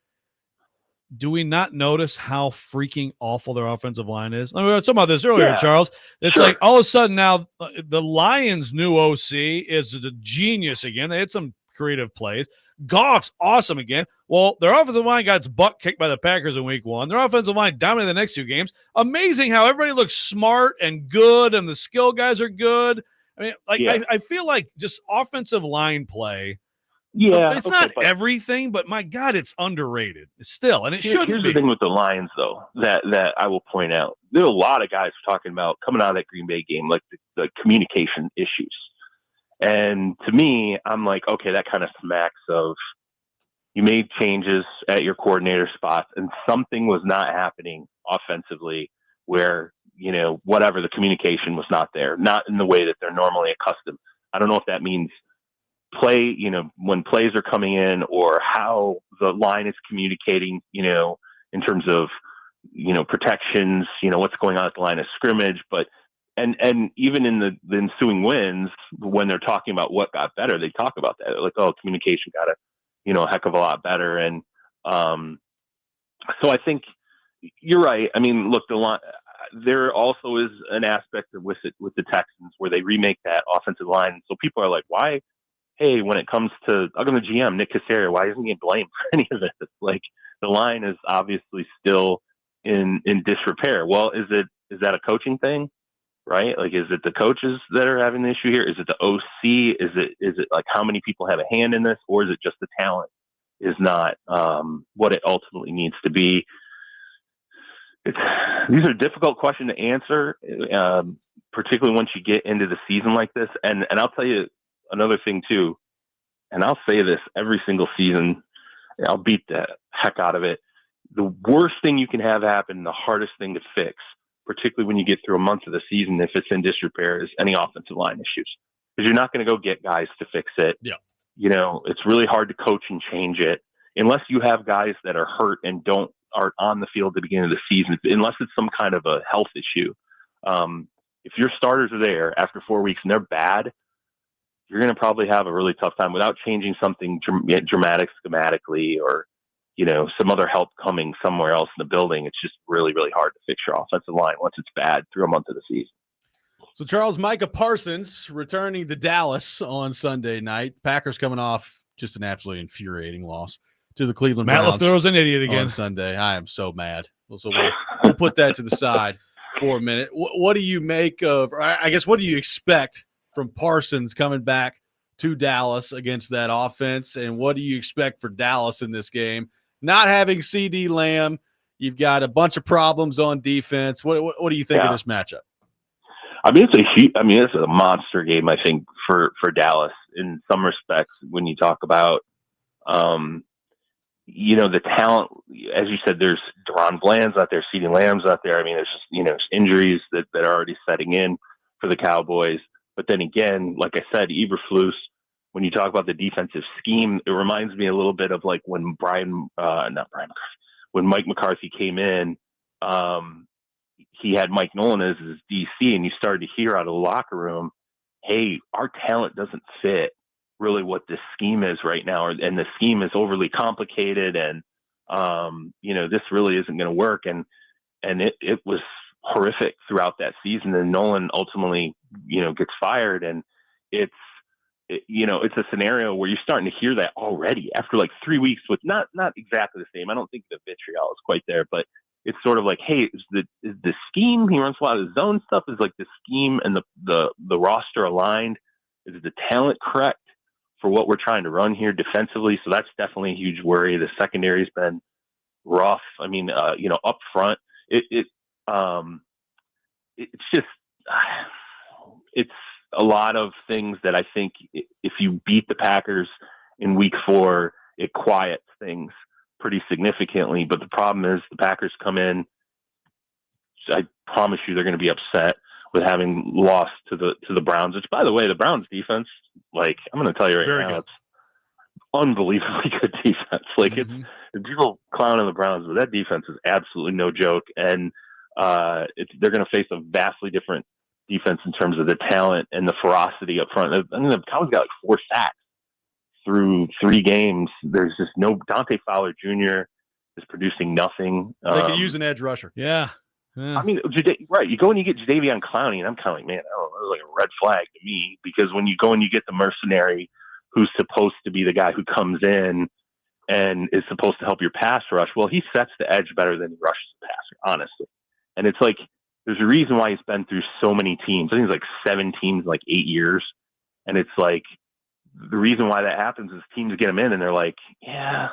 do we not notice how freaking awful their offensive line is? I mean, we were talking about this earlier, Yeah, Charles. It's sure. like all of a sudden now the Lions' new OC is a genius again. They had some creative plays. Goff's awesome again. Well, their offensive line got its butt kicked by the Packers in week 1. Their offensive line dominated the next 2 games. Amazing how everybody looks smart and good, and the skill guys are good. I mean, like, Yeah. I feel like just offensive line play. Yeah, It's okay, not but everything, but my God, it's underrated still, and it shouldn't here's be. the thing with the Lions, though, that I will point out. There are a lot of guys talking about coming out of that Green Bay game, like the communication issues. And to me, I'm like, okay, that kind of smacks of, you made changes at your coordinator spots and something was not happening offensively where, whatever, the communication was not there, not in the way that they're normally accustomed. I don't know if that means play, when plays are coming in, or how the line is communicating, in terms of, protections, what's going on at the line of scrimmage. But, and even in the ensuing wins, when they're talking about what got better, they talk about that. They're like, oh, communication got a heck of a lot better. And so I think you're right. I mean, look, the line, there also is an aspect with the Texans where they remake that offensive line. So people are like, why? Hey, when it comes to, I'll go to GM, Nick Caserio, why isn't he blamed for any of this? Like, the line is obviously still in disrepair. Well, is that a coaching thing, right? Like, is it the coaches that are having the issue here? Is it the OC? Is it like how many people have a hand in this? Or is it just the talent is not what it ultimately needs to be? These are difficult questions to answer, particularly once you get into the season like this. And I'll tell you another thing too, and I'll say this every single season, I'll beat the heck out of it. The worst thing you can have happen, the hardest thing to fix, particularly when you get through a month of the season, if it's in disrepair, is any offensive line issues. Because you're not going to go get guys to fix it. Yeah. It's really hard to coach and change it unless you have guys that are hurt and aren't on the field at the beginning of the season, unless it's some kind of a health issue. If your starters are there after 4 weeks and they're bad, you're going to probably have a really tough time without changing something dramatic schematically, or, some other help coming somewhere else in the building. It's just really, really hard to fix your offensive line once it's bad through a month of the season. So, Charles, Micah Parsons returning to Dallas on Sunday night. Packers coming off just an absolutely infuriating loss. to the Cleveland Matt Browns LaFleur's an idiot again on Sunday. I am so mad. So we'll put that to the side for a minute. What do you make of, or I guess, what do you expect from Parsons coming back to Dallas against that offense? And what do you expect for Dallas in this game? Not having CD Lamb, you've got a bunch of problems on defense. What do you think of this matchup? I mean, it's a monster game, I think, for Dallas in some respects. When you talk about, the talent, as you said, there's Deron Bland's out there, CeeDee Lamb's out there. I mean, there's just, injuries that are already setting in for the Cowboys. But then again, like I said, Eberflus, when you talk about the defensive scheme, it reminds me a little bit of like when when Mike McCarthy came in, he had Mike Nolan as his DC, and you started to hear out of the locker room, hey, our talent doesn't fit really what this scheme is right now, and the scheme is overly complicated, and this really isn't going to work, and it was horrific throughout that season. And Nolan ultimately gets fired, and it's a scenario where you're starting to hear that already after like 3 weeks with not exactly the same. I don't think the vitriol is quite there, but it's sort of like, hey, is the scheme, he runs a lot of zone stuff, is like the scheme and the roster aligned? Is the talent correct for what we're trying to run here defensively? So that's definitely a huge worry. The secondary's been rough. I mean, up front, it's just, it's a lot of things that I think if you beat the Packers in week 4, it quiets things pretty significantly. But the problem is the Packers come in, I promise you they're going to be upset with having lost to the Browns, which, by the way, the Browns defense, like, I'm going to tell you right now, it's unbelievably good defense. Like, it's people clowning the Browns, but that defense is absolutely no joke. And they're going to face a vastly different defense in terms of the talent and the ferocity up front. I mean, the Cowboys got like 4 sacks through 3 games. There's just no Dante Fowler Jr. is producing nothing. They could use an edge rusher. Yeah. I mean, right. You go and you get Jadeveon Clowney, and I'm kind of like, man, I don't know, it's like a red flag to me, because when you go and you get the mercenary who's supposed to be the guy who comes in and is supposed to help your pass rush, well, he sets the edge better than he rushes the passer, honestly. And it's like, there's a reason why he's been through so many teams. I think it's like 7 teams, in like 8 years. And it's like, the reason why that happens is teams get him in and they're like, yeah,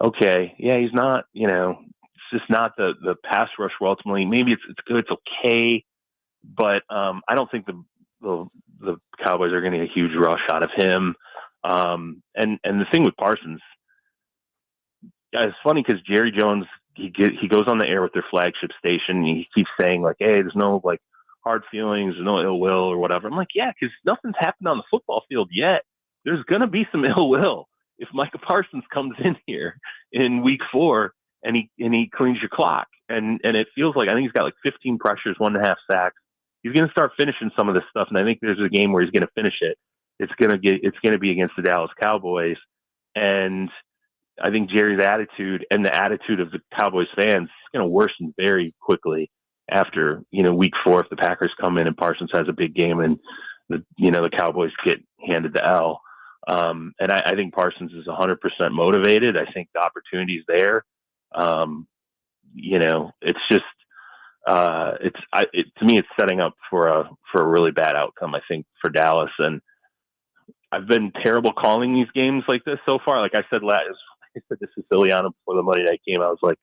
okay. Yeah, he's not, it's just not the pass rush where ultimately maybe it's good, it's okay. But I don't think the Cowboys are going to get a huge rush out of him. And the thing with Parsons, it's funny because Jerry Jones, he goes on the air with their flagship station, and he keeps saying like, hey, there's no like hard feelings, there's no ill will or whatever. I'm like, yeah, because nothing's happened on the football field yet. There's going to be some ill will if Micah Parsons comes in here in week 4 and he cleans your clock. And it feels like, I think he's got like 15 pressures, 1.5 sacks. He's going to start finishing some of this stuff. And I think there's a game where he's going to finish it. It's going to be against the Dallas Cowboys. And I think Jerry's attitude and the attitude of the Cowboys fans is going to worsen very quickly after, week 4, if the Packers come in and Parsons has a big game and the Cowboys get handed the L. And I think Parsons is 100% motivated. I think the opportunity is there. It's just, to me, it's setting up for a really bad outcome, I think, for Dallas. And I've been terrible calling these games like this so far. Like I said to Siciliano before the Monday night game, I was like,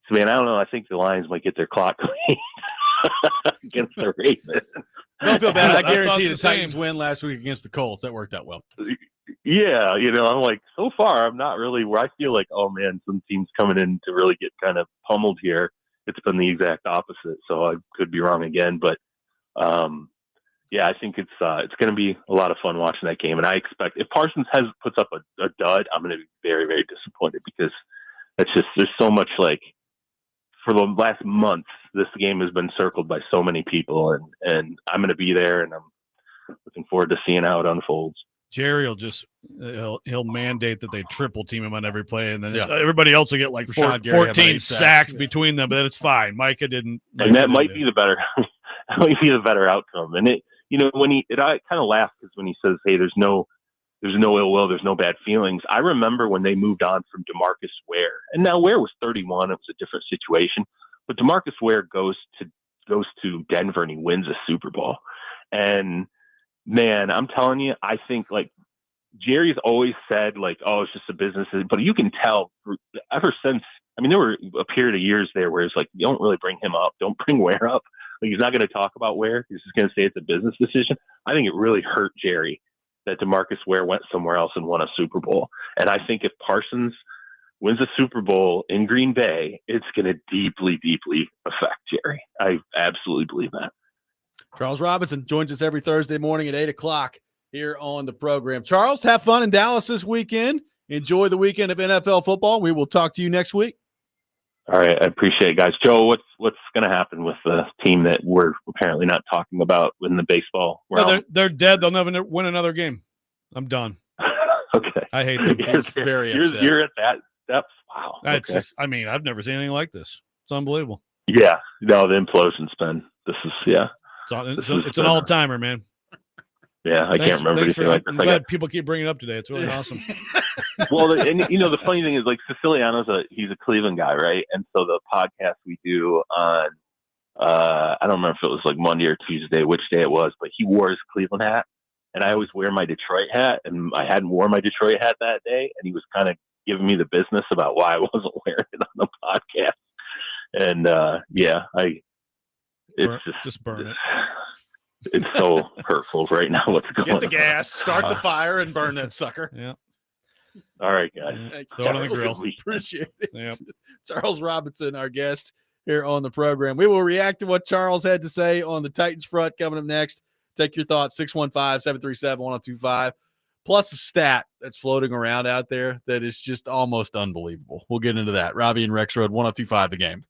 man, I don't know. I think the Lions might get their clock cleaned against the Ravens. Don't feel bad. I guarantee the Titans win last week against the Colts. That worked out well. Yeah, I'm like, so far, I'm not really where I feel like, oh man, some teams coming in to really get kind of pummeled here. It's been the exact opposite, so I could be wrong again. But yeah, I think it's going to be a lot of fun watching that game. And I expect if Parsons puts up a dud, I'm going to be very, very disappointed, because it's just, there's so much, like, for the last month, this game has been circled by so many people, and I'm going to be there, and I'm looking forward to seeing how it unfolds. Jerry will just he'll mandate that they triple team him on every play, and then everybody else will get like 14 sacks between them. But it's fine. Micah didn't, and that might be the better that might be the better outcome. And it, when I kind of laugh, because when he says, "Hey, there's no There's no ill will. There's no bad feelings. I remember when they moved on from DeMarcus Ware, and now Ware was 31. It was a different situation, but DeMarcus Ware goes to Denver and he wins a Super Bowl. And man, I'm telling you, I think like Jerry's always said like, oh, it's just a business, but you can tell ever since. I mean, there were a period of years there where it's like, you don't really bring him up. Don't bring Ware up. Like, he's not going to talk about Ware. He's just going to say it's a business decision. I think it really hurt Jerry that DeMarcus Ware went somewhere else and won a Super Bowl. And I think if Parsons wins a Super Bowl in Green Bay, it's going to deeply, deeply affect Jerry. I absolutely believe that. Charles Robinson joins us every Thursday morning at 8 o'clock here on the program. Charles, have fun in Dallas this weekend. Enjoy the weekend of NFL football. We will talk to you next week. All right. I appreciate it, guys. Joe, what's going to happen with the team that we're apparently not talking about in the baseball realm? No, they're dead. They'll never win another game. I'm done. Okay. I hate them. He's very upset. You're at that step. Wow. It's Okay. just, I mean, I've never seen anything like this. It's unbelievable. Yeah. No, the implosion's been, It's an all-timer, man. Yeah, I can't remember anything like this. I'm glad people keep bringing it up today. It's really awesome. Well, and the funny thing is, like, Siciliano's he's a Cleveland guy, right? And so the podcast we do on, I don't remember if it was like Monday or Tuesday, which day it was, but he wore his Cleveland hat, and I always wear my Detroit hat, and I hadn't worn my Detroit hat that day, and he was kind of giving me the business about why I wasn't wearing it on the podcast. And just burn it. It's so hurtful right now. What's going on? Get the gas, start the fire, and burn that sucker. Yeah. All right, guys. Throw it on the grill. Appreciate it. Yep. Charles Robinson, our guest here on the program. We will react to what Charles had to say on the Titans front coming up next. Take your thoughts, 615-737-1025. Plus a stat that's floating around out there that is just almost unbelievable. We'll get into that. Robby and Rexrode, 1025 The Game.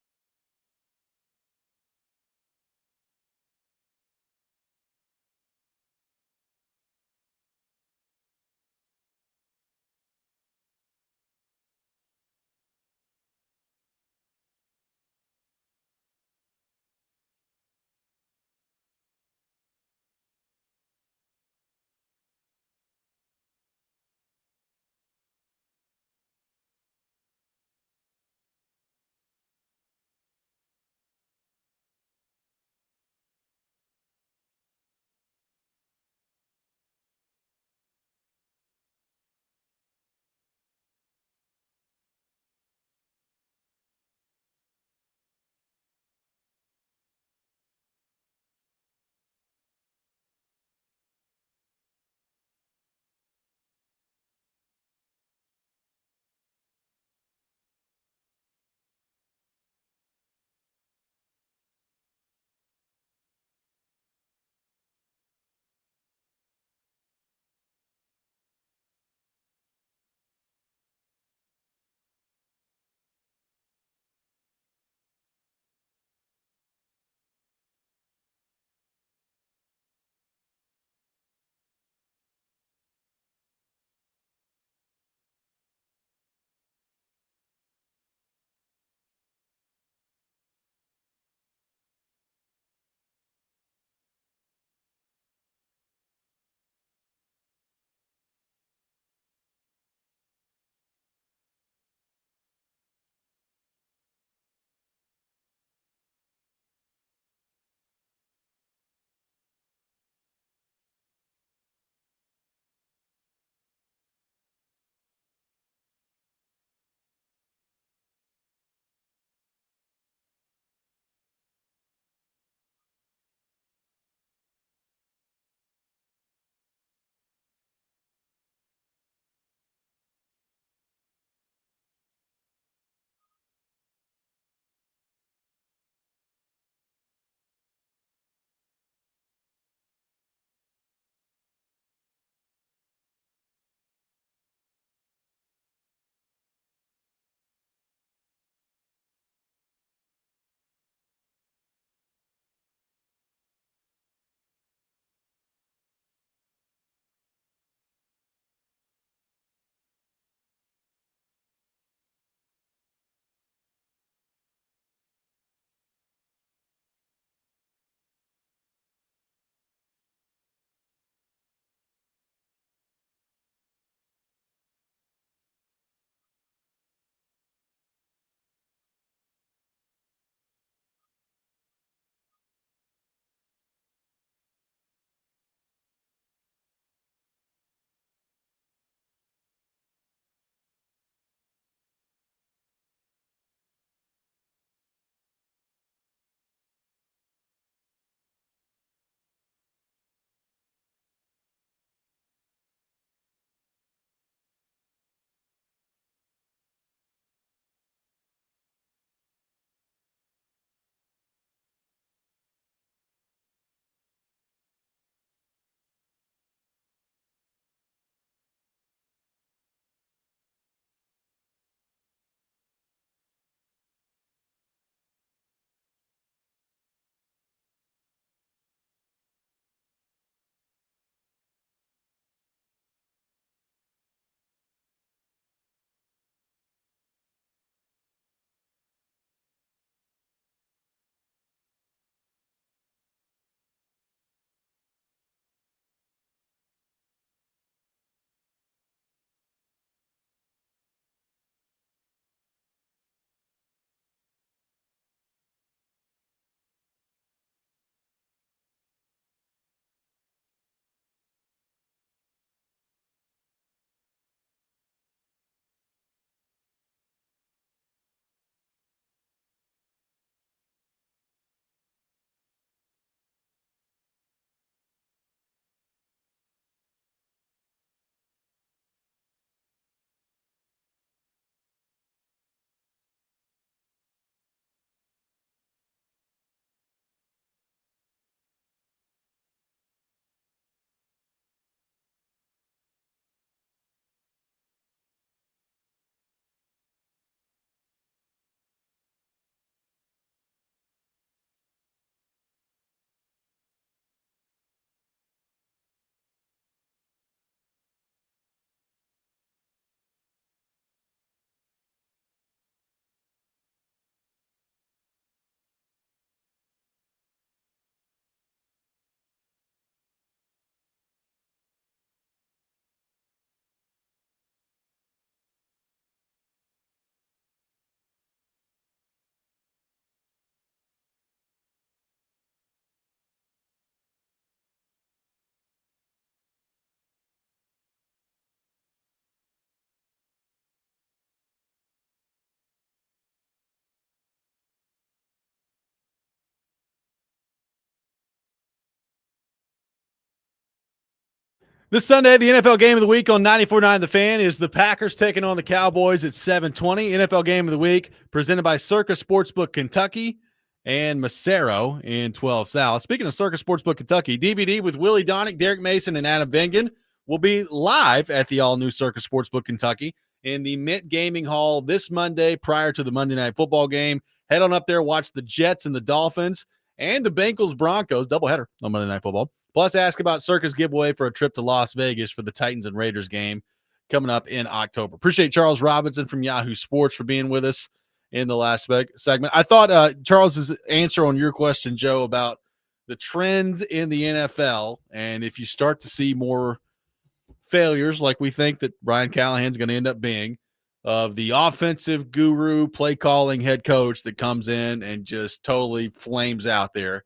This Sunday, the NFL game of the week on 94.9 The Fan is the Packers taking on the Cowboys at 7:20. NFL game of the week presented by Circus Sportsbook Kentucky and Macero in 12 South. Speaking of Circus Sportsbook Kentucky, DVD with Willie Donick, Derek Mason, and Adam Vengen will be live at the all-new Circus Sportsbook Kentucky in the Mint Gaming Hall this Monday prior to the Monday Night Football game. Head on up there, watch the Jets and the Dolphins and the Bengals-Broncos doubleheader on Monday Night Football. Plus, ask about Circus giveaway for a trip to Las Vegas for the Titans and Raiders game coming up in October. Appreciate Charles Robinson from Yahoo Sports for being with us in the last segment. I thought Charles's answer on your question, Joe, about the trends in the NFL, and if you start to see more failures like we think that Brian Callahan's going to end up being, of the offensive guru, play-calling head coach that comes in and just totally flames out there,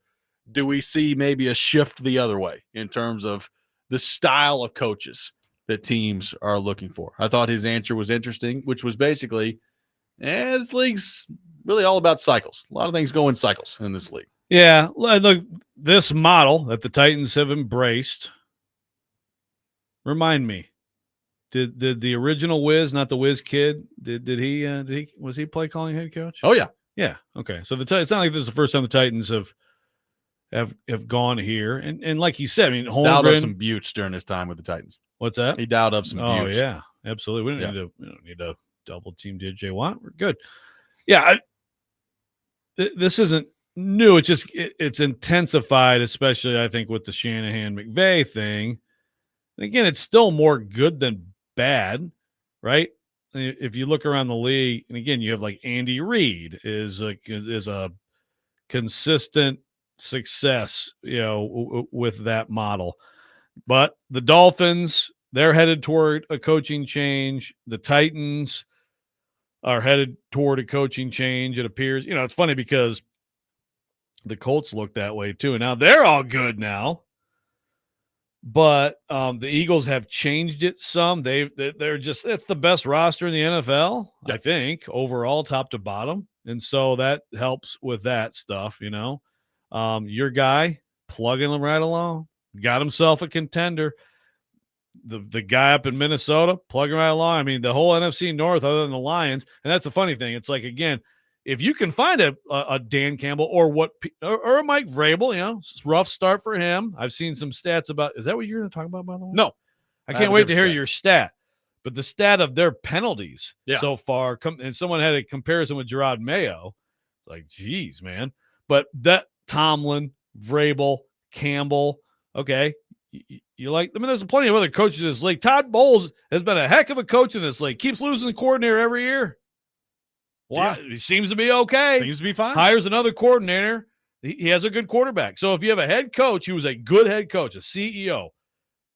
do we see maybe a shift the other way in terms of the style of coaches that teams are looking for? I thought his answer was interesting, which was basically, this league's really all about cycles. A lot of things go in cycles in this league. Yeah, look, this model that the Titans have embraced, remind me, did the original Wiz, not the Wiz kid, was he play calling head coach? Oh yeah. Yeah. Okay. So it's not like this is the first time the Titans have gone here. And like he said, I mean, Holmgren dialed up some buttes during his time with the Titans. What's that? He dialed up some buttes. Oh yeah, absolutely. We don't need to double team DJ Watt. We're good. Yeah. This isn't new. It's just, it's intensified, especially I think with the Shanahan McVay thing. And again, it's still more good than bad, right? If you look around the league, and again, you have like Andy Reid is a consistent success, with that model. But the Dolphins, they're headed toward a coaching change. The Titans are headed toward a coaching change. It appears, it's funny because the Colts look that way too. And now they're all good now. But the Eagles have changed it some. They're just, it's the best roster in the NFL, I think, overall, top to bottom. And so that helps with that stuff, Your guy, plugging him right along, got himself a contender. The guy up in Minnesota, plugging right along. I mean, the whole NFC North, other than the Lions, and that's the funny thing. It's like, again, if you can find a Dan Campbell or a Mike Vrabel, rough start for him. I've seen some stats about. Is that what you're going to talk about, by the way? No, I can't wait to hear your stat. But the stat of their penalties so far, and someone had a comparison with Gerard Mayo. It's like, geez, man. But that Tomlin, Vrabel, Campbell, okay. You like, there's plenty of other coaches in this league. Todd Bowles has been a heck of a coach in this league. Keeps losing the coordinator every year. Why? Yeah. He seems to be okay. Seems to be fine. Hires another coordinator. He has a good quarterback. So if you have a head coach who is a good head coach, a CEO,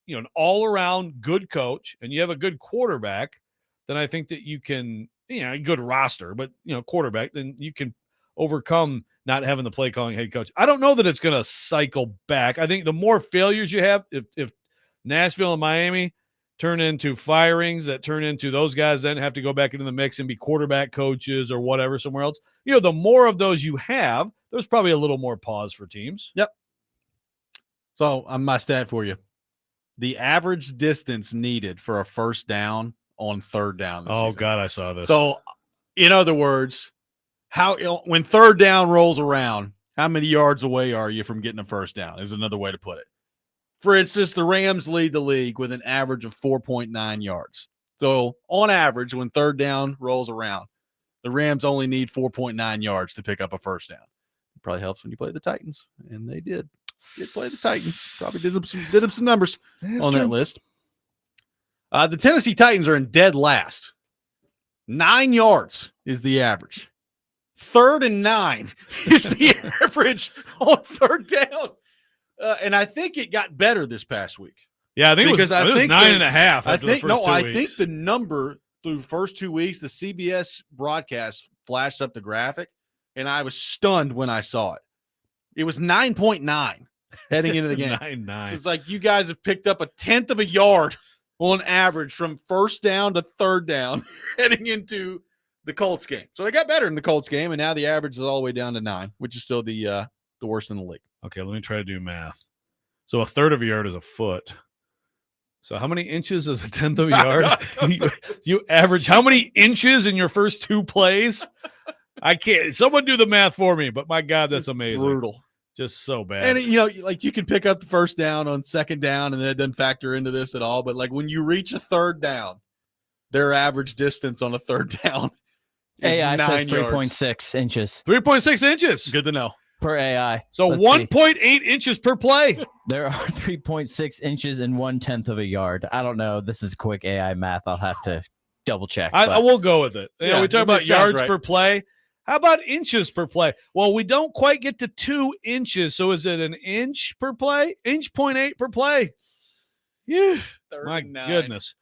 an all-around good coach, and you have a good quarterback, then I think that you can, a good roster, but, quarterback, then you can overcome not having the play calling head coach. I don't know that it's going to cycle back. I think the more failures you have, if Nashville and Miami turn into firings that turn into those guys then have to go back into the mix and be quarterback coaches or whatever somewhere else, the more of those you have, there's probably a little more pause for teams. Yep. So my stat for you. The average distance needed for a first down on third down. Oh, season. God, I saw this. So, in other words, when third down rolls around, how many yards away are you from getting a first down is another way to put it. For instance, the Rams lead the league with an average of 4.9 yards. So, on average, when third down rolls around, the Rams only need 4.9 yards to pick up a first down. It probably helps when you play the Titans, and they did play the Titans. Probably did them some numbers on that list. The Tennessee Titans are in dead last. 9 yards is the average. 3rd and 9 is the average on third down. And I think it got better this past week. Yeah, I think it was 9.5. I think the number through the first 2 weeks, the CBS broadcast flashed up the graphic, and I was stunned when I saw it. It was 9.9 heading into the game. 9.9. So it's like you guys have picked up a tenth of a yard on average from first down to third down heading into the Colts game. So they got better in the Colts game, and now the average is all the way down to 9, which is still the worst in the league. Okay, let me try to do math. So a third of a yard is a foot. So how many inches is a tenth of a yard? you average how many inches in your first 2 plays? I can't. Someone do the math for me. But my God, that's amazing. Brutal. Just so bad. And like you can pick up the first down on second down, and then it doesn't factor into this at all. But like when you reach a third down, their average distance on a third down is AI 9 says yards. 3.6 inches 3.6 inches. Good to know. per AI. So Let's see. 1.8 inches per play. There are 3.6 inches and 1/10 of a yard. I don't know. This is quick AI math. I'll have to double check. I will go with it. You know, we talk about yards right. per play. How about inches per play? Well, we don't quite get to 2 inches. So is it an inch per play? Inch 0.8 per play. Yeah. My 39. goodness.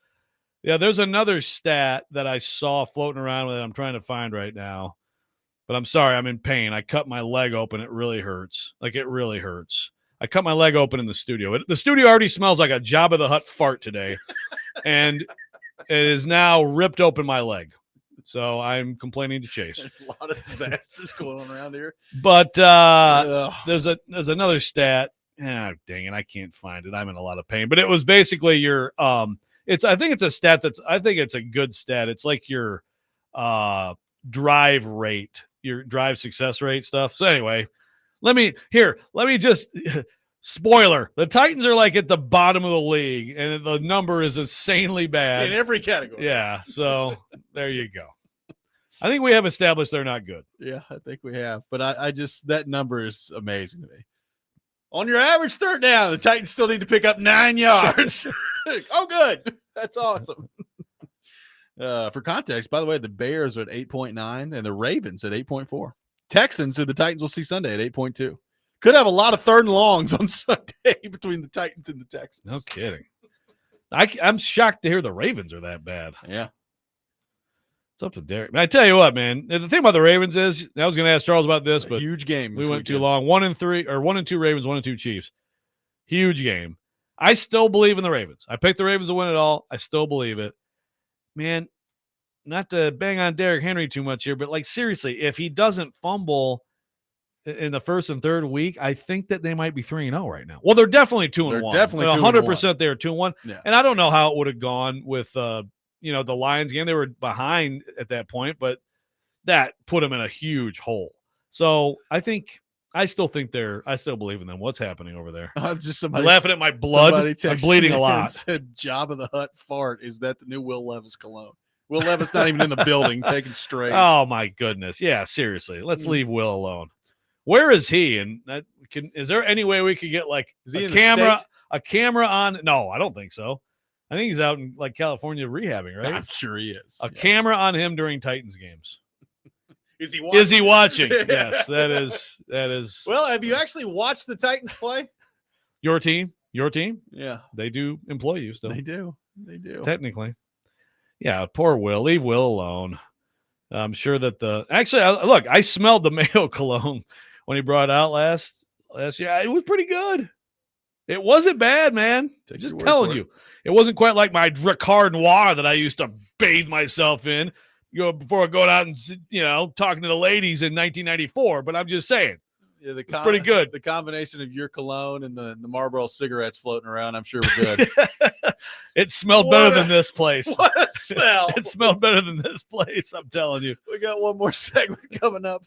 Yeah, there's another stat that I saw floating around with it. I'm trying to find right now. But I'm sorry, I'm in pain. I cut my leg open. It really hurts. Like, it really hurts. I cut my leg open in the studio. The studio already smells like a Jabba the Hutt fart today. And it is now ripped open my leg. So I'm complaining to Chase. There's a lot of disasters going on around here. But there's another stat. Ah, dang it, I can't find it. I'm in a lot of pain. But it was basically your I think it's a stat I think it's a good stat. It's like your drive rate, your drive success rate stuff. So anyway, let me just spoiler. The Titans are like at the bottom of the league, and the number is insanely bad In every category. Yeah, so there you go. I think we have established they're not good. Yeah, I think we have. But I just, that number is amazing to me. On your average third down, the Titans still need to pick up 9 yards. Oh, good. That's awesome. For context, by the way, the Bears are at 8.9 and the Ravens at 8.4. Texans, who the Titans will see Sunday, at 8.2. Could have a lot of third and longs on Sunday between the Titans and the Texans. No kidding. I'm shocked to hear the Ravens are that bad. Yeah. It's up to Derek. I tell you what, man. The thing about the Ravens is, I was going to ask Charles about this, but huge game. We went too long. 1-3 or 1-2 Ravens, 1-2 Chiefs. Huge game. I still believe in the Ravens. I picked the Ravens to win it all. I still believe it. Man, not to bang on Derrick Henry too much here, but like seriously, if he doesn't fumble in the first and third week, I think that they might be 3-0 right now. Well, they're definitely 2-1. They're definitely 100% they're 2-1. Yeah. And I don't know how it would have gone with the Lions game. They were behind at that point, but that put them in a huge hole. So I still believe in them. What's happening over there? Just somebody laughing at my blood. I'm bleeding a lot. Said Jabba the Hutt fart. Is that the new Will Levis cologne? Will Levis not even in the building taking strays. Oh my goodness. Yeah, seriously. Let's leave Will alone. Where is he? And is there any way we could get like a camera on? No, I don't think so. I think he's out in like California rehabbing, right? I'm sure he is. A camera on him during Titans games. Is he watching? Is he watching? Yes, that is. Well, have you actually watched the Titans play? Your team? Yeah. They do employ you still. They do. Technically. Yeah, poor Will. Leave Will alone. I'm sure that I smelled the Mayo cologne when he brought it out last year. It was pretty good. It wasn't bad, man. Just telling you. It wasn't quite like my Ricard Noir that I used to bathe myself in, before I go out and, talking to the ladies in 1994. But I'm just saying. Yeah, pretty good. The combination of your cologne and the Marlboro cigarettes floating around, I'm sure we're good. It smelled better than this place. What a smell. It smelled better than this place, I'm telling you. We got one more segment coming up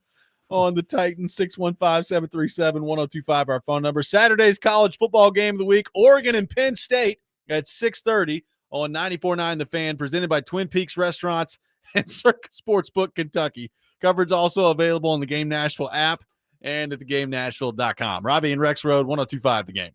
on the Titans. 615-737-1025, our phone number. Saturday's college football game of the week, Oregon and Penn State at 6:30 on 94.9 The Fan, presented by Twin Peaks Restaurants and Circa Sportsbook Kentucky. Coverage also available on the Game Nashville app and at thegamenashville.com. Robby and Rexrode, 1025 The Game.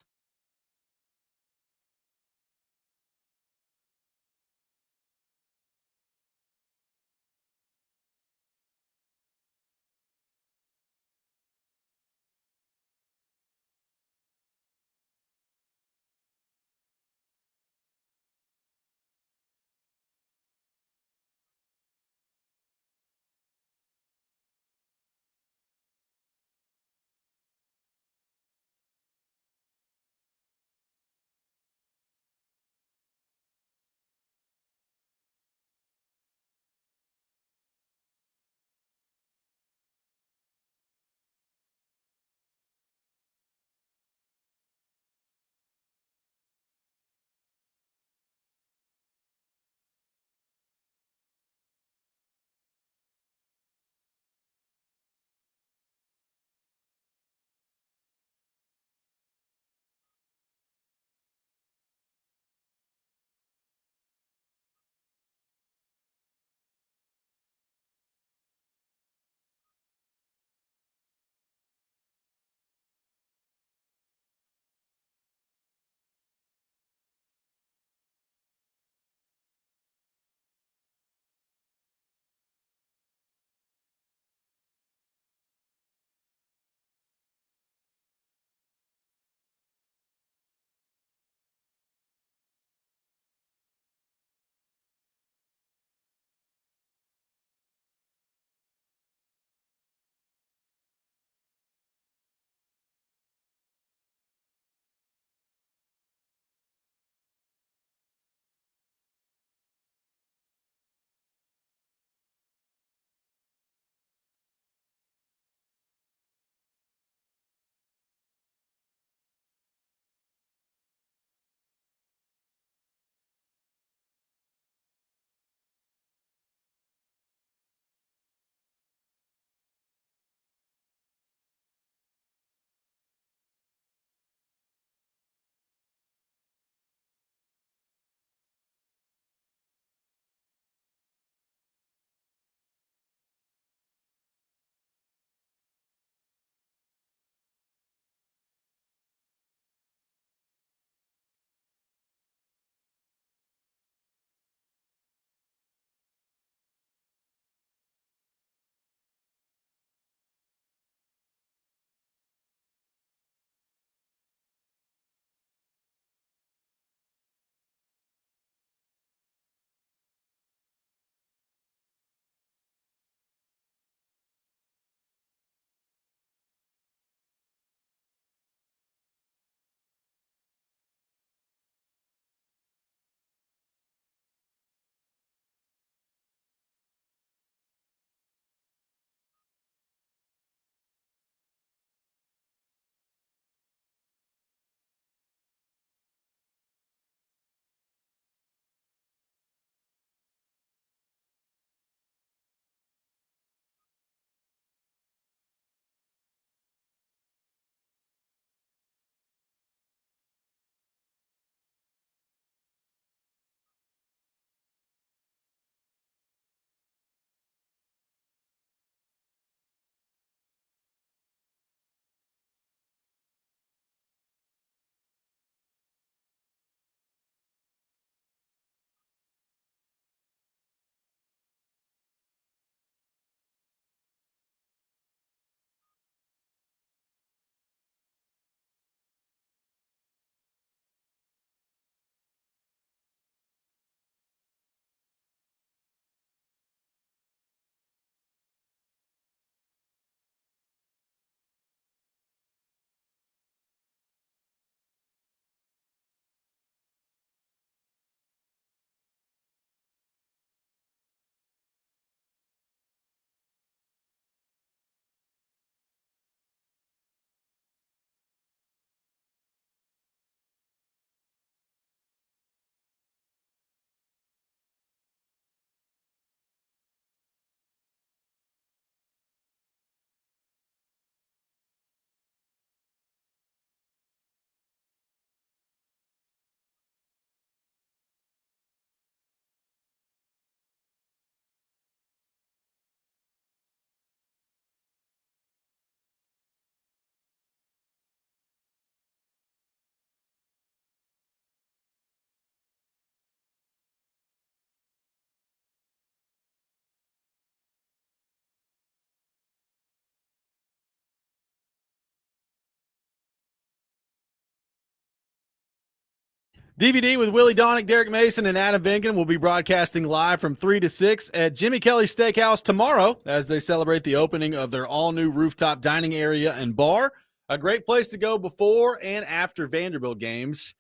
DVD with Willie Donick, Derek Mason, and Adam Vingan will be broadcasting live from 3 to 6 at Jimmy Kelly's Steakhouse tomorrow as they celebrate the opening of their all-new rooftop dining area and bar. A great place to go before and after Vanderbilt games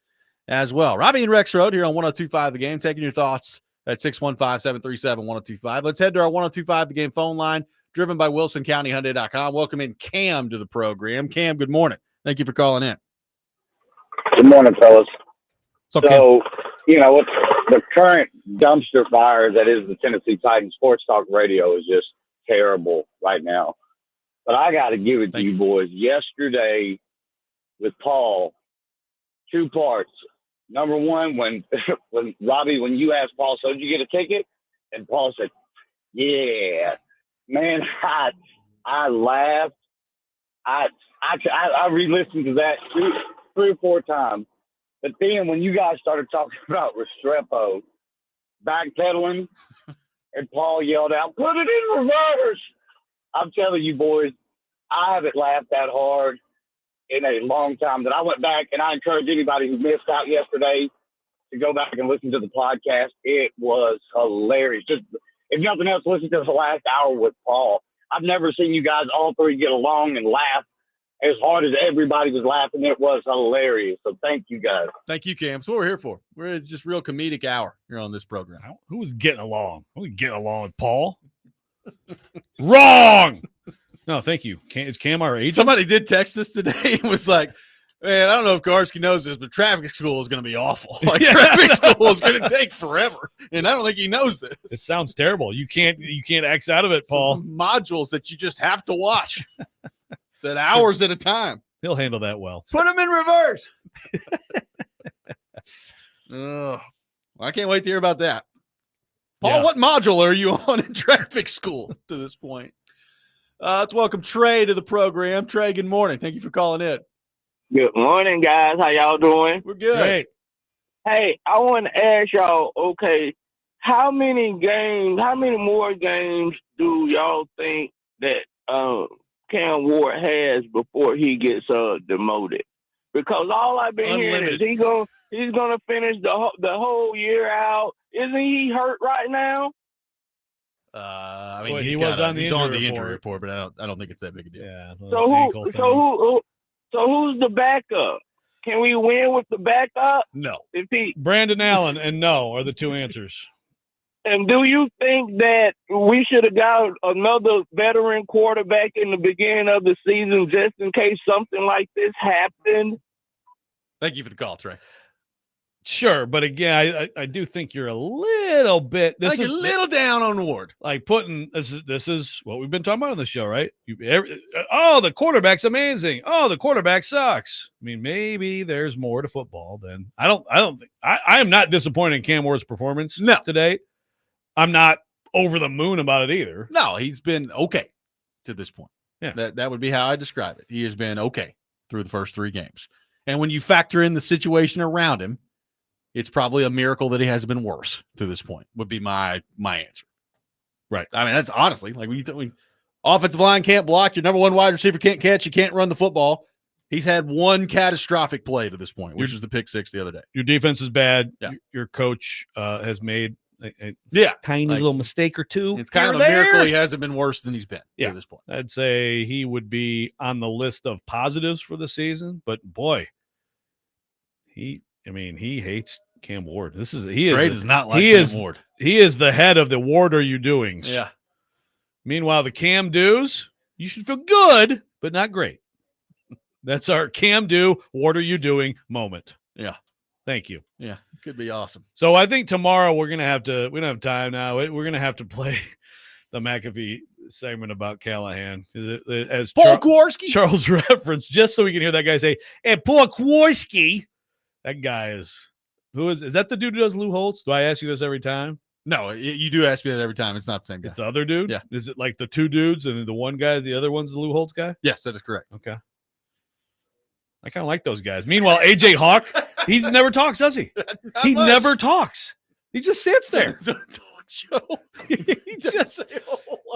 as well. Robby and Rexrode here on 102.5 The Game, taking your thoughts at 615-737-1025. Let's head to our 102.5 The Game phone line, driven by WilsonCountyHyundai.com. Welcome in Cam to the program. Cam, good morning. Thank you for calling in. Good morning, fellas. Okay. So, with the current dumpster fire that is the Tennessee Titans Sports Talk Radio is just terrible right now. But I got to give it to you boys. Yesterday with Paul, two parts. Number one, when Robby, when you asked Paul, so did you get a ticket? And Paul said, yeah. Man, I laughed. I re-listened to that three or four times. But then when you guys started talking about Restrepo backpedaling and Paul yelled out, put it in reverse. I'm telling you, boys, I haven't laughed that hard in a long time. That I went back, and I encourage anybody who missed out yesterday to go back and listen to the podcast. It was hilarious. Just, if nothing else, listen to the last hour with Paul. I've never seen you guys all three get along and laugh as hard as everybody was laughing. It was hilarious. So thank you, guys. Thank you, Cam. That's what we're here for. We're just real comedic hour here on this program. Who was getting along? Who was getting along with Paul? Wrong. No, thank you. Is Cam our agent? Somebody did text us today and was like, man, I don't know if Karski knows this, but traffic school is going to be awful. Like traffic school is going to take forever. And I don't think he knows this. It sounds terrible. You can't X out of it, Paul. Some modules that you just have to watch. It's at hours at a time. He'll handle that well. Put him in reverse. Well, I can't wait to hear about that. Paul, What module are you on in traffic school to this point? Let's welcome Trey to the program. Trey, good morning. Thank you for calling in. Good morning, guys. How y'all doing? We're good. Great. Hey, I want to ask y'all, okay, how many more games do y'all think that Cam Ward has before he gets demoted? Because all I've been hearing is he's gonna finish the whole year out. Isn't he hurt right now? I mean, he's on the injury report, but I don't think it's that big a deal. Yeah. So who's the backup? Can we win with the backup? No. Brandon Allen and no are the two answers. And do you think that we should have got another veteran quarterback in the beginning of the season just in case something like this happened? Thank you for the call, Trey. Sure, but again, I do think you're a little bit. This is a little down on Ward. Like putting this is what we've been talking about on the show, right? The quarterback's amazing. Oh, the quarterback sucks. I mean, maybe there's more to football than I don't think. I am not disappointed in Cam Ward's performance today. I'm not over the moon about it either. No, he's been okay to this point. Yeah, that would be how I describe it. He has been okay through the first three games, and when you factor in the situation around him, it's probably a miracle that he hasn't been worse to this point, would be my answer. Right. I mean, that's honestly, like when offensive line can't block, your number one wide receiver can't catch, you can't run the football. He's had one catastrophic play to this point, which was the pick six the other day. Your defense is bad. Yeah. Your coach has made a tiny little mistake or two. It's kind of a miracle he hasn't been worse than he's been to this point. I'd say he would be on the list of positives for the season, but boy, he hates Cam Ward. Trey does not like Cam Ward. He is the head of the Ward are you doings. Yeah. Meanwhile, the Cam do's, you should feel good, but not great. That's our Cam do, Ward are you doing moment. Yeah. Thank you. Yeah. Could be awesome. So I think tomorrow we don't have time now. We're going to have to play the McAfee segment about Callahan. As Paul Kwarski? Charles referenced, just so we can hear that guy say, and Paul Kwarski. That guy is that the dude who does Lou Holtz? Do I ask you this every time? No, you do ask me that every time. It's not the same guy. It's the other dude? Yeah. Is it like the two dudes and the one guy, the other one's the Lou Holtz guy? Yes, that is correct. Okay. I kind of like those guys. Meanwhile, AJ Hawk, he never talks, does he? He never talks. He just sits there. Show.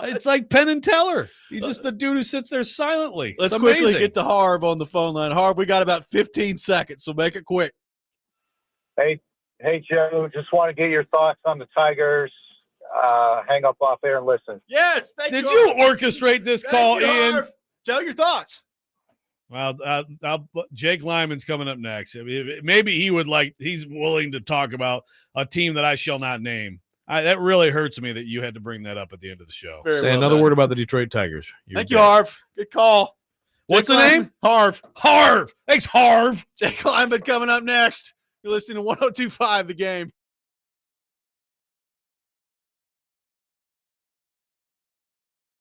It's like Penn and Teller. He's just the dude who sits there silently. Let's quickly get to Harv on the phone line. Harv, we got about 15 seconds, so make it quick. Hey, Joe, just want to get your thoughts on the Tigers. Hang up off there and listen. Yes. Did you orchestrate this call, Ian? Tell your thoughts. Well, Jake Lyman's coming up next. Maybe he's willing to talk about a team that I shall not name. That really hurts me that you had to bring that up at the end of the show. Say another word about the Detroit Tigers. Thank you, Harv. Good call. What's the name? Harv. Harv. Thanks, Harv. Jake Lyman coming up next. You're listening to 102.5 The Game.